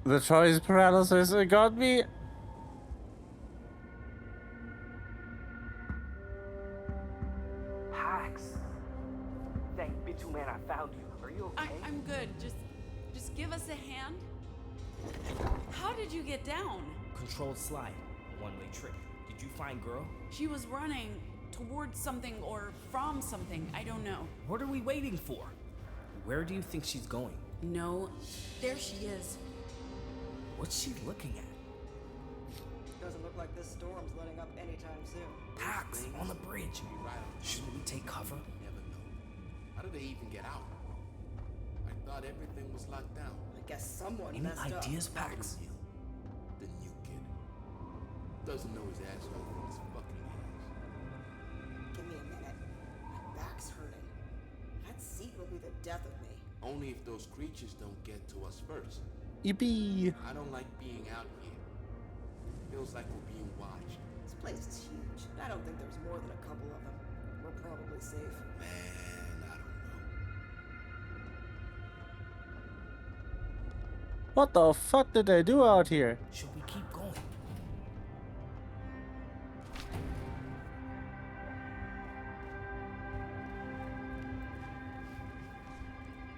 The choice paralysis got me. Pax! Thank Bitu man, I found you. Are you okay? I'm good. Just give us a hand. How did you get down? Controlled slide. A one-way trip. Did you find girl? She was running towards something or from something. I don't know. What are we waiting for? Where do you think she's going? No. There she is. What's she looking at? Doesn't look like this storm's letting up anytime soon. Pax, on the bridge. Shouldn't we take cover? Never know. How did they even get out? I thought everything was locked down. I guess someone Any messed up. ideas, Pax? The new kid. Doesn't know his asshole from his fucking ears. Give me a minute. My back's hurting. That seat will be the death of me. Only if those creatures don't get to us first. Yippee. I don't like being out here. Feels like we're being watched. This place is huge. I don't think there's more than a couple of them. We're probably safe. Man, I don't know. What the fuck did they do out here? Should we keep going?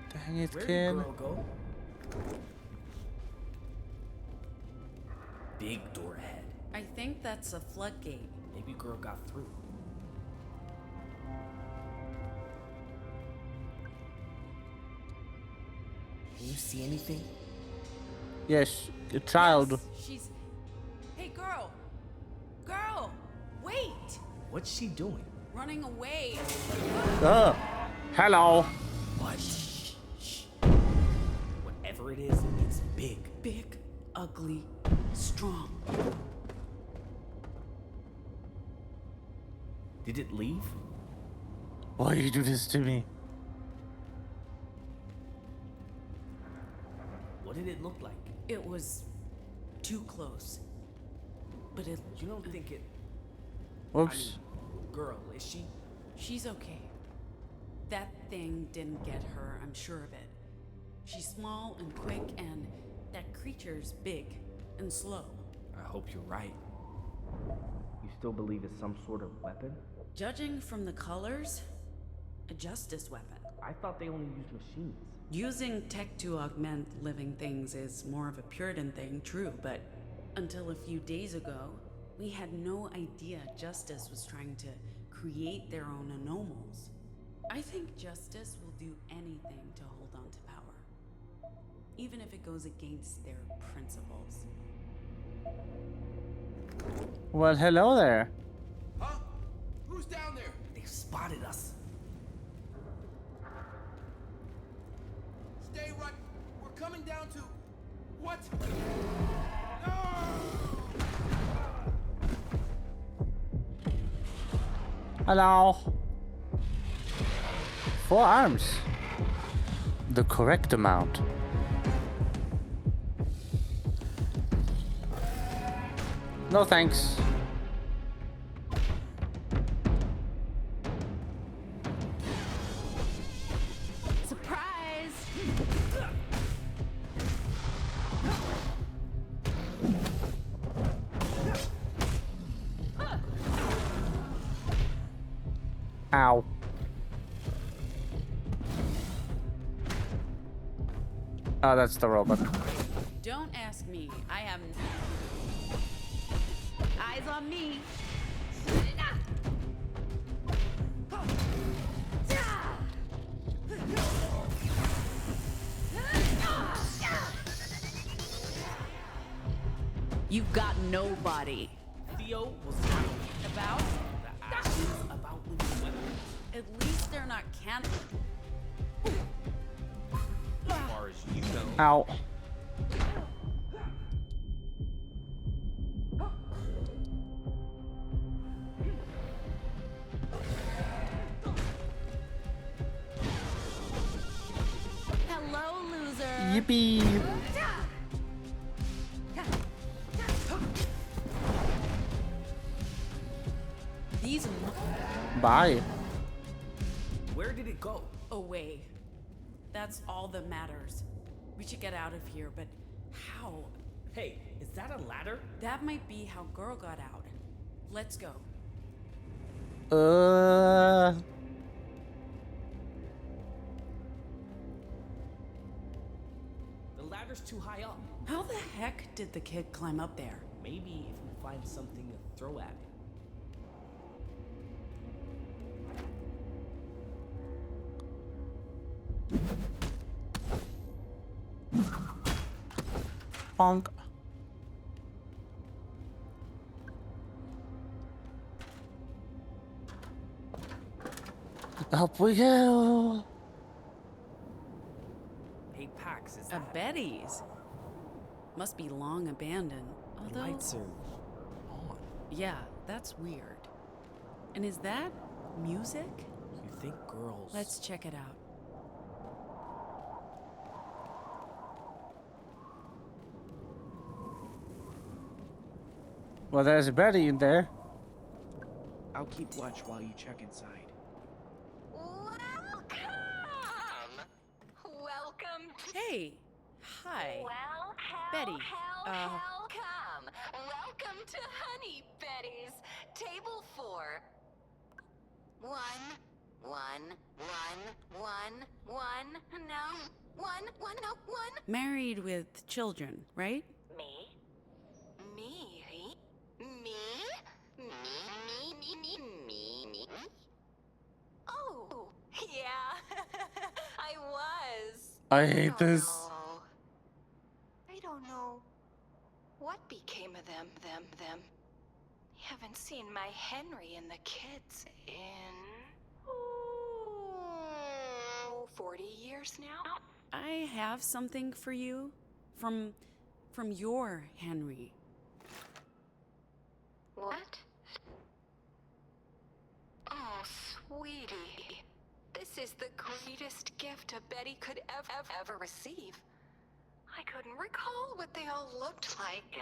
Dang it, Where kid. did girl go? Big door ahead. I think that's a floodgate. Maybe girl got through. Can you see anything? Yes, a child. Yes, she's... Hey, girl! Girl! Wait! What's she doing? Running away. Hello. What? Shh. Whatever it is, it's big. Big, ugly, strong. Did it leave? Why you do this to me? What did it look like? It was too close. But it... You don't think it... Whoops. Girl, is she? She's okay. That thing didn't get her, I'm sure of it. She's small and quick, and that creature's big and slow. I hope you're right. You still believe it's some sort of weapon? Judging from the colors, a justice weapon. I thought they only used machines. Using tech to augment living things is more of a Puritan thing, true, but until a few days ago, we had no idea Justice was trying to create their own anomals. I think Justice will do anything to hold on to power, even if it goes against their principles. Well, hello there. Huh? Who's down there? They've spotted us. Stay right. We're coming down to... What? Hello. 4 arms. The correct amount. No thanks. Surprise! Ow. Oh, that's the robot. Don't ask me. I am... Eyes on me. You've got nobody. Theo was right About? the actions about with weapons. At least they're not canon. As far as you know. Ow. Hello, loser. Yippee. These Bye. Where did it go? away. That's all that matters. We should get out of here, but how? Hey, is that a ladder? That might be how girl got out. Let's go. The ladder's too high up. How the heck did the kid climb up there? Maybe if we find something to throw at it. Bonk. Up we go. Hey, Pax, is A that... Betty's. Must be long abandoned. The Although, lights are on. yeah, that's weird. And is that music? You think girls... Let's check it out. Well, there's a Betty in there. I'll keep watch while you check inside. Welcome! Welcome to... Hey, hi. Well, Betty, welcome. Welcome to Honey Betty's. Table 4. One. No, one. married with children, right? Me? Oh, yeah. I was. I hate this. I don't know what became of them. Haven't seen my Henry and the kids in 40 years now. I have something for you from your Henry. What? Oh, sweetie. This is the greatest gift a Betty could ever receive. I couldn't recall what they all looked like.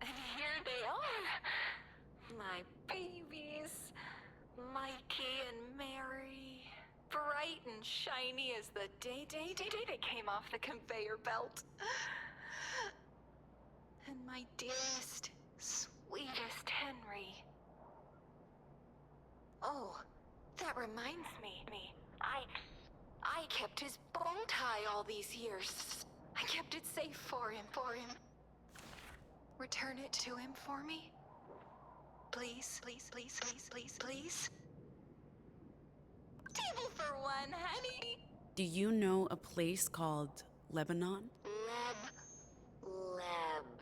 And here they are. My babies. Mikey and Mary. Bright and shiny as the day they came off the conveyor belt. And my dearest, sweetest Henry. Oh, that reminds me. I kept his bow tie all these years. I kept it safe for him. Return it to him for me? Please. Table for 1, honey. Do you know a place called Lebanon? Lebanon.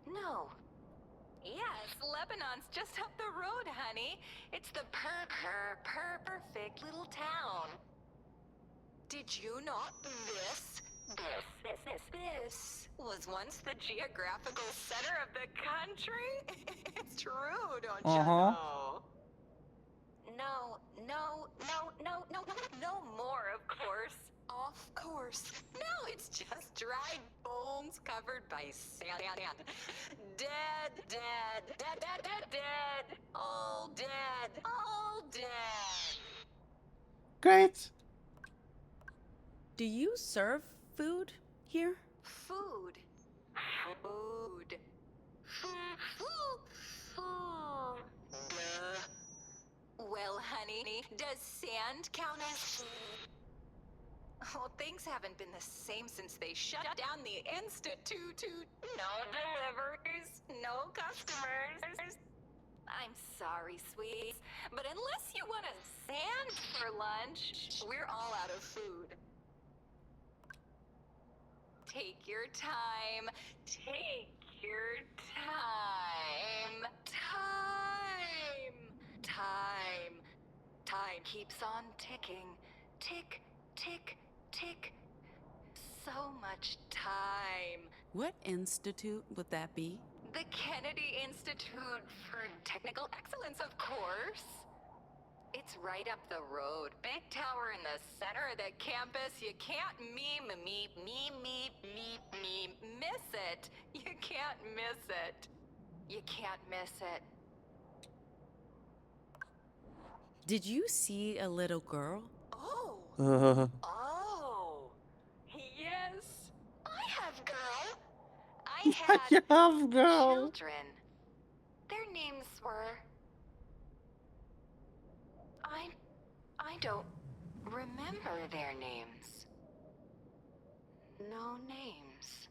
No. Yes, Lebanon's just up the road, honey. It's the perfect little town. Did you know this was once the geographical center of the country? It's true, don't you know? No more, of course. Of course. No, it's just dried bones covered by sand. Dead. All dead. Great. Do you serve food here? Food. Well, honey, does sand count as food? Well, things haven't been the same since they shut down the Institute. No deliveries, no customers. I'm sorry, sweets, but unless you want a sand for lunch, we're all out of food. Take your time. Time keeps on ticking. Tick. So much time. What institute would that be? The Kennedy Institute for Technical Excellence, of course. It's right up the road. Big tower in the center of the campus. You can't miss it. You can't miss it. Did you see a little girl? Oh, yes. I have children. Their names were... I don't remember their names. No names.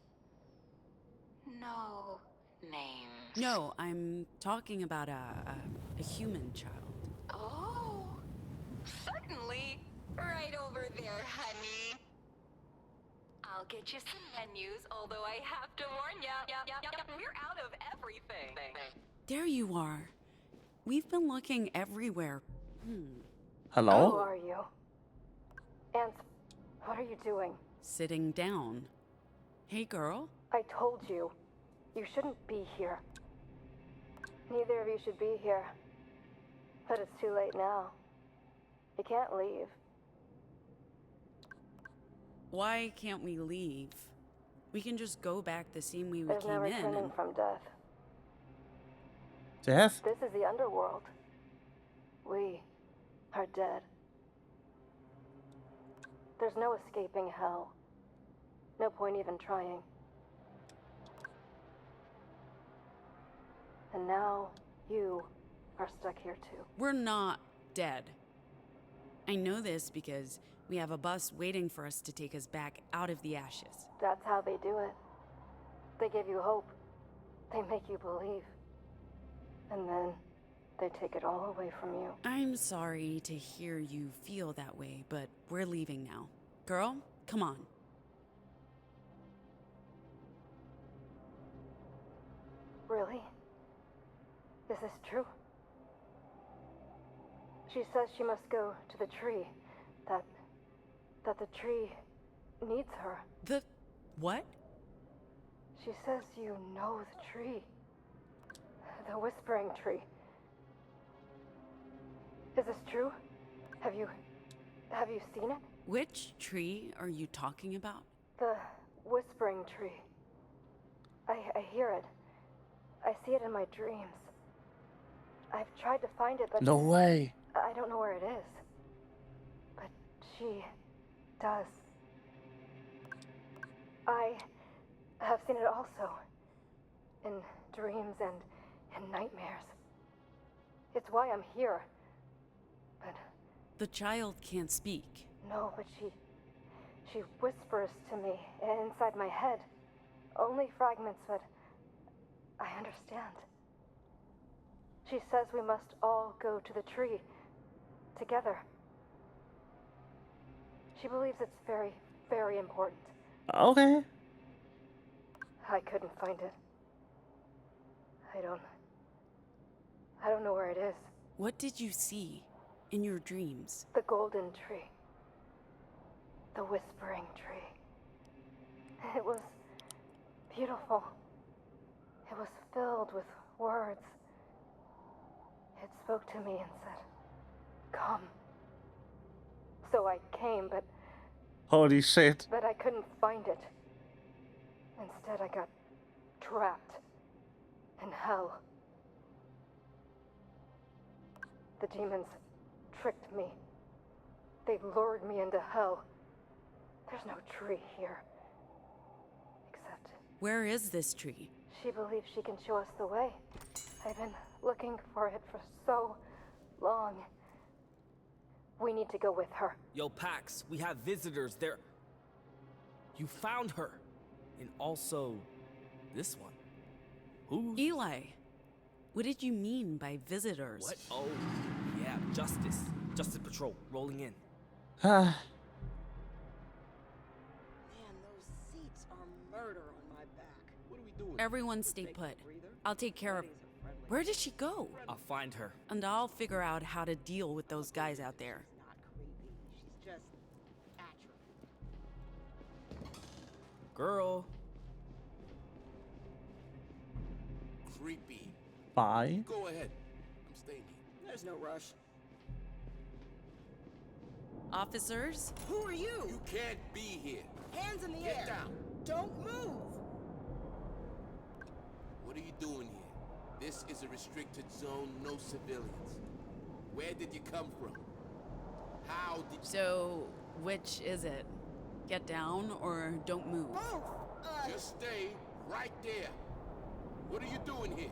No, I'm talking about a human child. Oh, certainly. Right over there, honey. I'll get you some menus, although I have to warn ya, we're out of everything. There you are. We've been looking everywhere. Hello? Who are you? And what are you doing? Sitting down. Hey, girl. I told you, you shouldn't be here. Neither of you should be here. But it's too late now. You can't leave. Why can't we leave? We can just go back the same way we There's came no in. returning from death. Death? This is the underworld. We are dead. There's no escaping hell. No point even trying. And now, you are stuck here too. We're not dead. I know this because we have a bus waiting for us to take us back out of the ashes. That's how they do it. They give you hope. They make you believe. And then they take it all away from you. I'm sorry to hear you feel that way, but we're leaving now. Girl, come on. Really? Is this true? She says she must go to the tree. That the tree needs her. The what? She says you know the tree. The Whispering Tree. Is this true? Have you seen it? Which tree are you talking about? The Whispering Tree. I hear it. I see it in my dreams. I've tried to find it, but No way. I don't know where it is. But she does. I have seen it also. In dreams and in nightmares. It's why I'm here. But the child can't speak. No, but she whispers to me inside my head. Only fragments, but I understand. She says we must all go to the tree together. She believes it's very, very important. Okay. I couldn't find it. I don't know where it is. What did you see in your dreams? The golden tree. The whispering tree. It was beautiful. It was filled with words. It spoke to me and said, "Come." So I came, but Holy shit. I couldn't find it. Instead, I got trapped in hell. The demons tricked me. They lured me into hell. There's no tree here. Except... Where is this tree? She believes she can show us the way. I've been looking for it for so long. We need to go with her. Yo, Pax, we have visitors. There. You found her. And also, this one. Who? Eli, what did you mean by visitors? What? Oh, yeah, Justice. Justice Patrol, rolling in. Man, those seats are murder on my back. What are we doing? Everyone stay put. I'll take care of... Where did she go? I'll find her. And I'll figure out how to deal with those guys out there. Not creepy. She's just atrophy. Girl. Creepy. Bye. Go ahead. I'm staying here. There's no rush. Officers? Who are you? You can't be here. Hands in the Get air. down. Don't move. What are you doing here? This is a restricted zone, no civilians. Where did you come from? How did... So, which is it? Get down or don't move? Move! Just stay right there. What are you doing here?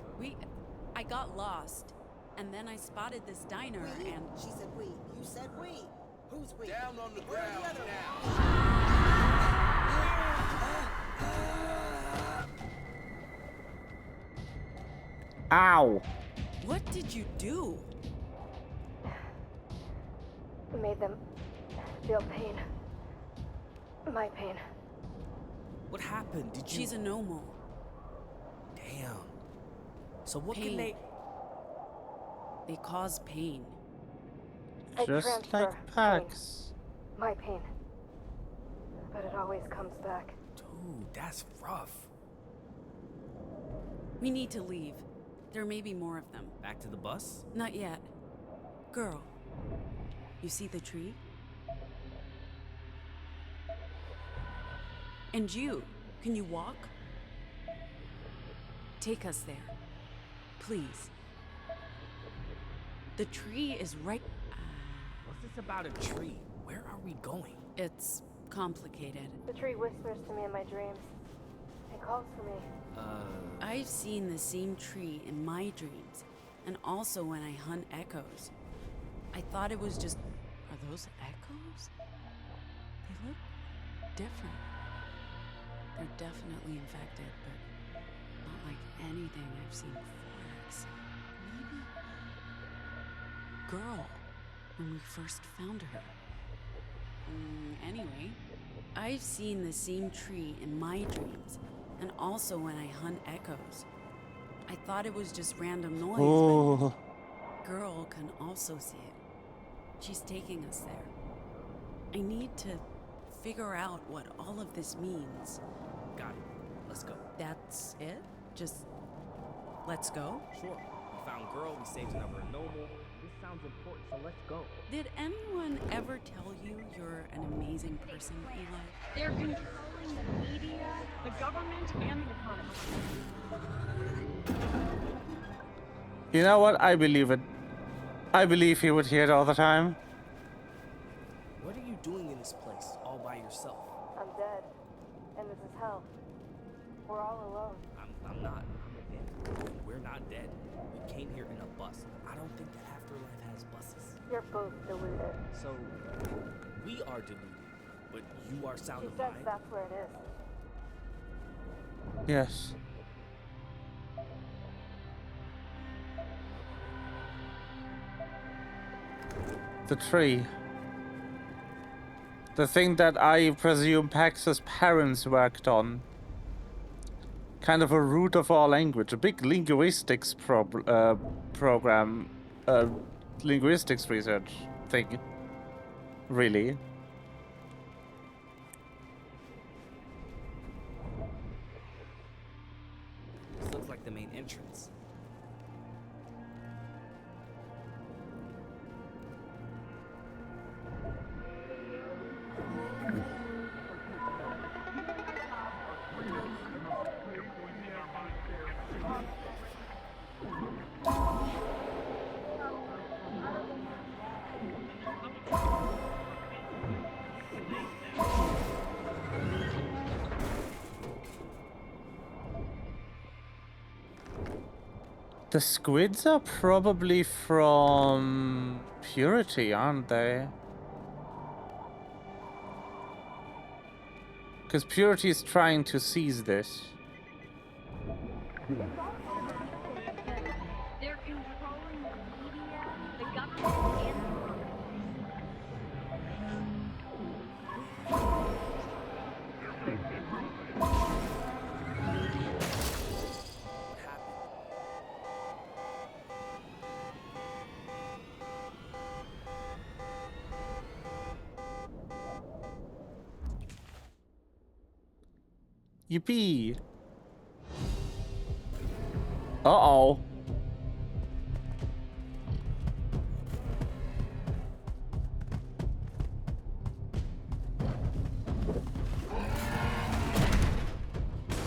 I got lost. And then I spotted this diner We? and... She said we. You said we. Who's we? Down on the Where are ground the other now. Ow. What did you do? Made them feel pain. My pain. What happened? Did you... She's a Nomo. Damn. So what Pain. can they... They cause pain. I Just transfer like Pax. pain. My pain. But it always comes back. Dude, that's rough. We need to leave. There may be more of them. Back to the bus? Not yet. Girl, you see the tree? And you, can you walk? Take us there. Please. The tree is right... What's this about a tree? Where are we going? It's complicated. The tree whispers to me in my dreams. It calls for me. I've seen the same tree in my dreams, and also when I hunt echoes. I thought it was just... Are those echoes? They look different. They're definitely infected, but not like anything I've seen before, except maybe... Girl, when we first found her. Anyway, I've seen the same tree in my dreams, and also when I hunt echoes. I thought it was just random noise, but Girl can also see it. She's taking us there. I need to figure out what all of this means. Got it. Let's go. That's it? Just let's go? Sure. We found Girl, we saved another noble. This sounds important, so let's go. Did anyone ever tell you you're an amazing person, Eli? They're controlling the media, the government, and the economy. You know what? I believe it. I believe he would hear it all the time. What are you doing in this place, all by yourself? I'm dead. And this is hell. We're all alone. I'm not. We're not dead. We came here in a bus. I don't think the afterlife has buses. You're both deluded. So, we are deluded, but you are sound She of says mind? that's where it is. Yes. The tree. The thing that I presume Pax's parents worked on. Kind of a root of all language. A big linguistics program. Linguistics research thing. Really. This looks like the main entrance. The squids are probably from Purity, aren't they? Because Purity is trying to seize this. They're controlling the media, the government, and Yippee! Uh-oh.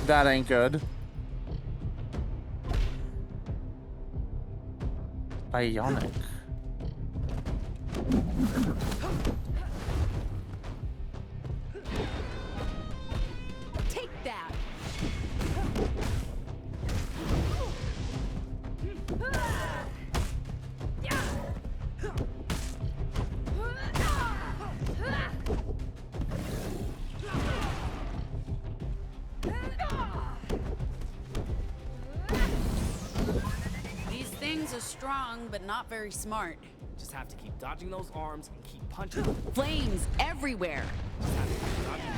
That ain't good. Bionic. Take that! These things are strong, but not very smart. Just have to keep dodging those arms and keep punching them. Flames everywhere. Just have to keep dodging them.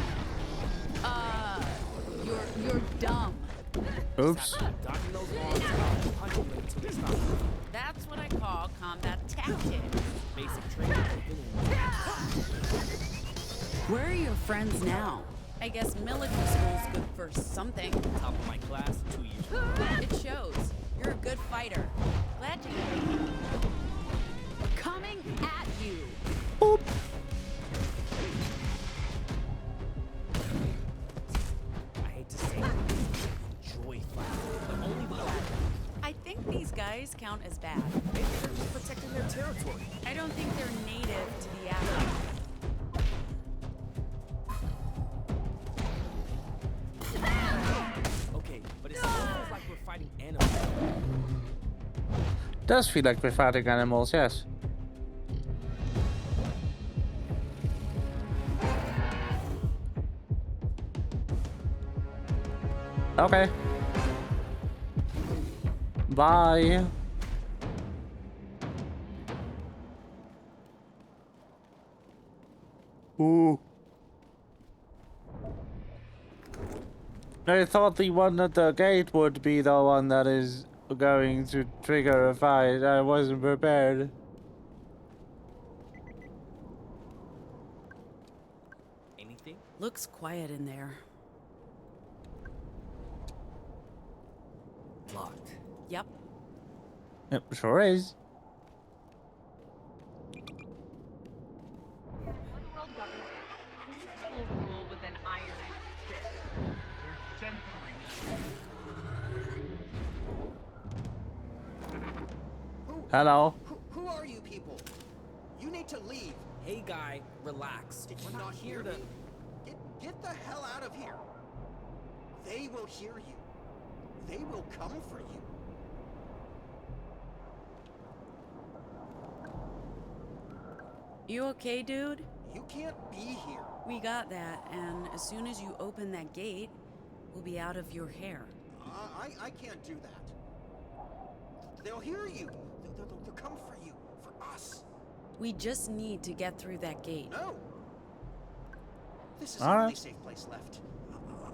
You're dumb. Oops. Dodging those arms and keep punching them until they stop. That's what I call combat tactics. Basic training. Where are your friends now? I guess military school's good for something. Top of my class, 2 years. It shows. You're a good fighter. Glad to hear it. Coming at you. Boop. I hate to say it, enjoy fighting, but only the bad guys. I think these guys count as bad. Maybe they're just protecting their territory. I don't think they're native to the Atlas. does feel like we're fighting animals, yes. Okay. Bye. Ooh. I thought the one at the gate would be the one that is going to trigger a fight. I wasn't prepared. Anything? Looks quiet in there. Locked. Yep. Yep, sure is. World government will rule with an iron fist. There's Hello. Who are you people? You need to leave. Hey guy, relax. Did you We're not hear to... me? Get the hell out of here. They will hear you. They will come for you. You okay, dude? You can't be here. We got that, and as soon as you open that gate, we'll be out of your hair. I can't do that. They'll hear you. They'll come for you. For us. We just need to get through that gate. No. This is the only safe place left.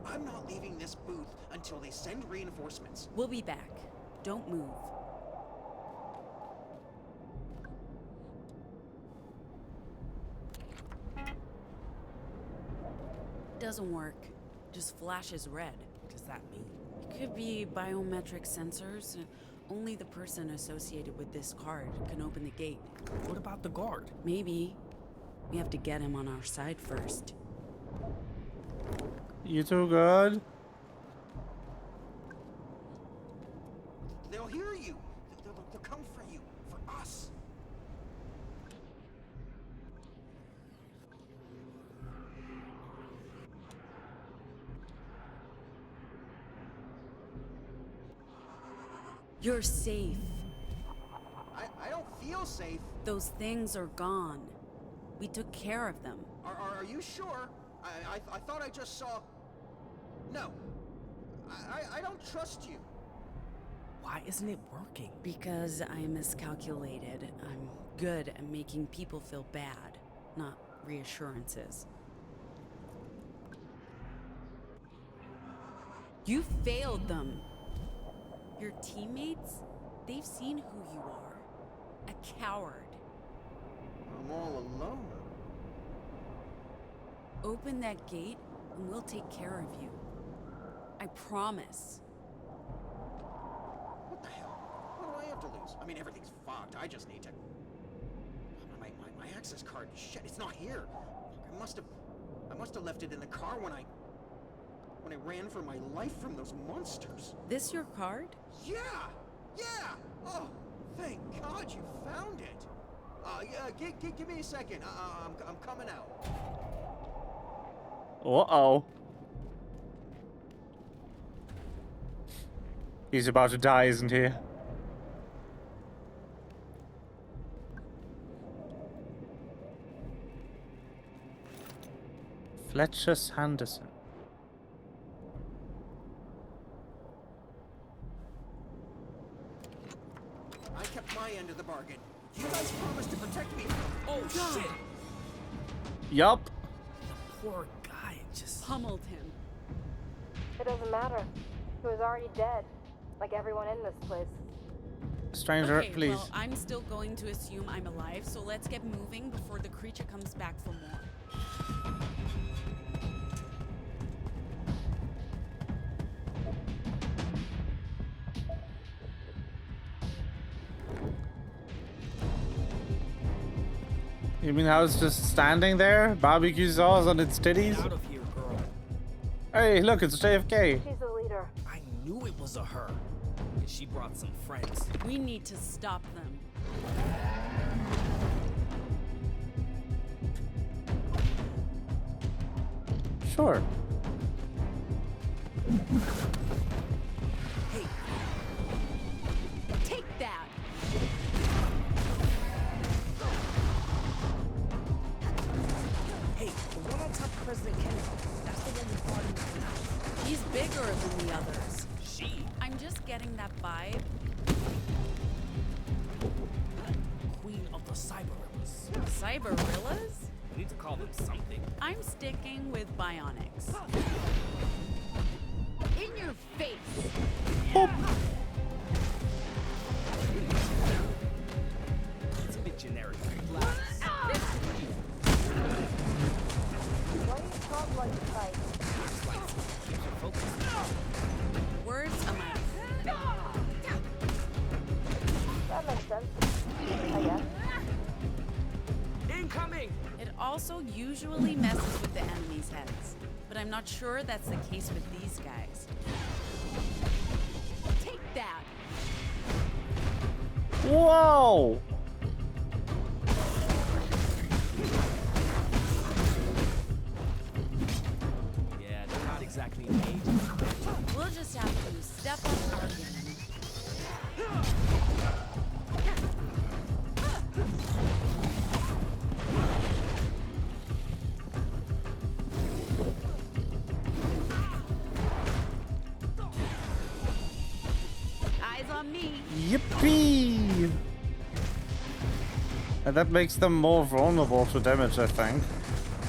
I'm not leaving this booth until they send reinforcements. We'll be back. Don't move. Doesn't work. Just flashes red. What does that mean? It could be biometric sensors. Only the person associated with this card can open the gate. What about the guard? Maybe. We have to get him on our side first. You too good? They'll hear you. They'll come for you. For us. You're safe. I don't feel safe. Those things are gone. We took care of them. Are you sure? I thought I just saw... No. I don't trust you. Why isn't it working? Because I miscalculated. I'm good at making people feel bad, not reassurances. You failed them. Your teammates, they've seen who you are. A coward. I'm all alone. Open that gate and we'll take care of you. I promise. What the hell? What do I have to lose? I mean, everything's fucked. I just need to... My access card, shit, it's not here. I must have left it in the car when I ran for my life from those monsters. This your card? Yeah! Yeah! Oh, thank God you found it. Yeah, give me a second. I'm coming out. Uh-oh. He's about to die, isn't he? Fletcher Sanderson. I kept my end of the bargain. You guys promised to protect me from... Oh, shit! Yup. The poor guy just... Pummeled him. It doesn't matter. He was already dead, like everyone in this place. Stranger, okay, please. Well, I'm still going to assume I'm alive, so let's get moving before the creature comes back for more. You mean I was just standing there? Barbecue sauce on its titties? Get out of here, girl. Hey, look, it's JFK. She's the leader. I knew it was a her. And she brought some friends. We need to stop them. Sure. Take that! President Kennedy. That's the one we fought in the past. He's bigger than the others. I'm just getting that vibe. Queen of the Cyberillas. Cyberillas? We need to call them something. I'm sticking with bionics. In your face! It's a bit generic. Why do you talk like a kite? Words are my... That makes sense, I guess. Incoming! It also usually messes with the enemy's heads, but I'm not sure that's the case with these guys. Take that! Whoa! Yeah, they're not exactly agents. We'll just have to step up our game. Eyes on me. Yippee! And that makes them more vulnerable to damage, I think.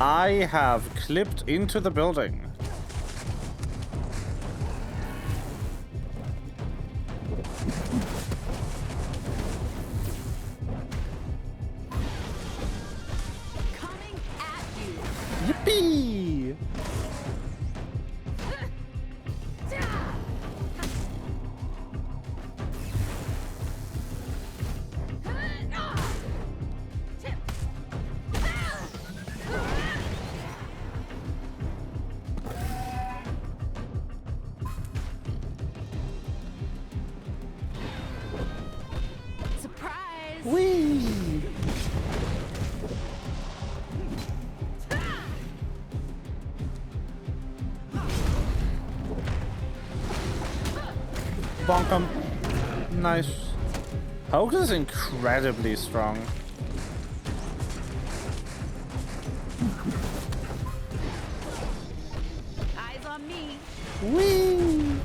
I have clipped into the building. Coming at you. Yippee! Surprise! Whee! Bonk 'em. Nice. Hulk is incredibly strong. Eyes on me. Whee!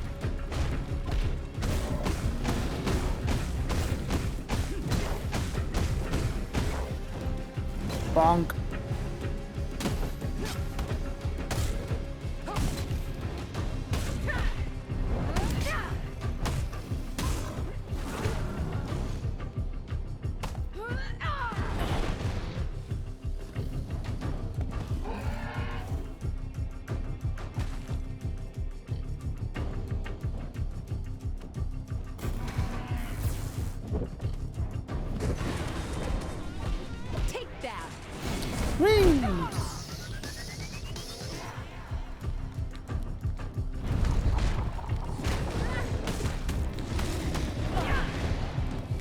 Bonk. Take that! Whee!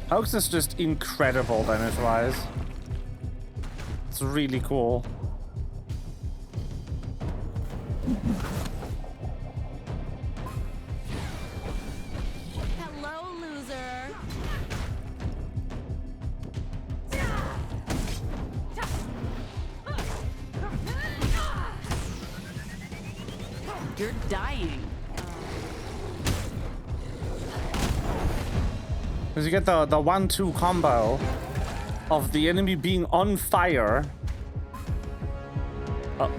Hulk is just incredible damage-wise. It's really cool. Hello, loser. You're dying. Because you get the 1-2 combo of the enemy being on fire.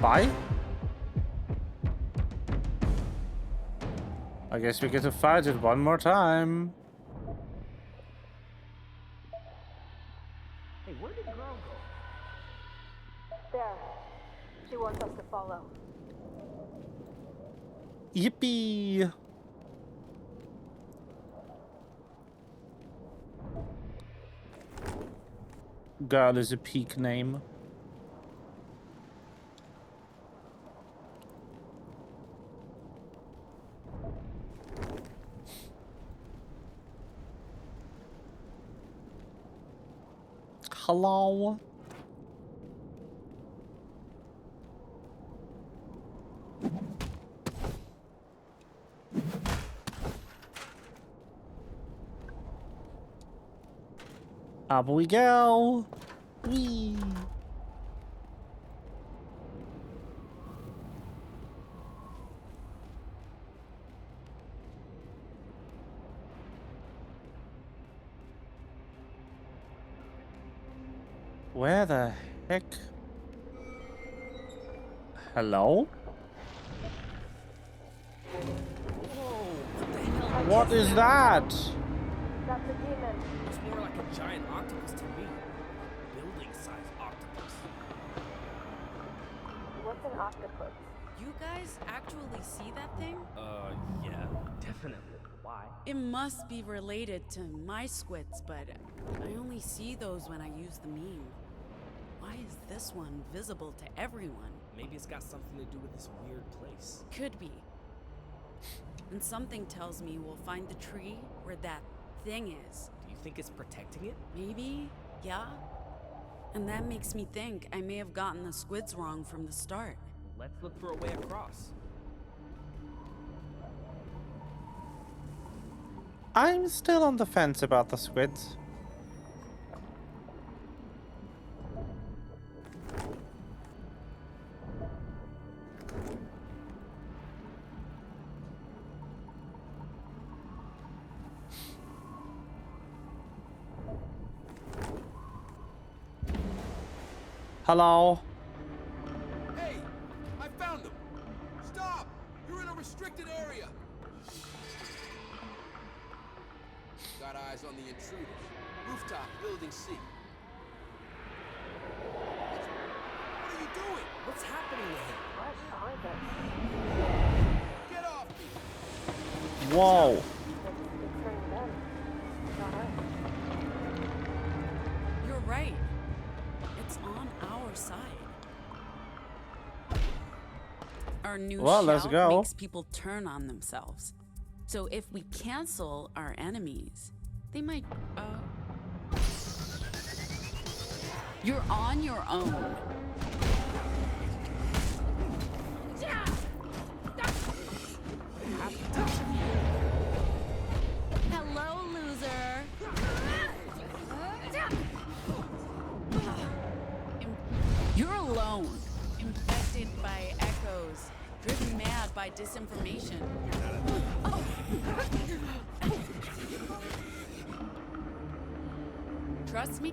Bye? I guess we get to fight it one more time. Hey, where did girl go? There. She wants us to follow. Yippee! Girl is a peak name. Hello? Up we go. Whee. Where the heck? Hello? What is that? That's a demon. It's more like a giant octopus to me. Building-sized octopus. What's an octopus? You guys actually see that thing? Yeah, definitely. Why? It must be related to my squids, but I only see those when I use the meme. Why is this one visible to everyone? Maybe it's got something to do with this weird place. Could be. And something tells me we'll find the tree where that thing is. Do you think it's protecting it? Maybe, yeah. And that makes me think I may have gotten the squids wrong from the start. Let's look for a way across. I'm still on the fence about the squids. Hello? Hey! I found them! Stop! You're in a restricted area! Got eyes on the intruders. Rooftop, building C. What are you doing? What's happening to him? What are they? Get off me! Whoa. It's hurting them, not us. You're right. It's on our side. Our new Let's shout go. makes people turn on themselves. So if we cancel our enemies, they might, You're on your own. Hello, loser. You're alone. Infected by echoes. Driven mad by disinformation. Trust me,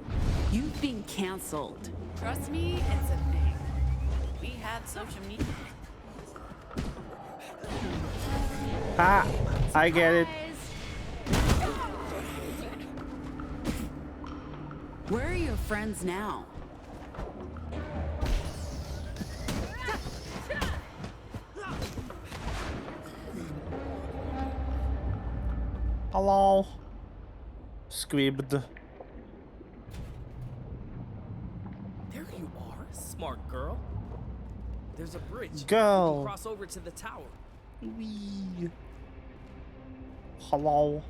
you've been canceled. Trust me, it's a thing. We had social media. Ah, I get it. Where are your friends now? Hello? Squibbed. There you are, smart girl. There's a bridge. Girl. You can cross over to the tower. Wee. Hello?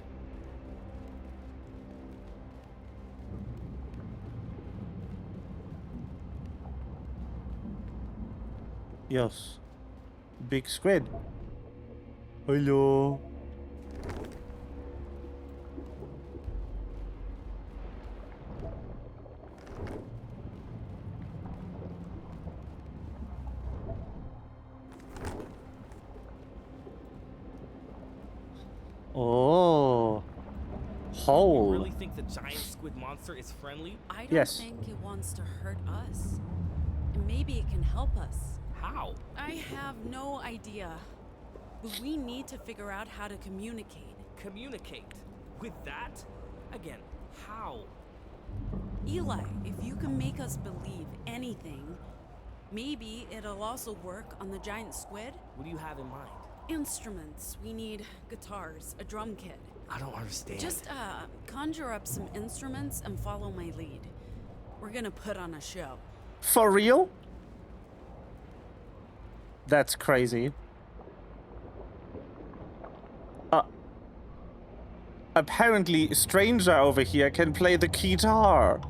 Yes. Big squid. Hello. Oh. Hole. You really think the giant squid monster is friendly? I don't Yes. think it wants to hurt us. And maybe it can help us. How? I have no idea. But we need to figure out how to communicate. Communicate? With that? Again, how? Eli, if you can make us believe anything, maybe it'll also work on the giant squid. What do you have in mind? Instruments. We need guitars, a drum kit. I don't understand. Just conjure up some instruments and follow my lead. We're gonna put on a show. For real? That's crazy. Apparently, stranger over here can play the guitar.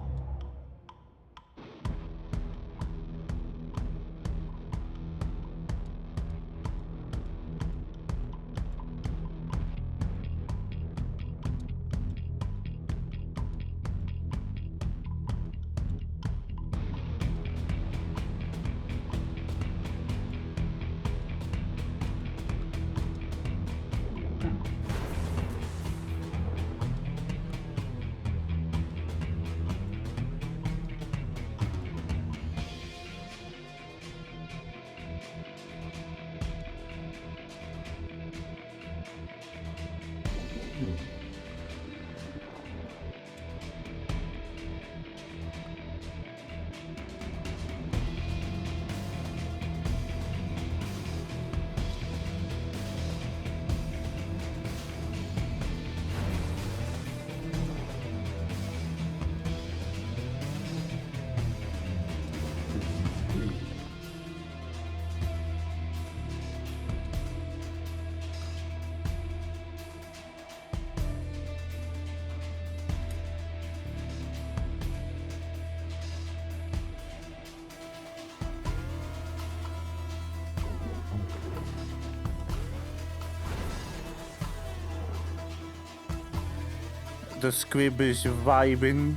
The squib is vibing.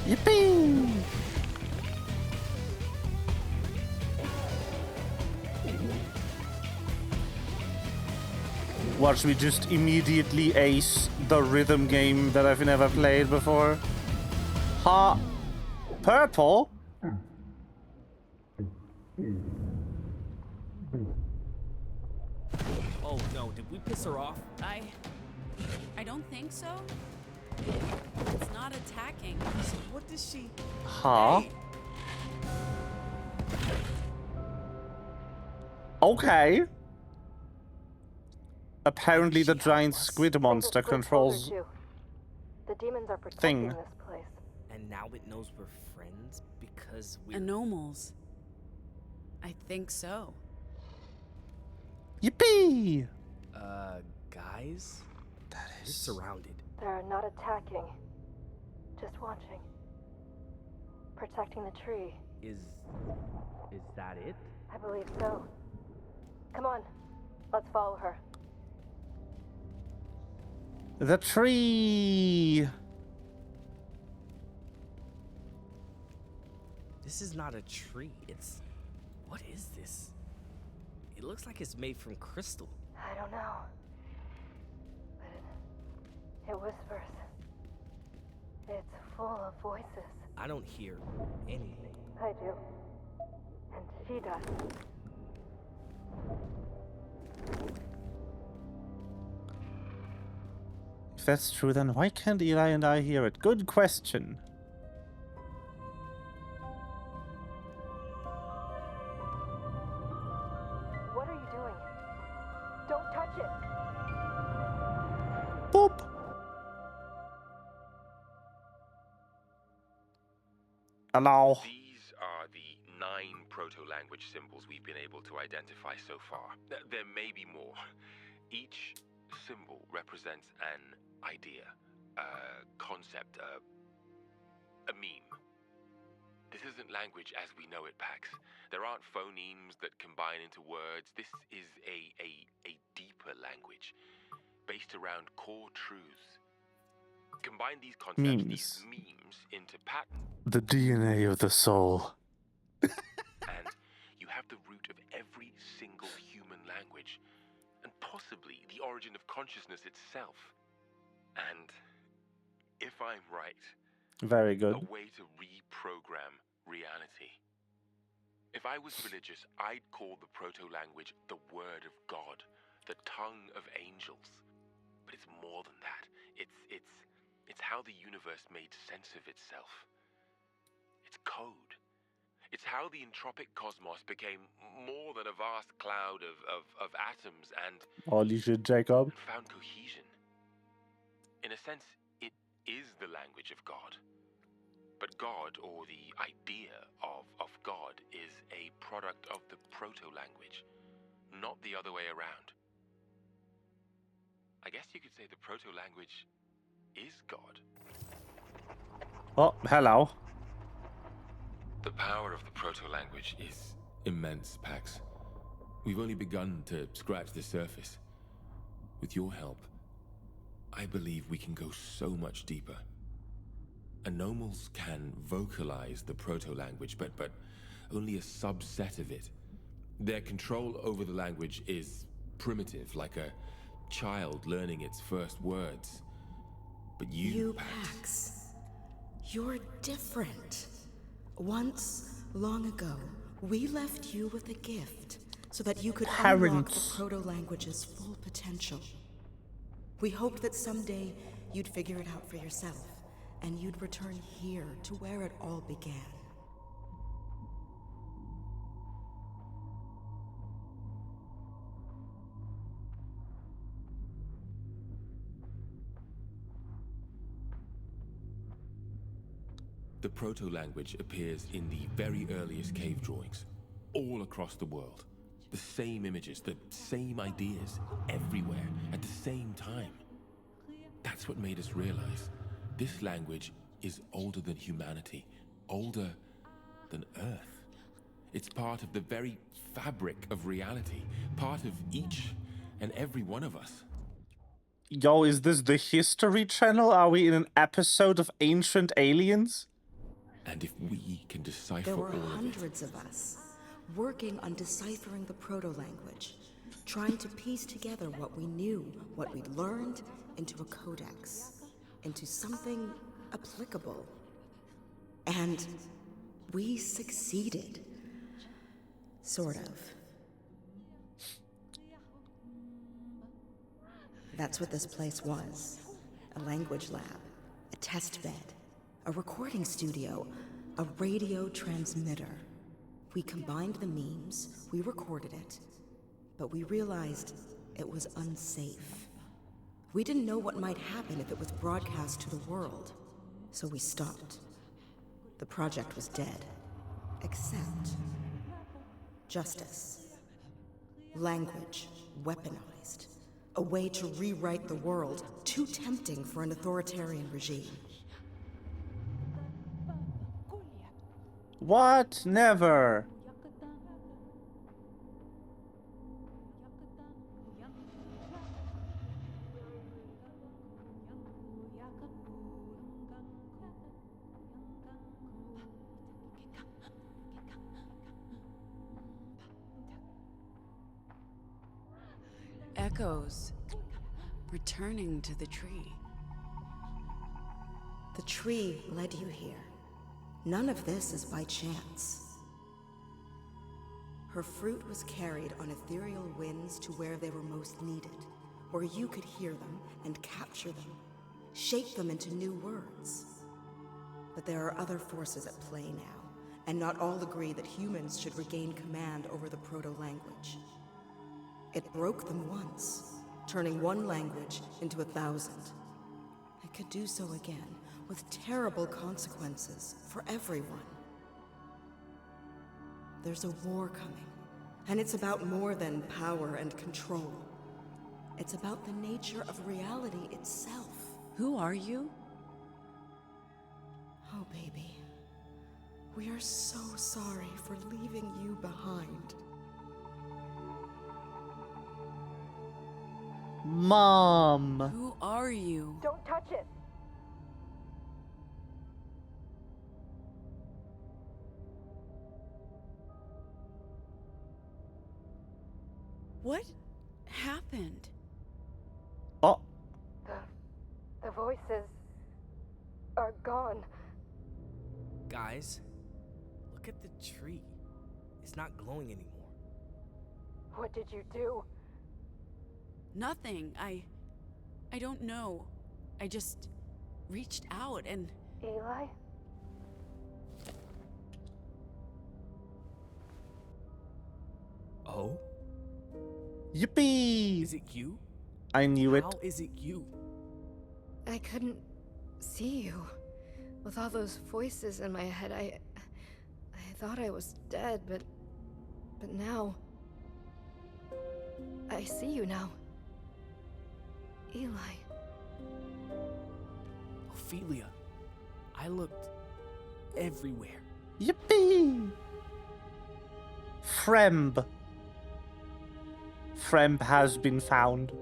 Yippee! Watch me just immediately ace the rhythm game that I've never played before. Ha! Purple? Oh no, did we piss her off? I don't think so. It's not attacking. So what does she... Huh? Okay. Apparently the giant squid monster controls The demons are protecting this place. And now it knows we're friends because we're... Anomals. I think so. Yippee! Guys? We're surrounded. They're not attacking. Just watching. Protecting the tree. Is that it? I believe so. Come on. Let's follow her. The tree! This is not a tree. It's... What is this? It looks like it's made from crystal. I don't know. But it whispers. It's full of voices. I don't hear anything. I do. And she does. If that's true, then why can't Eli and I hear it? Good question. What are you doing? Don't touch it! Boop! Hello. These are the 9 proto-language symbols we've been able to identify so far. There may be more. Each symbol represents an idea, a concept, a meme. This isn't language as we know it, Pax. There aren't phonemes that combine into words. This is a deeper language, based around core truths. Combine these concepts, these memes, into patterns. The DNA of the soul. And you have the root of every single human language, and possibly the origin of consciousness itself. And if I'm right, Very good. a way to reprogram reality. If I was religious, I'd call the proto-language the word of God, the tongue of angels. But it's more than that. It's how the universe made sense of itself. It's code. It's how the entropic cosmos became more than a vast cloud of atoms and Holy shit, Jacob. found cohesion. In a sense, it is the language of God. But God, or the idea of God, is a product of the proto-language, not the other way around. I guess you could say the proto-language is God. Oh, hello. The power of the proto-language is immense, Pax. We've only begun to scratch the surface. With your help, I believe we can go so much deeper. Anomals can vocalize the proto-language, but only a subset of it. Their control over the language is primitive, like a child learning its first words. But you, Pax, you're different. Once, long ago, We left you with a gift so that you could unlock Parents. the proto-language's full potential. We hoped that someday you'd figure it out for yourself, and you'd return here to where it all began. The proto-language appears in the very earliest cave drawings, all across the world. The same images, the same ideas, everywhere, at the same time. That's what made us realize this language is older than humanity, older than Earth. It's part of the very fabric of reality, part of each and every one of us. Yo, is this the History Channel? Are we in an episode of Ancient Aliens? And if we can decipher There were all of it, hundreds of us working on deciphering the proto-language, trying to piece together what we knew, what we'd learned, into a codex, into something applicable. And we succeeded. Sort of. That's what this place was. A language lab, a test bed, a recording studio, a radio transmitter. We combined the memes, we recorded it, but we realized it was unsafe. We didn't know what might happen if it was broadcast to the world, so we stopped. The project was dead, except justice. Language weaponized. A way to rewrite the world, too tempting for an authoritarian regime. What? Never. Echoes returning to the tree. The tree led you here. None of this is by chance. Her fruit was carried on ethereal winds to where they were most needed, where you could hear them and capture them, shape them into new words. But there are other forces at play now, and not all agree that humans should regain command over the proto-language. It broke them once, turning one language into 1,000. It could do so again, with terrible consequences for everyone. There's a war coming, and it's about more than power and control. It's about the nature of reality itself. Who are you? Oh, baby. We are so sorry for leaving you behind. Mom. Who are you? Don't touch it. What happened? Oh. The voices are gone. Guys, look at the tree. It's not glowing anymore. What did you do? Nothing. I don't know. I just reached out and... Eli? Oh? Yippee! Is it you? I knew it. How is it you? I couldn't see you. With all those voices in my head, I thought I was dead, but now... I see you now. Eli. Ophelia, I looked everywhere. Yippee! Fremb. Fremb has been found.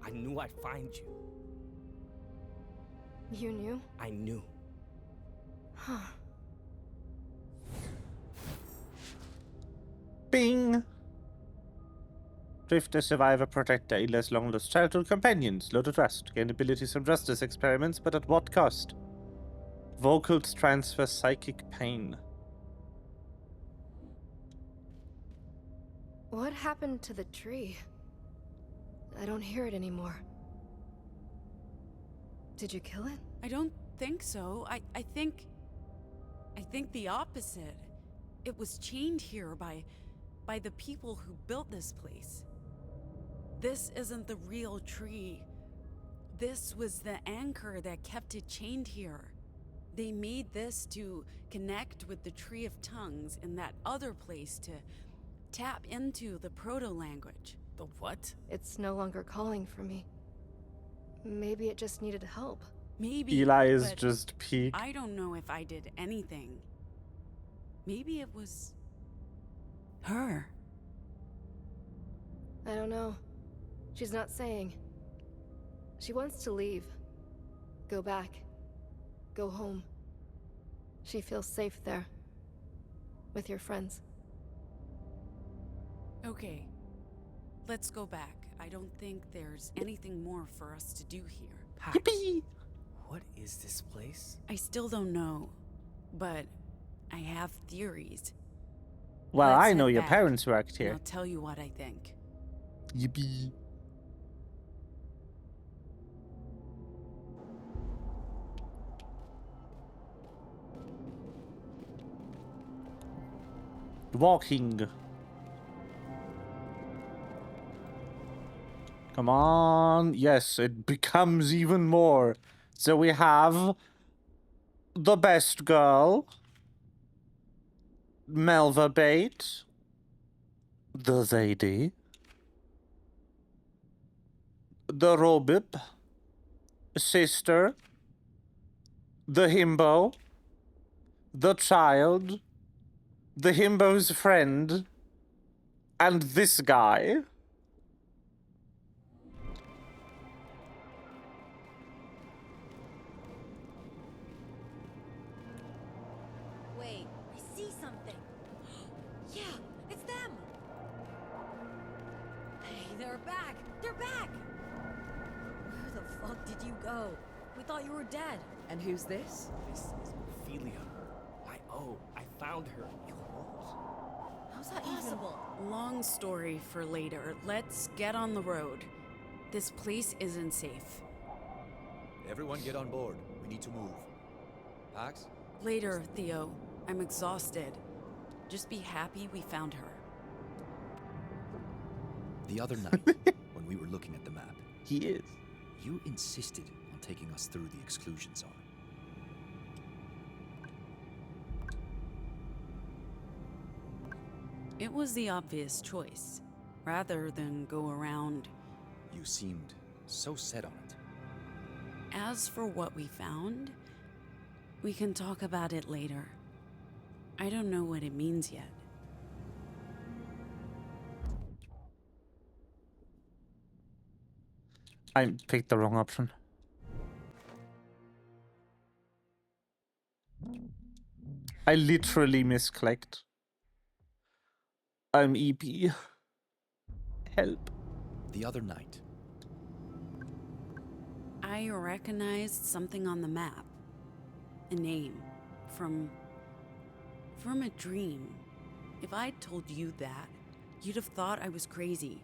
I knew I'd find you. You knew? I knew. Huh. Bing! Drift, a survivor, protector, Ila's long-lost childhood companions. Low to trust. Gain abilities from justice experiments, but at what cost? Vocals transfer psychic pain. What happened to the tree? I don't hear it anymore. Did you kill it? I don't think so. I think the opposite. It was chained here by the people who built this place. This isn't the real tree. This was the anchor that kept it chained here. They made this to connect with the Tree of Tongues in that other place to tap into the proto-language. The what? It's no longer calling for me. Maybe it just needed help. Maybe. Eli is but just peaked. I don't know if I did anything. Maybe it was her. I don't know. She's not saying. She wants to leave. Go back. Go home. She feels safe there. With your friends. Okay. Let's go back. I don't think there's anything more for us to do here. Yippee! What is this place? I still don't know, but I have theories. Well, Let's I know head your back, parents worked and here. I'll tell you what I think. Yippee. Walking. Come on. Yes, it becomes even more. So we have the best girl, Melva Bait, the lady, the Robib, sister, the himbo, the child, the himbo's friend, and this guy. Wait, I see something. Yeah, it's them. Hey, they're back. They're back. Where the fuck did you go? We thought you were dead. And who's this? This is Ophelia. My I found her. How's that possible? Long story for later. Let's get on the road. This place isn't safe. Everyone get on board. We need to move. Pax? Later, Theo. I'm exhausted. Just be happy we found her. The other night, when we were looking at the map, he is. You insisted on taking us through the exclusion zone. It was the obvious choice, rather than go around. You seemed so set on it. As for what we found, we can talk about it later. I don't know what it means yet. I picked the wrong option. I literally misclicked. I'm EP. Help. The other night. I recognized something on the map. A name. From a dream. If I'd told you that, you'd have thought I was crazy.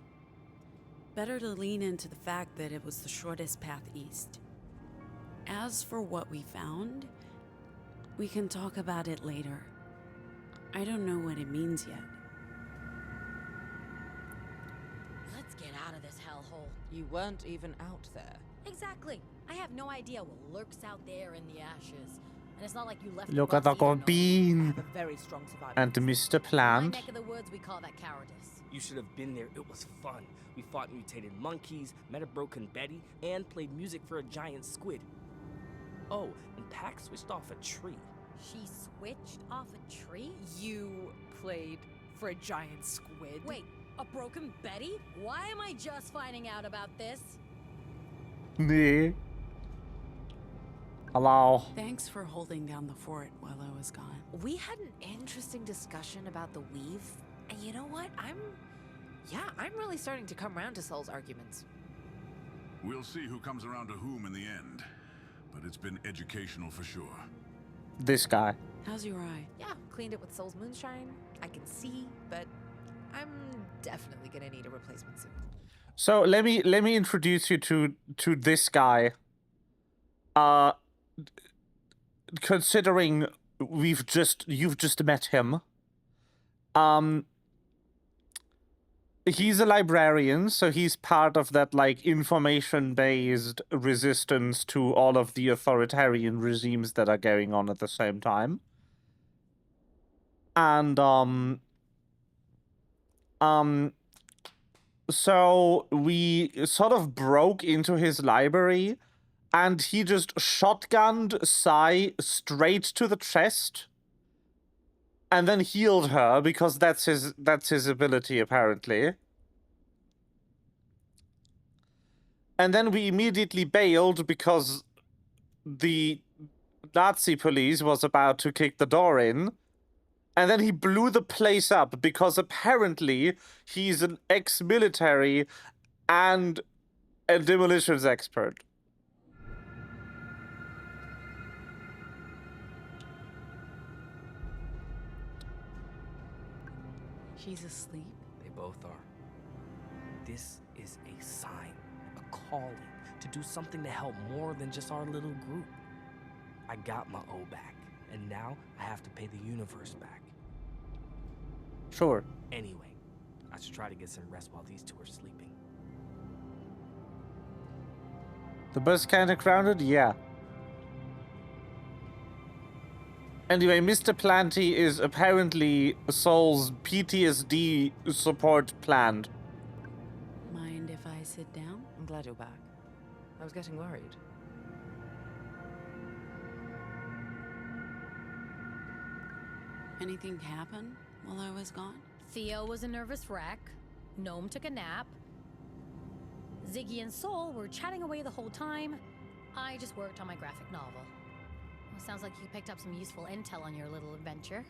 Better to lean into the fact that it was the shortest path east. As for what we found, we can talk about it later. I don't know what it means yet. Let's get out of this hellhole. You weren't even out there. Exactly. I have no idea what lurks out there in the ashes. And it's not like you left. Look at the bean. Very strong survival. And Mr. In my Plant. neck of the woods, we call that cowardice. You should have been there. It was fun. We fought mutated monkeys, met a broken Betty, and played music for a giant squid. Oh, and Pac switched off a tree. She switched off a tree? You played for a giant squid? Wait, a broken Betty? Why am I just finding out about this? Nee. Hello. Thanks for holding down the fort while I was gone. We had an interesting discussion about the weave, and you know what? I'm Yeah, I'm really starting to come around to Sol's arguments. We'll see who comes around to whom in the end. But it's been educational for sure. This guy. How's your eye? Yeah, cleaned it with Sol's moonshine. I can see, but I'm definitely gonna need a replacement soon. So let me introduce you to this guy. Considering you've just met him. He's a librarian, so he's part of that like information-based resistance to all of the authoritarian regimes that are going on at the same time. And so we sort of broke into his library, and he just shotgunned Sai straight to the chest, and then healed her because that's his ability apparently. And then we immediately bailed because the Nazi police was about to kick the door in. And then he blew the place up because apparently he's an ex-military and a demolitions expert. She's asleep? They both are. This is a sign, a calling, to do something to help more than just our little group. I got my O back, and now I have to pay the universe back. Sure. Anyway, I should try to get some rest while these two are sleeping. The bus kinda crowded? Yeah. Anyway, Mr. Planty is apparently Sol's PTSD support planned. Mind if I sit down? I'm glad you're back. I was getting worried. Anything happen while I was gone? Theo was a nervous wreck. Gnome took a nap. Ziggy and Sol were chatting away the whole time. I just worked on my graphic novel. Well, sounds like you picked up some useful intel on your little adventure.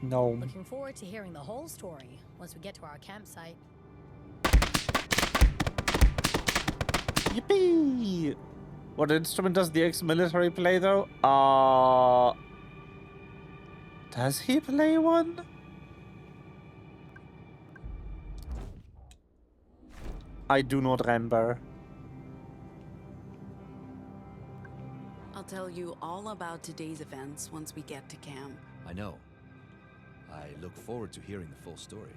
Gnome. Looking forward to hearing the whole story once we get to our campsite. Yippee! What instrument does the ex-military play, though? Does he play one? I do not remember. I'll tell you all about today's events once we get to camp. I know. I look forward to hearing the full story.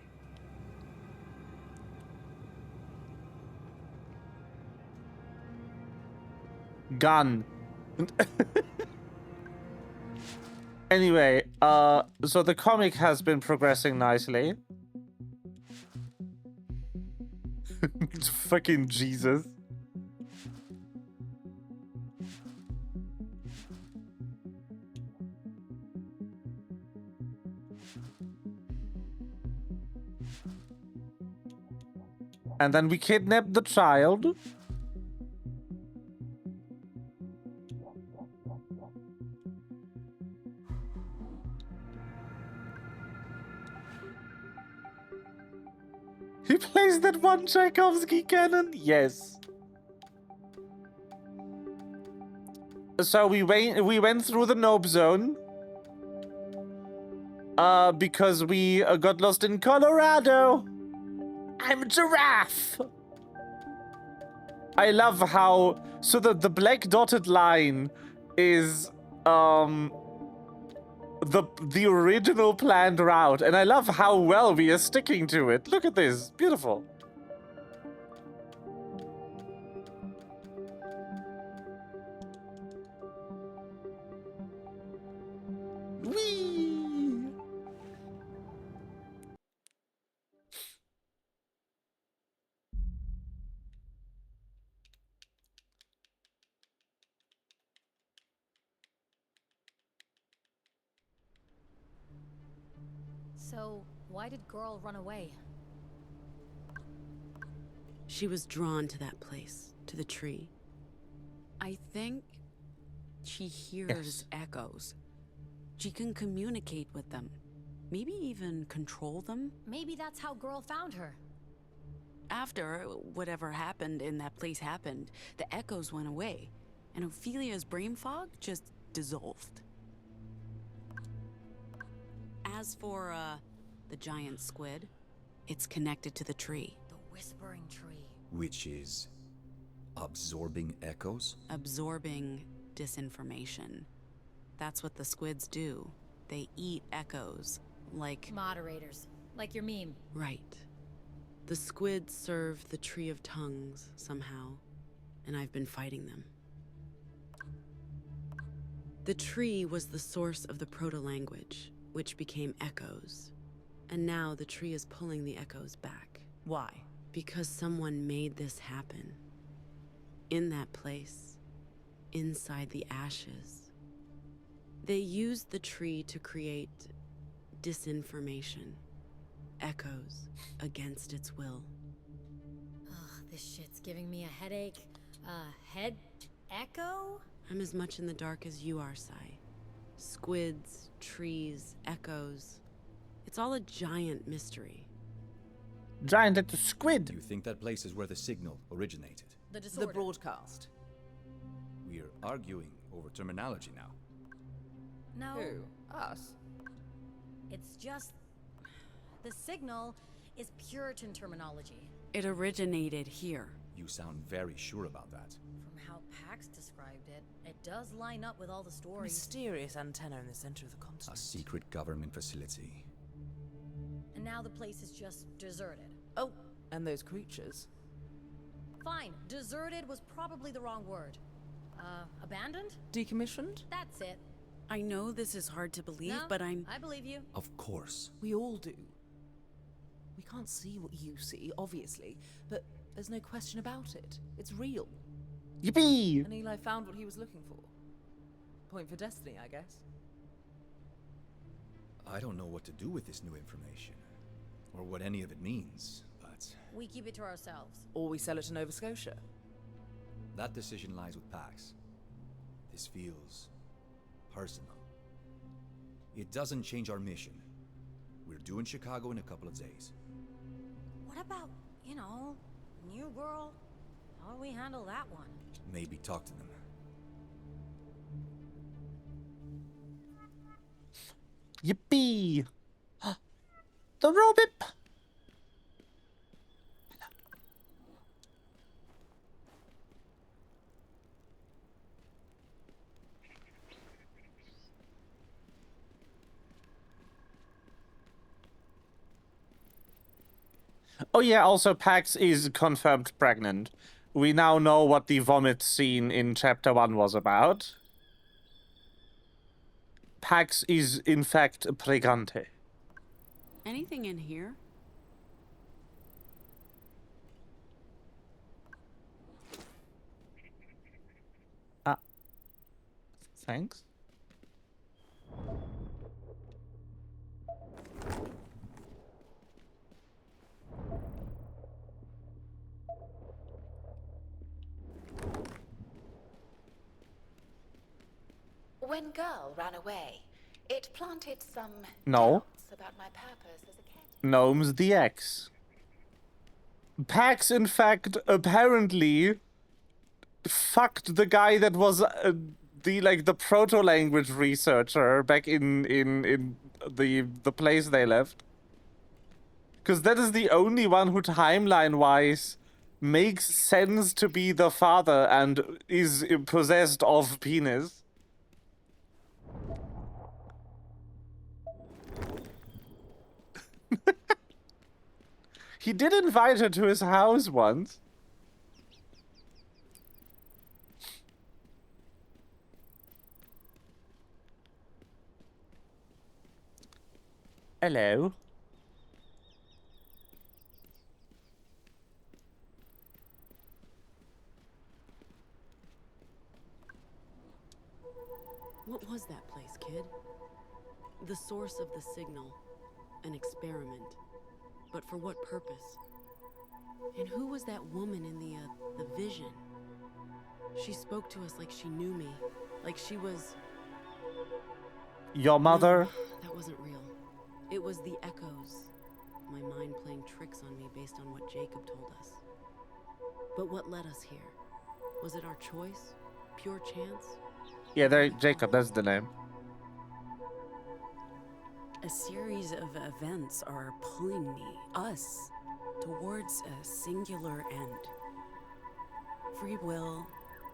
Gun. Anyway, so the comic has been progressing nicely. Fucking Jesus. And then we kidnapped the child. He plays that one Tchaikovsky cannon? Yes. So we went through the Nope Zone. Because we got lost in Colorado. I'm a giraffe. I love how... So the black dotted line is... the original planned route, and I love how well we are sticking to it. Look at this. Beautiful. Whee! So, why did girl run away? She was drawn to that place, to the tree. I think she hears echoes. She can communicate with them. Maybe even control them? Maybe that's how Girl found her. After whatever happened in that place happened, the echoes went away, and Ophelia's brain fog just dissolved. As for, the giant squid, it's connected to the tree. The whispering tree. Which is absorbing echoes? Absorbing disinformation. That's what the squids do. They eat echoes, like... Moderators. Like your meme. Right. The squids serve the Tree of Tongues, somehow, and I've been fighting them. The tree was the source of the proto-language, which became echoes. And now the tree is pulling the echoes back. Why? Because someone made this happen. In that place. Inside the ashes. They used the tree to create disinformation. Echoes against its will. Ugh, this shit's giving me a headache. Head echo? I'm as much in the dark as you are, Sai. Squids, trees, echoes. It's all a giant mystery. Giant little squid. Do you think that place is where the signal originated? The disorder. The broadcast. We're arguing over terminology now. No. Who? Us? It's just... The signal is Puritan terminology. It originated here. You sound very sure about that. From how Pax described it, it does line up with all the stories. Mysterious antenna in the center of the continent. A secret government facility. And now the place is just deserted. Oh, and those creatures. Fine, deserted was probably the wrong word. Abandoned? Decommissioned? That's it. I know this is hard to believe, No, but I believe you. Of course. We all do. We can't see what you see, obviously, but there's no question about it. It's real. Yippee! And Eli found what he was looking for. Point for destiny, I guess. I don't know what to do with this new information, or what any of it means, but... We keep it to ourselves. Or we sell it to Nova Scotia. That decision lies with Pax. This feels... personal. It doesn't change our mission. We're due in Chicago in a couple of days. What about, New Girl? How do we handle that one? Maybe talk to them. Yippee! The Robip! Oh yeah, also Pax is confirmed pregnant. We now know what the vomit scene in chapter 1 was about. Pax is in fact pregante. Anything in here? Thanks. When Girl ran away, it planted some No. doubts about my purpose as a caretaker. Gnomes the X. Pax, in fact, apparently fucked the guy that was the proto-language researcher back in the place they left. Because that is the only one who timeline-wise makes sense to be the father and is possessed of penis. He did invite her to his house once. Hello. What was that place, kid? The source of the signal. An experiment. But for what purpose? And who was that woman in the vision? She spoke to us like she knew me. Like she was... Your mother? No, that wasn't real. It was the echoes. My mind playing tricks on me based on what Jacob told us. But what led us here? Was it our choice? Pure chance? Yeah, Jacob, that's the name. A series of events are pulling me, us, towards a singular end. Free will,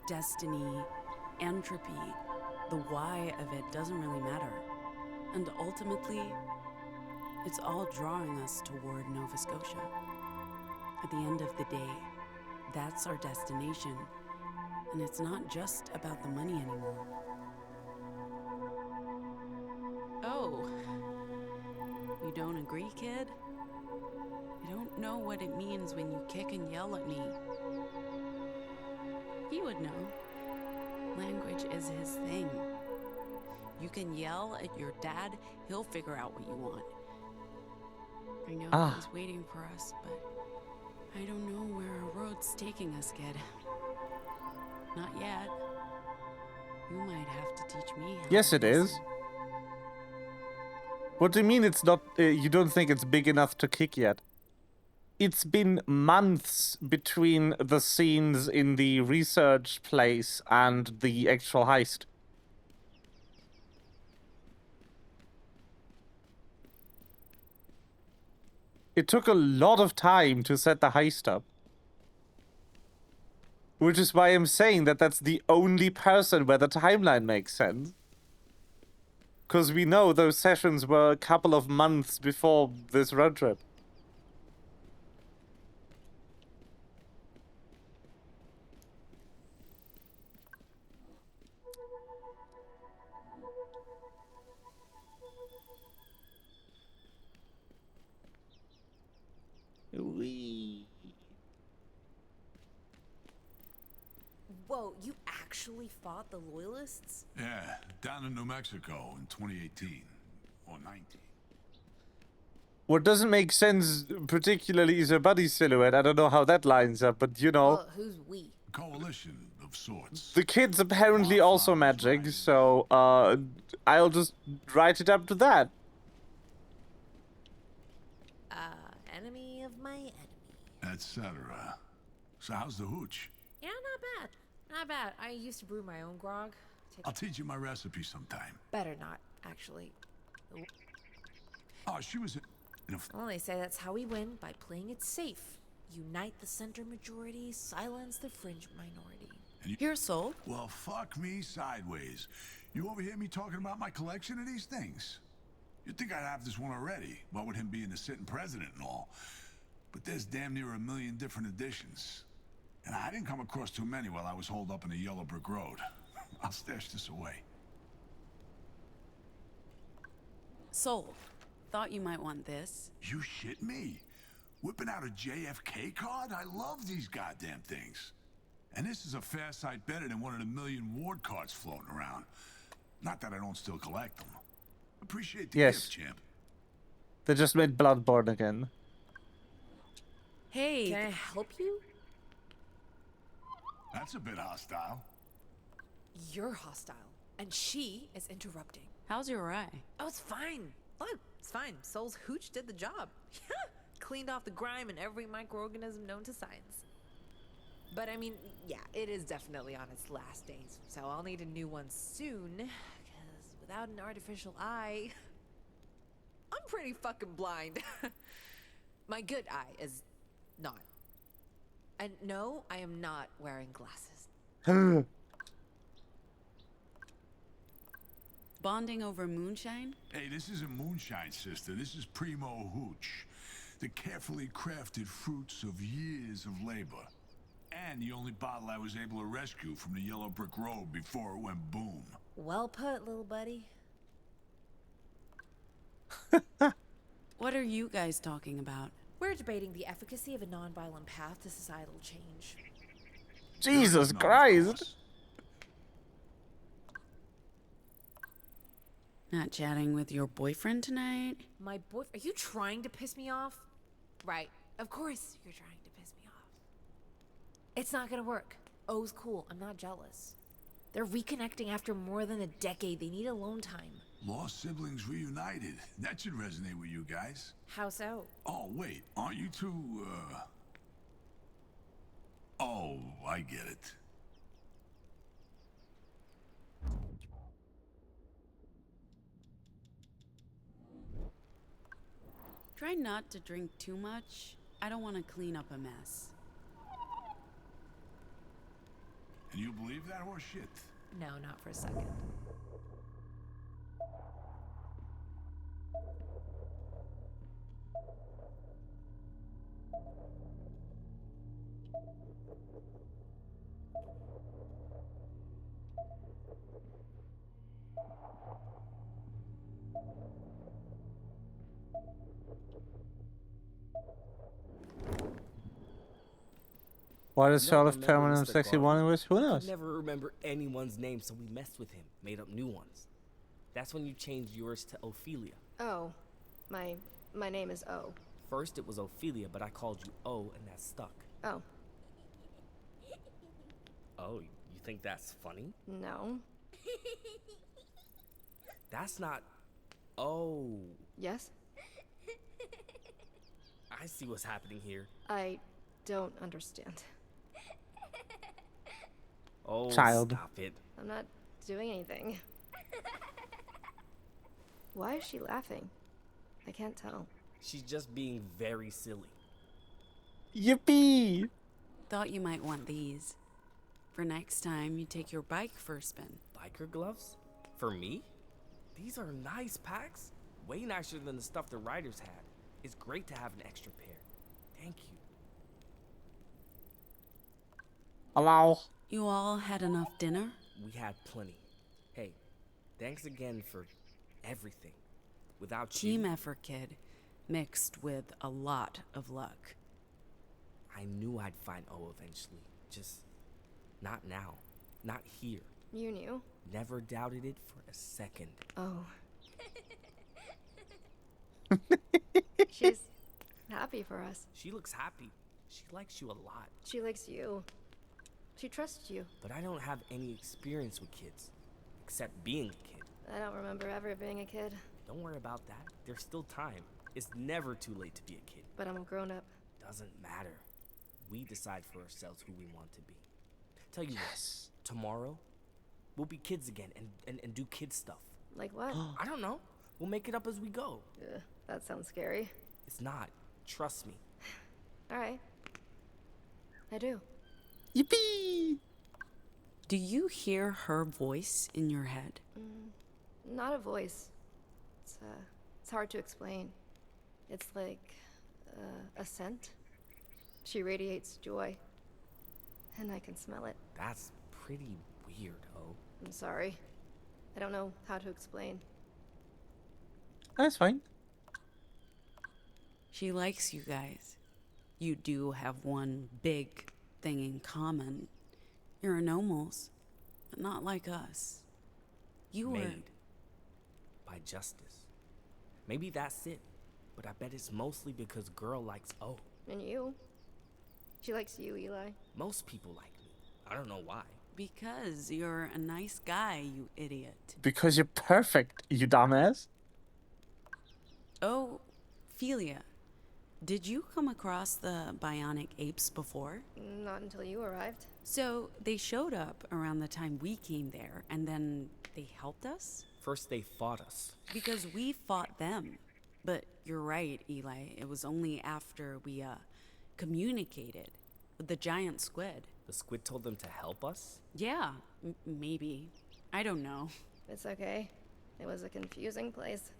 destiny, entropy, the why of it doesn't really matter. And ultimately, it's all drawing us toward Nova Scotia. At the end of the day, that's our destination. And it's not just about the money anymore. Oh. You don't agree, kid? You don't know what it means when you kick and yell at me. He would know. Language is his thing. You can yell at your dad, he'll figure out what you want. I know he's waiting for us, but I don't know where our road's taking us, kid. Not yet. You might have to teach me how Yes, to it listen. is. What do you mean it's not, you don't think it's big enough to kick yet? It's been months between the scenes in the research place and the actual heist. It took a lot of time to set the heist up. Which is why I'm saying that that's the only person where the timeline makes sense. Because we know those sessions were a couple of months before this road trip. Wee. Whoa, you actually fought the Loyalists? Yeah, down in New Mexico in 2018 or 19. What doesn't make sense, particularly, is her body silhouette. I don't know how that lines up, but you know. Well, who's we? Coalition of sorts. The kid's apparently also magic, so I'll just write it up to that. Enemy of my enemy. Etc. So how's the hooch? Yeah, not bad. Not bad. I used to brew my own grog. I'll teach you my recipe sometime. Better not, actually. Oh, she was in a... Well, they say that's how we win, by playing it safe. Unite the center majority, silence the fringe minority. Here, Soul. Well, fuck me sideways. You overhear me talking about my collection of these things? You'd think I'd have this one already, what with him being the sitting president and all. But there's damn near 1 million different editions. And I didn't come across too many while I was holed up in the Yellow Brick Road. I'll stash this away. Soul. Thought you might want this. You shit me? Whipping out a JFK card? I love these goddamn things. And this is a fair sight better than one of the 1 million Ward cards floating around. Not that I don't still collect them. Appreciate the gift, champ. They just made Bloodborne again. Hey, can I help you? That's a bit hostile. You're hostile, and she is interrupting. How's your eye? Oh, it's fine. Look, it's fine. Soul's hooch did the job. Cleaned off the grime and every microorganism known to science. But I mean, yeah, it is definitely on its last days, so I'll need a new one soon, because without an artificial eye, I'm pretty fucking blind. My good eye is not. And no, I am not wearing glasses. Bonding over moonshine? Hey, this isn't moonshine, sister. This is primo hooch. The carefully crafted fruits of years of labor. And the only bottle I was able to rescue from the Yellow Brick Road before it went boom. Well put, little buddy. What are you guys talking about? We're debating the efficacy of a non-violent path to societal change. Jesus Christ! Not chatting with your boyfriend tonight? My boyfriend? Are you trying to piss me off? Right. Of course you're trying to piss me off. It's not gonna work. O's cool. I'm not jealous. They're reconnecting after more than a decade. They need alone time. Lost siblings reunited. That should resonate with you guys. How so? Oh, wait. Aren't you two, Oh, I get it. Try not to drink too much. I don't want to clean up a mess. And you believe that horse shit? No, not for a second. Why does You don't Charlotte remember permanent Mr. sexy Garvey? one with? Who I knows? could never remember anyone's name, so we messed with him, made up new ones. That's when you changed yours to Ophelia. Oh, my name is O. First it was Ophelia, but I called you O, and that stuck. Oh. Oh, you think that's funny? No. That's not... Oh. Yes? I see what's happening here. I don't understand. Oh, Child. stop it. I'm not doing anything. Why is she laughing? I can't tell. She's just being very silly. Yippee! Thought you might want these. For next time, you take your bike for a spin. Biker gloves? For me? These are nice packs. Way nicer than the stuff the riders had. It's great to have an extra pair. Thank you. Hello? You all had enough dinner? We had plenty. Hey, thanks again for everything. Without Team you... effort, kid. Mixed with a lot of luck. I knew I'd find O eventually. Just not now. Not here. You knew? Never doubted it for a second. Oh. She's happy for us. She looks happy. She likes you a lot. She likes you. She trusts you. But I don't have any experience with kids. Except being a kid. I don't remember ever being a kid. Don't worry about that. There's still time. It's never too late to be a kid. But I'm a grown-up. Doesn't matter. We decide for ourselves who we want to be. Tell you what, tomorrow, we'll be kids again and do kid stuff. Like what? I don't know. We'll make it up as we go. That sounds scary. It's not. Trust me. Alright. I do. Yippee! Do you hear her voice in your head? Not a voice. It's hard to explain. It's like a scent. She radiates joy. And I can smell it. That's pretty weird, O. I'm sorry. I don't know how to explain. That's fine. She likes you guys. You do have one big thing in common. You're anomals, but not like us. You were... Made by justice. Maybe that's it. But I bet it's mostly because girl likes O. And you? She likes you, Eli. Most people like me. I don't know why. Because you're a nice guy, you idiot. Because you're perfect, you dumbass. Oh, Ophelia, did you come across the bionic apes before? Not until you arrived. So they showed up around the time we came there, and then they helped us? First they fought us. Because we fought them. But you're right, Eli. It was only after we, communicated with the giant squid. The squid told them to help us? Yeah, maybe. I don't know. It's okay. It was a confusing place.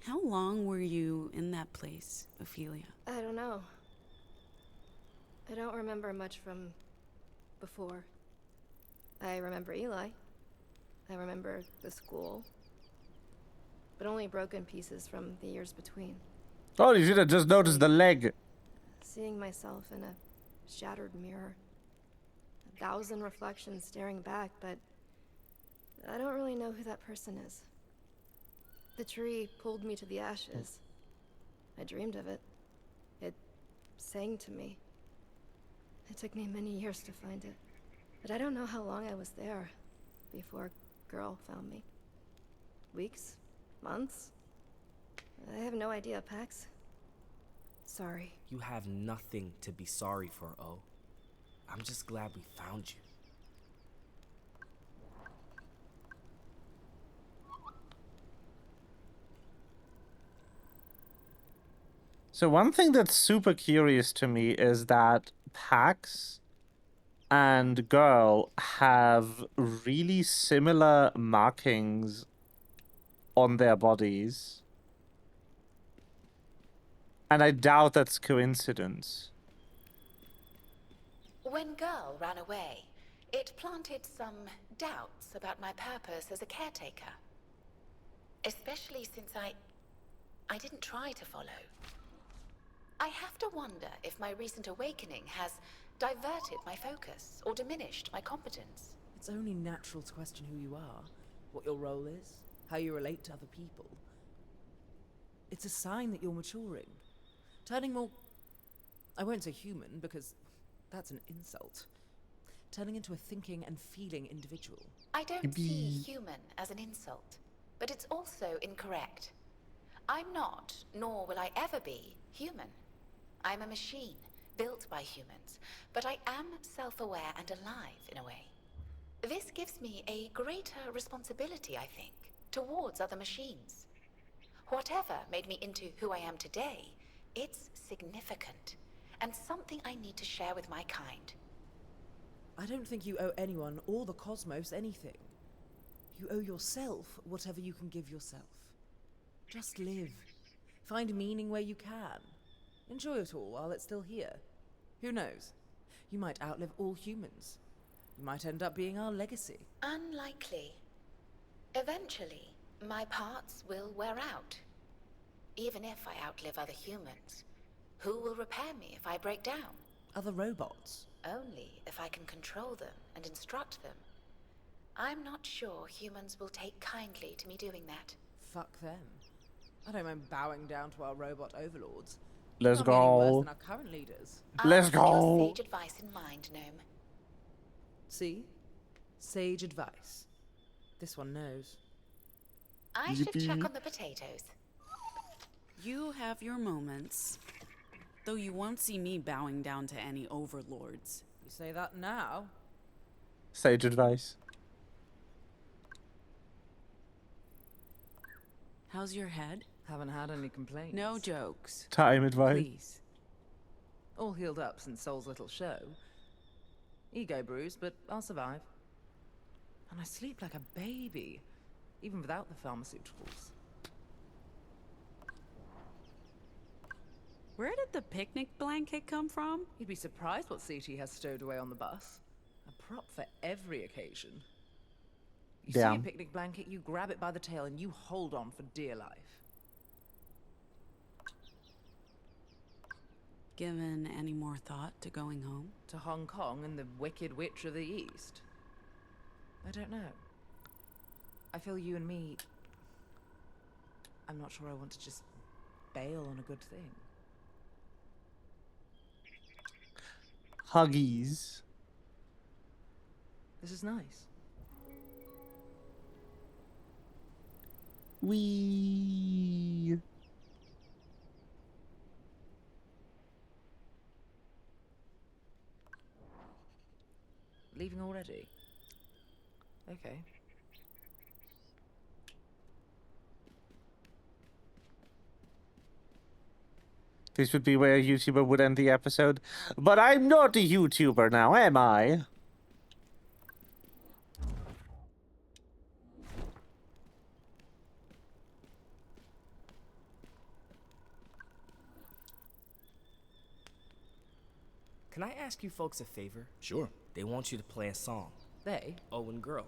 How long were you in that place, Ophelia? I don't know. I don't remember much from before. I remember Eli. I remember the school. But only broken pieces from the years between. Oh, you should have just noticed the leg. Seeing myself in a shattered mirror. 1,000 reflections staring back, but I don't really know who that person is. The tree pulled me to the ashes. I dreamed of it. It sang to me. It took me many years to find it. But I don't know how long I was there before girl found me. Weeks? Months? I have no idea, Pax. Sorry. You have nothing to be sorry for, O. I'm just glad we found you. So one thing that's super curious to me is that Pax and Girl have really similar markings on their bodies. And I doubt that's coincidence. When Girl ran away, it planted some doubts about my purpose as a caretaker. Especially since I didn't try to follow. I have to wonder if my recent awakening has diverted my focus or diminished my competence. It's only natural to question who you are, what your role is, how you relate to other people. It's a sign that you're maturing. Turning more... I won't say human, because that's an insult. Turning into a thinking and feeling individual. I don't see human as an insult, but it's also incorrect. I'm not, nor will I ever be, human. I'm a machine, built by humans, but I am self-aware and alive in a way. This gives me a greater responsibility, I think, towards other machines. Whatever made me into who I am today, it's significant, and something I need to share with my kind. I don't think you owe anyone or the cosmos anything. You owe yourself whatever you can give yourself. Just live. Find meaning where you can. Enjoy it all while it's still here. Who knows? You might outlive all humans. You might end up being our legacy. Unlikely. Eventually, my parts will wear out. Even if I outlive other humans, who will repair me if I break down? Other robots? Only if I can control them and instruct them. I'm not sure humans will take kindly to me doing that. Fuck them. I don't mind bowing down to our robot overlords. Let's Not any worse go. than our current leaders. Let's I'll keep your go. sage advice in mind, Gnome. See? Sage advice. This one knows. I should check on the potatoes. You have your moments. Though you won't see me bowing down to any overlords. You say that now? Sage advice. How's your head? Haven't had any complaints. No jokes. Time advice. Please. All healed up since Soul's little show. Ego bruised, but I'll survive. And I sleep like a baby, even without the pharmaceuticals. Where did the picnic blanket come from? You'd be surprised what CT has stowed away on the bus. A prop for every occasion. You see a Damn. picnic blanket, you grab it by the tail and you hold on for dear life. Given any more thought to going home? To Hong Kong and the Wicked Witch of the East? I don't know. I feel you and me... I'm not sure I want to just bail on a good thing. Huggies. This is nice. Wee. Leaving already? Okay. This would be where a YouTuber would end the episode. But I'm not a YouTuber now, am I? Can I ask you folks a favor? Sure. They want you to play a song. They? O and Girl.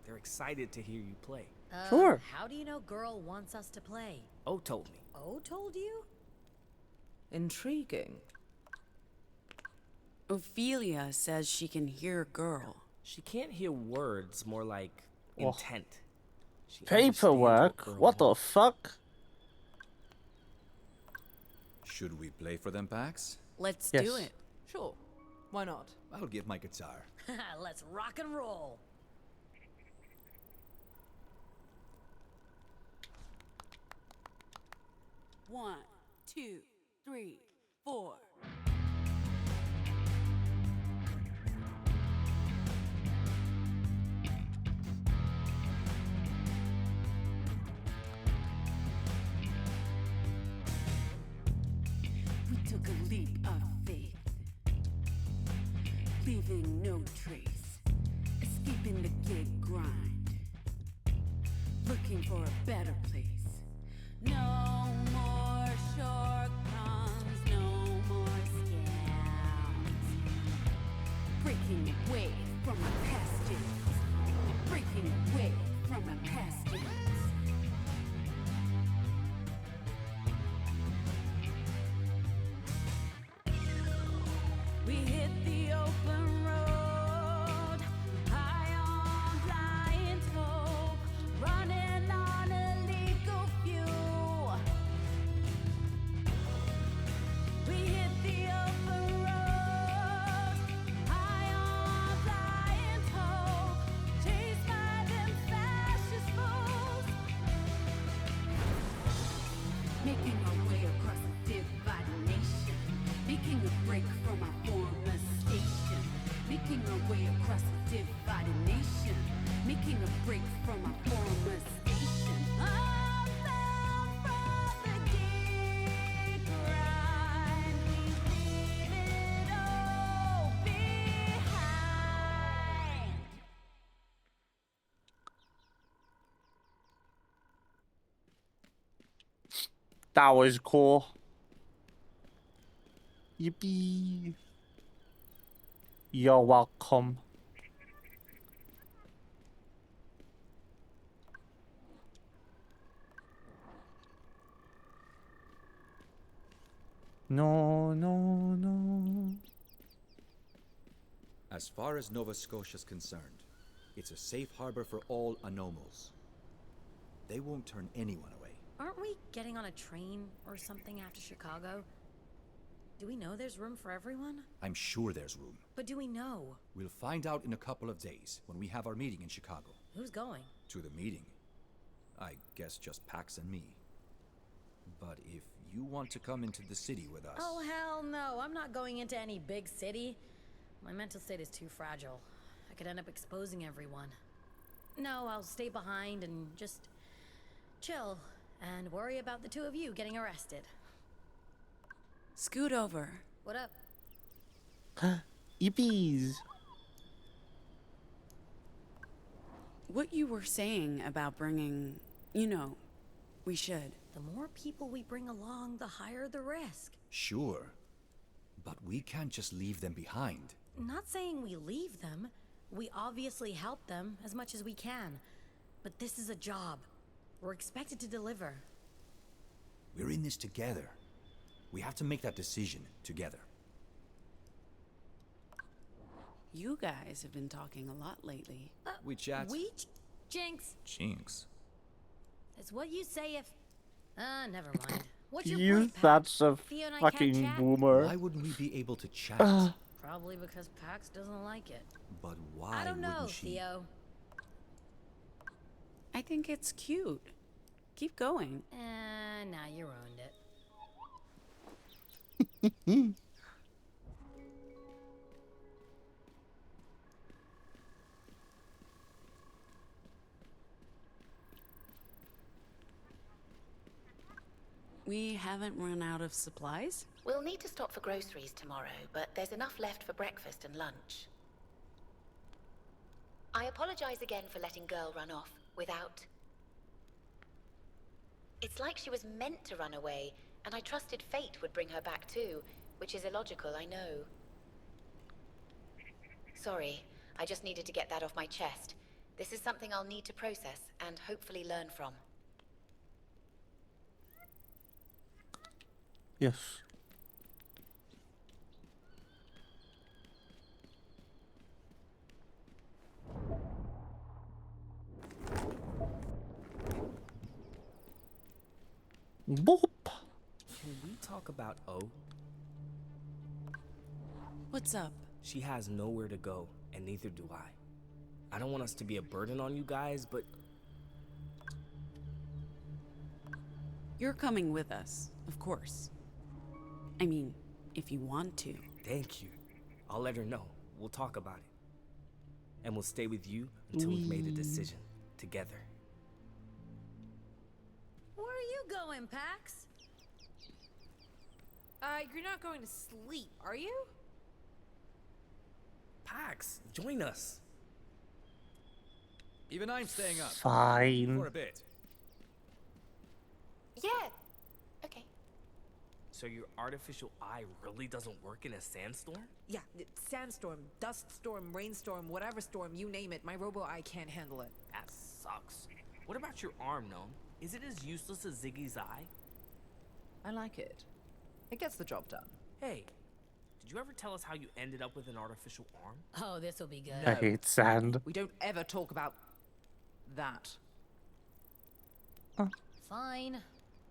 They're excited to hear you play. Sure. How do you know Girl wants us to play? O told me. O told you? Intriguing. Ophelia says she can hear Girl. She can't hear words, more like intent. She Paperwork? What the fuck? Should we play for them, Pax? Let's Yes. do it. Sure. Why not? I'll get my guitar. Let's rock and roll. 1, 2, 3, 4. We took a leap of faith, leaving no trace, escaping the gig grind, looking for a better place. No more shortcomes, no more scams. Breaking away from our past days, breaking away from our past days. We hit the open road, high on blind hope, running on illegal fuel. We hit the open road, high on blind hope, chased by them fascist fools. Making our way across a divided nation, making a break from our former station, making our way across a divided nation, making a break from our former station. Unbound from the gig grind, we leave it all behind. That was cool. Yippee. You're welcome. No, no, no. As far as Nova Scotia's concerned, it's a safe harbor for all anomals. They won't turn anyone away. Aren't we getting on a train or something after Chicago? Do we know there's room for everyone? I'm sure there's room. But do we know? We'll find out in a couple of days when we have our meeting in Chicago. Who's going? To the meeting? I guess just Pax and me. But if you want to come into the city with us... Oh, hell no. I'm not going into any big city. My mental state is too fragile. I could end up exposing everyone. No, I'll stay behind and just chill and worry about the two of you getting arrested. Scoot over. What up? Yippies. What you were saying about bringing, we should. The more people we bring along, the higher the risk. Sure. But we can't just leave them behind. Not saying we leave them. We obviously help them as much as we can. But this is a job. We're expected to deliver. We're in this together. We have to make that decision together. You guys have been talking a lot lately. We chat. Jinx. Jinx. It's what you say if... never mind. What's your You point, Pax? that's a Theo and I can't fucking chat? boomer. Why wouldn't we be able to chat? Probably because Pax doesn't like it. But why I don't know, wouldn't she? Theo. I think it's cute. Keep going. Nah, you ruined it. We haven't run out of supplies? We'll need to stop for groceries tomorrow, but there's enough left for breakfast and lunch. I apologize again for letting Girl run off without... It's like she was meant to run away, and I trusted fate would bring her back too, which is illogical, I know. Sorry, I just needed to get that off my chest. This is something I'll need to process and hopefully learn from. Yes. Boop. Can we talk about O? What's up? She has nowhere to go, and neither do I. I don't want us to be a burden on you guys, but... You're coming with us, of course. I mean, if you want to. Thank you. I'll let her know. We'll talk about it. And we'll stay with you until we've made a decision together. Where are you going, Pax? You're not going to sleep, are you? Pax, join us. Even I'm staying up. Fine. For a bit. Yeah. Okay. So your artificial eye really doesn't work in a sandstorm? Yeah, sandstorm, dust storm, rainstorm, whatever storm, you name it. My robo-eye can't handle it. That sucks. What about your arm, Gnome? Is it as useless as Ziggy's eye? I like it. It gets the job done. Hey, did you ever tell us how you ended up with an artificial arm? Oh, this will be good. I hate sand. We don't ever talk about that. Fine.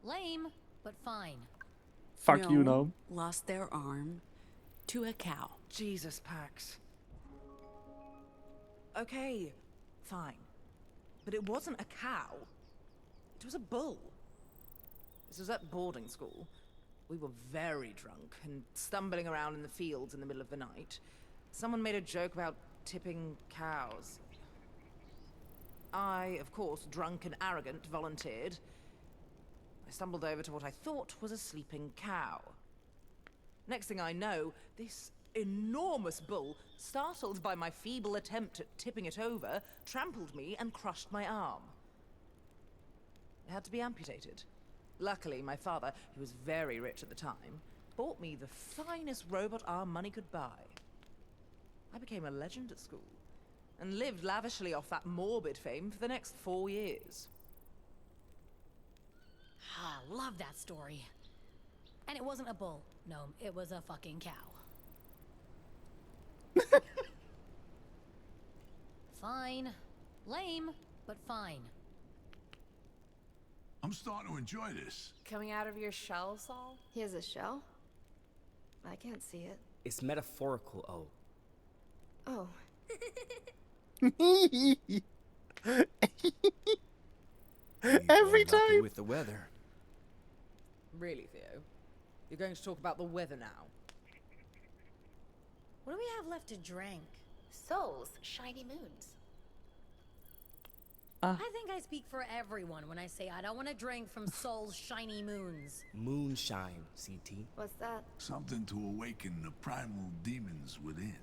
Lame, but fine. Fuck you, Gnome. Lost their arm to a cow. Jesus, Pax. Okay, fine. But it wasn't a cow. It was a bull. This was at boarding school. We were very drunk and stumbling around in the fields in the middle of the night. Someone made a joke about tipping cows. I, of course, drunk and arrogant, volunteered. I stumbled over to what I thought was a sleeping cow. Next thing I know, this enormous bull, startled by my feeble attempt at tipping it over, trampled me and crushed my arm. It had to be amputated. Luckily, my father, who was very rich at the time, bought me the finest robot arm money could buy. I became a legend at school, and lived lavishly off that morbid fame for the next 4 years. Ah, love that story. And it wasn't a bull. No, it was a fucking cow. Fine. Lame, but fine. I'm starting to enjoy this. Coming out of your shell, Saul? He has a shell? I can't see it. It's metaphorical, oh. Oh. Every time. With the weather. Really, Theo? You're going to talk about the weather now? What do we have left to drink? Souls, shiny moons. I think I speak for everyone when I say I don't want to drink from Soul's shiny moons. Moonshine, CT. What's that? Something to awaken the primal demons within.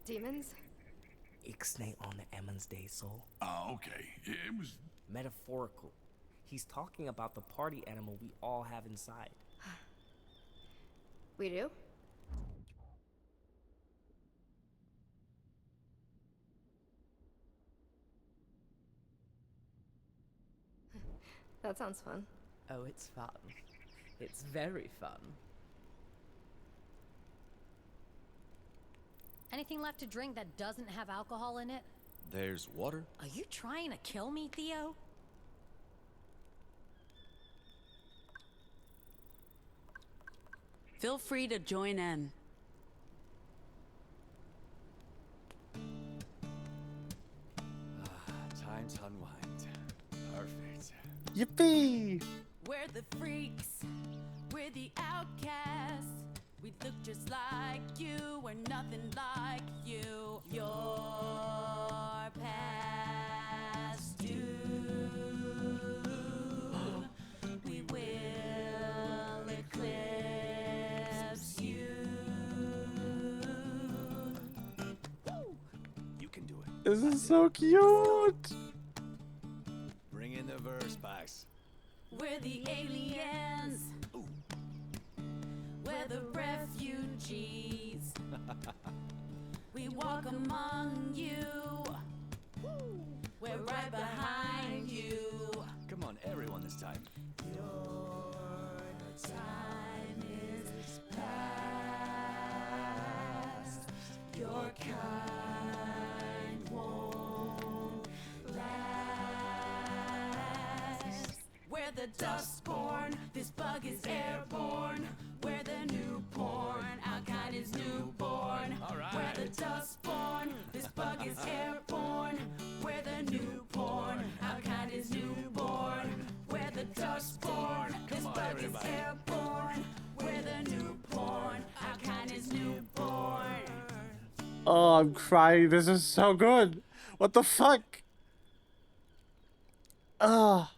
Demons? Ixnay on the Emmons Day, Soul. Oh, okay. It was metaphorical. He's talking about the party animal we all have inside. We do? That sounds fun. Oh, it's fun. It's very fun. Anything left to drink that doesn't have alcohol in it? There's water. Are you trying to kill me, Theo? Feel free to join in. Time to unwind. Perfect. Yippee! We're the freaks. We're the outcasts. We look just like you. We're nothing like you. Your past due. We will eclipse you. You can do it. This is so cute. Bring in the verse, Pax. We're the aliens. We're the refugees. We walk among you. We're right behind you. Come on, everyone this time. Your time is past. Your kind won't last. We're the Dustborn. This bug is airborne. We're the newborn. Our kind is newborn. We're the Dustborn. This bug is airborne. We're the newborn. Our kind is newborn. We're the Dustborn, this bug is airborne. We're the new porn, our kind is newborn. Oh, I'm crying. This is so good. What the fuck? Ah.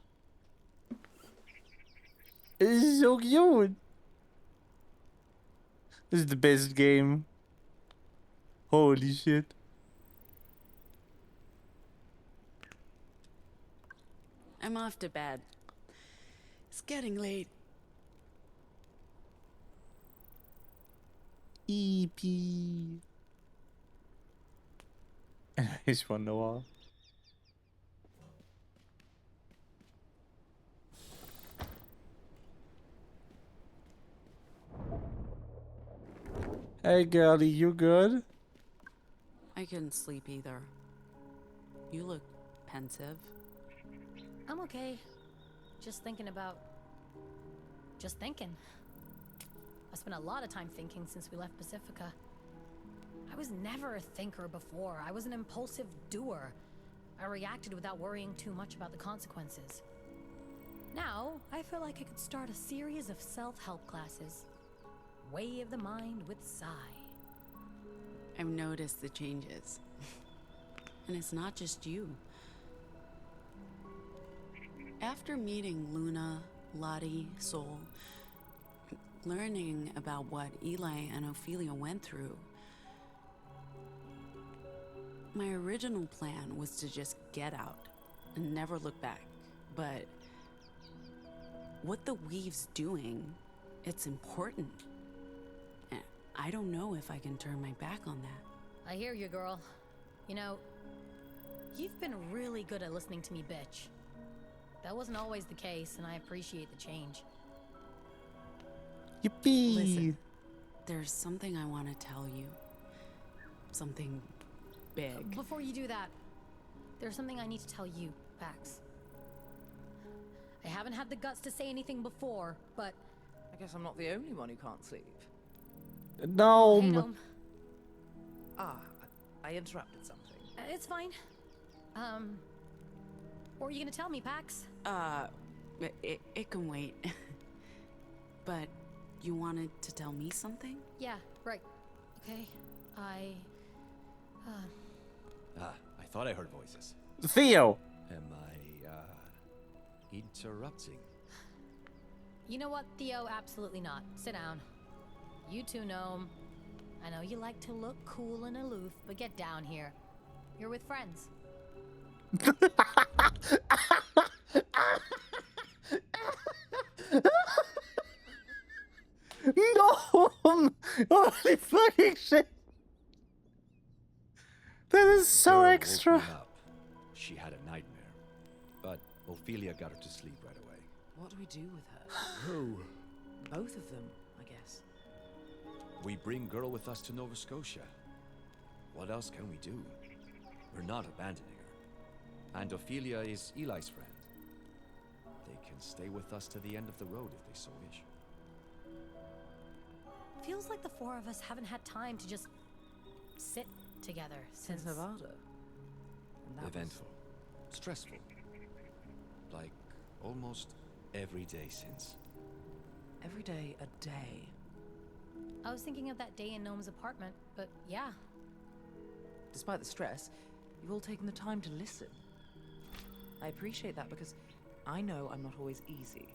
This is so cute. This is the best game. Holy shit. I'm off to bed. It's getting late. EP. Anyways, for Noah. Hey girlie, you good? I couldn't sleep either. You look pensive. I'm okay. Just thinking about... Just thinking. I spent a lot of time thinking since we left Pacifica. I was never a thinker before. I was an impulsive doer. I reacted without worrying too much about the consequences. Now, I feel like I could start a series of self-help classes. Way of the mind with Psy. I've noticed the changes. And it's not just you. After meeting Luna, Lottie, Sol, learning about what Eli and Ophelia went through, my original plan was to just get out and never look back. But what the Weave's doing, it's important. And I don't know if I can turn my back on that. I hear you, girl. You know, you've been really good at listening to me bitch. That wasn't always the case, and I appreciate the change. Yippee! Listen, there's something I want to tell you. Something big. Before you do that, there's something I need to tell you, Pax. I haven't had the guts to say anything before, but... I guess I'm not the only one who can't sleep. No. Hey, Gnome. I interrupted something. It's fine. What were you gonna tell me, Pax? It can wait. But you wanted to tell me something? Yeah, right. Okay. I thought I heard voices. Theo! Am I, interrupting? You know what, Theo? Absolutely not. Sit down. You too, Gnome. I know you like to look cool and aloof, but get down here. You're with friends. No! Holy fucking shit! That is so Girl woke extra. me up. She had a nightmare, but Ophelia got her to sleep right away. What do we do with her? Who? Both of them, I guess. We bring girl with us to Nova Scotia. What else can we do? We're not abandoning her. And Ophelia is Eli's friend. They can stay with us to the end of the road if they so wish. Feels like the four of us haven't had time to just sit together since Nevada. Eventful. Stressful. Like almost every day since. Every day a day. I was thinking of that day in Gnome's apartment, but yeah. Despite the stress, you've all taken the time to listen. I appreciate that because I know I'm not always easy.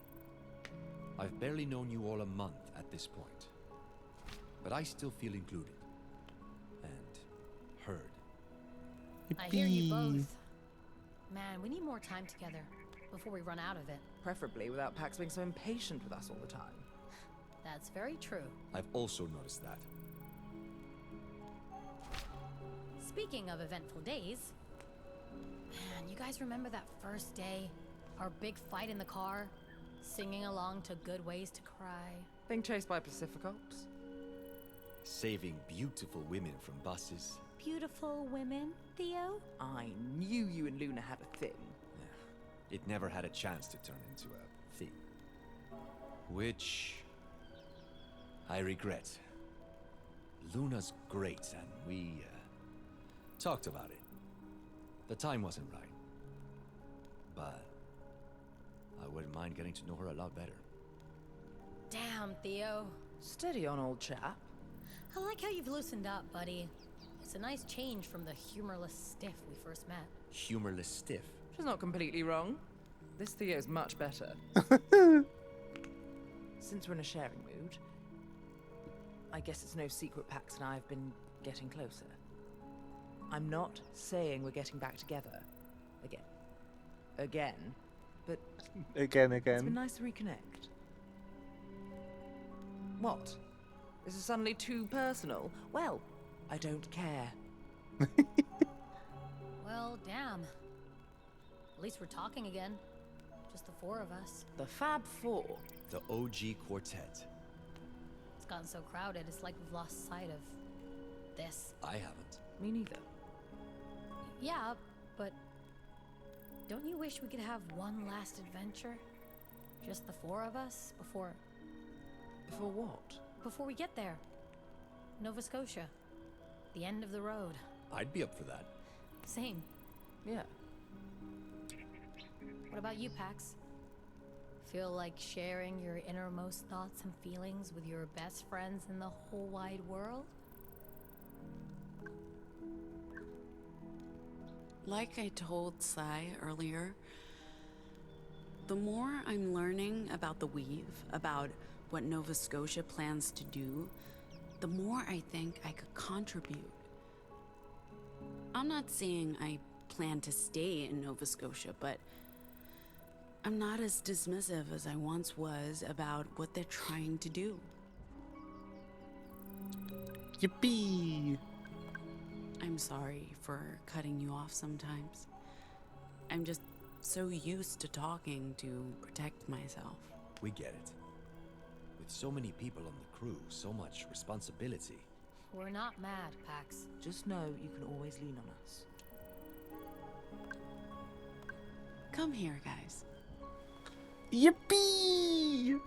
I've barely known you all a month at this point. But I still feel included. And heard. I hear you both. Man, we need more time together before we run out of it. Preferably without Pax being so impatient with us all the time. That's very true. I've also noticed that. Speaking of eventful days, man, you guys remember that first day? Our big fight in the car? Singing along to Good Ways to Cry? Being chased by Pacificops? Saving beautiful women from buses. Beautiful women, Theo? I knew you and Luna had a thing. It never had a chance to turn into a thing. Which I regret. Luna's great, and we talked about it. The time wasn't right. But I wouldn't mind getting to know her a lot better. Damn, Theo. Steady on, old chap. I like how you've loosened up, buddy. It's a nice change from the humorless stiff we first met. Humorless stiff. She's not completely wrong. This Theo's much better. Since we're in a sharing mood, I guess it's no secret Pax and I have been getting closer. I'm not saying we're getting back together. Again. But Again. it's been nice to reconnect. What? Is it suddenly too personal? Well, I don't care. Well, damn. At least we're talking again. Just the four of us. The Fab Four. The OG quartet. It's gotten so crowded, it's like we've lost sight of this. I haven't. Me neither. Yeah, but don't you wish we could have one last adventure? Just the four of us before... Before what? Before we get there. Nova Scotia. The end of the road. I'd be up for that. Same. Yeah. What about you, Pax? Feel like sharing your innermost thoughts and feelings with your best friends in the whole wide world? Like I told Sai earlier, the more I'm learning about the Weave, about what Nova Scotia plans to do, the more I think I could contribute. I'm not saying I plan to stay in Nova Scotia, but I'm not as dismissive as I once was about what they're trying to do. Yippee! I'm sorry for cutting you off sometimes. I'm just so used to talking to protect myself. We get it. With so many people on the crew, so much responsibility. We're not mad, Pax. Just know you can always lean on us. Come here, guys. Yippee!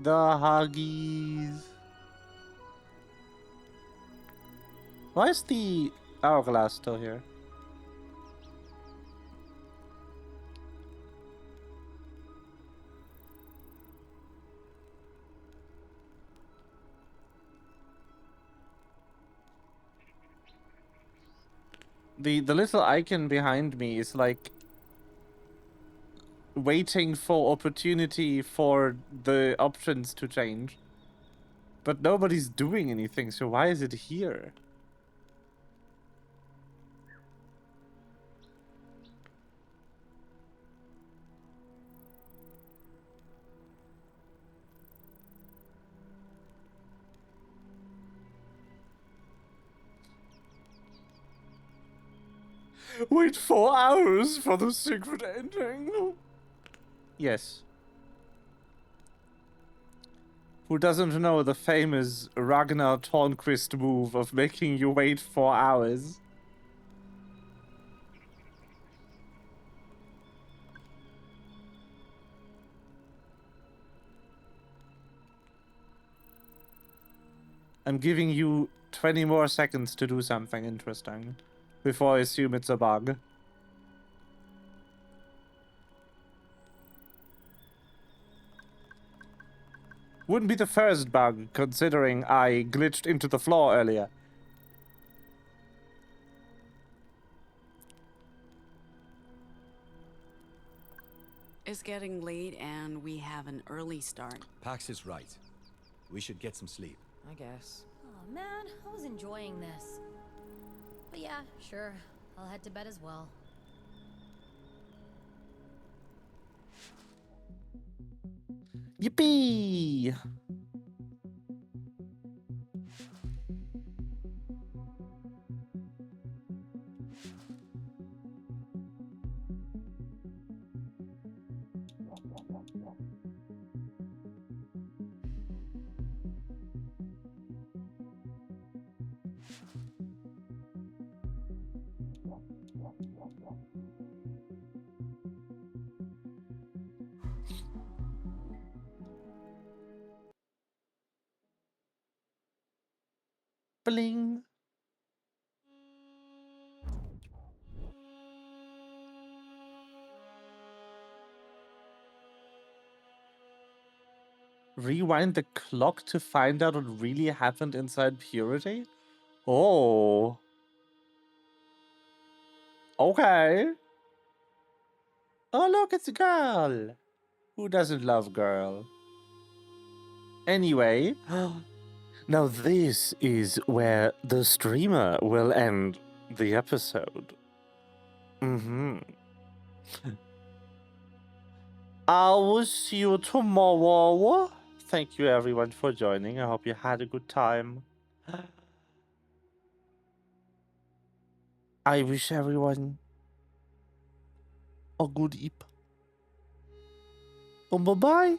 The Huggies. Why is the hourglass still here? The little icon behind me is like waiting for opportunity for the options to change. But nobody's doing anything, so why is it here? Wait 4 hours for the secret ending. Yes. Who doesn't know the famous Ragnar Tornquist move of making you wait 4 hours? I'm giving you 20 more seconds to do something interesting before I assume it's a bug. Wouldn't be the first bug, considering I glitched into the floor earlier. It's getting late and we have an early start. Pax is right. We should get some sleep. I guess. Oh man, I was enjoying this. But yeah, sure. I'll head to bed as well. Yippee! Bling. Rewind the clock to find out what really happened inside Purity? Oh. Okay. Oh, look, it's a girl. Who doesn't love girl? Anyway, now this is where the streamer will end the episode. I will see you tomorrow. Thank you everyone for joining. I hope you had a good time. I wish everyone a good eep. Bye-bye.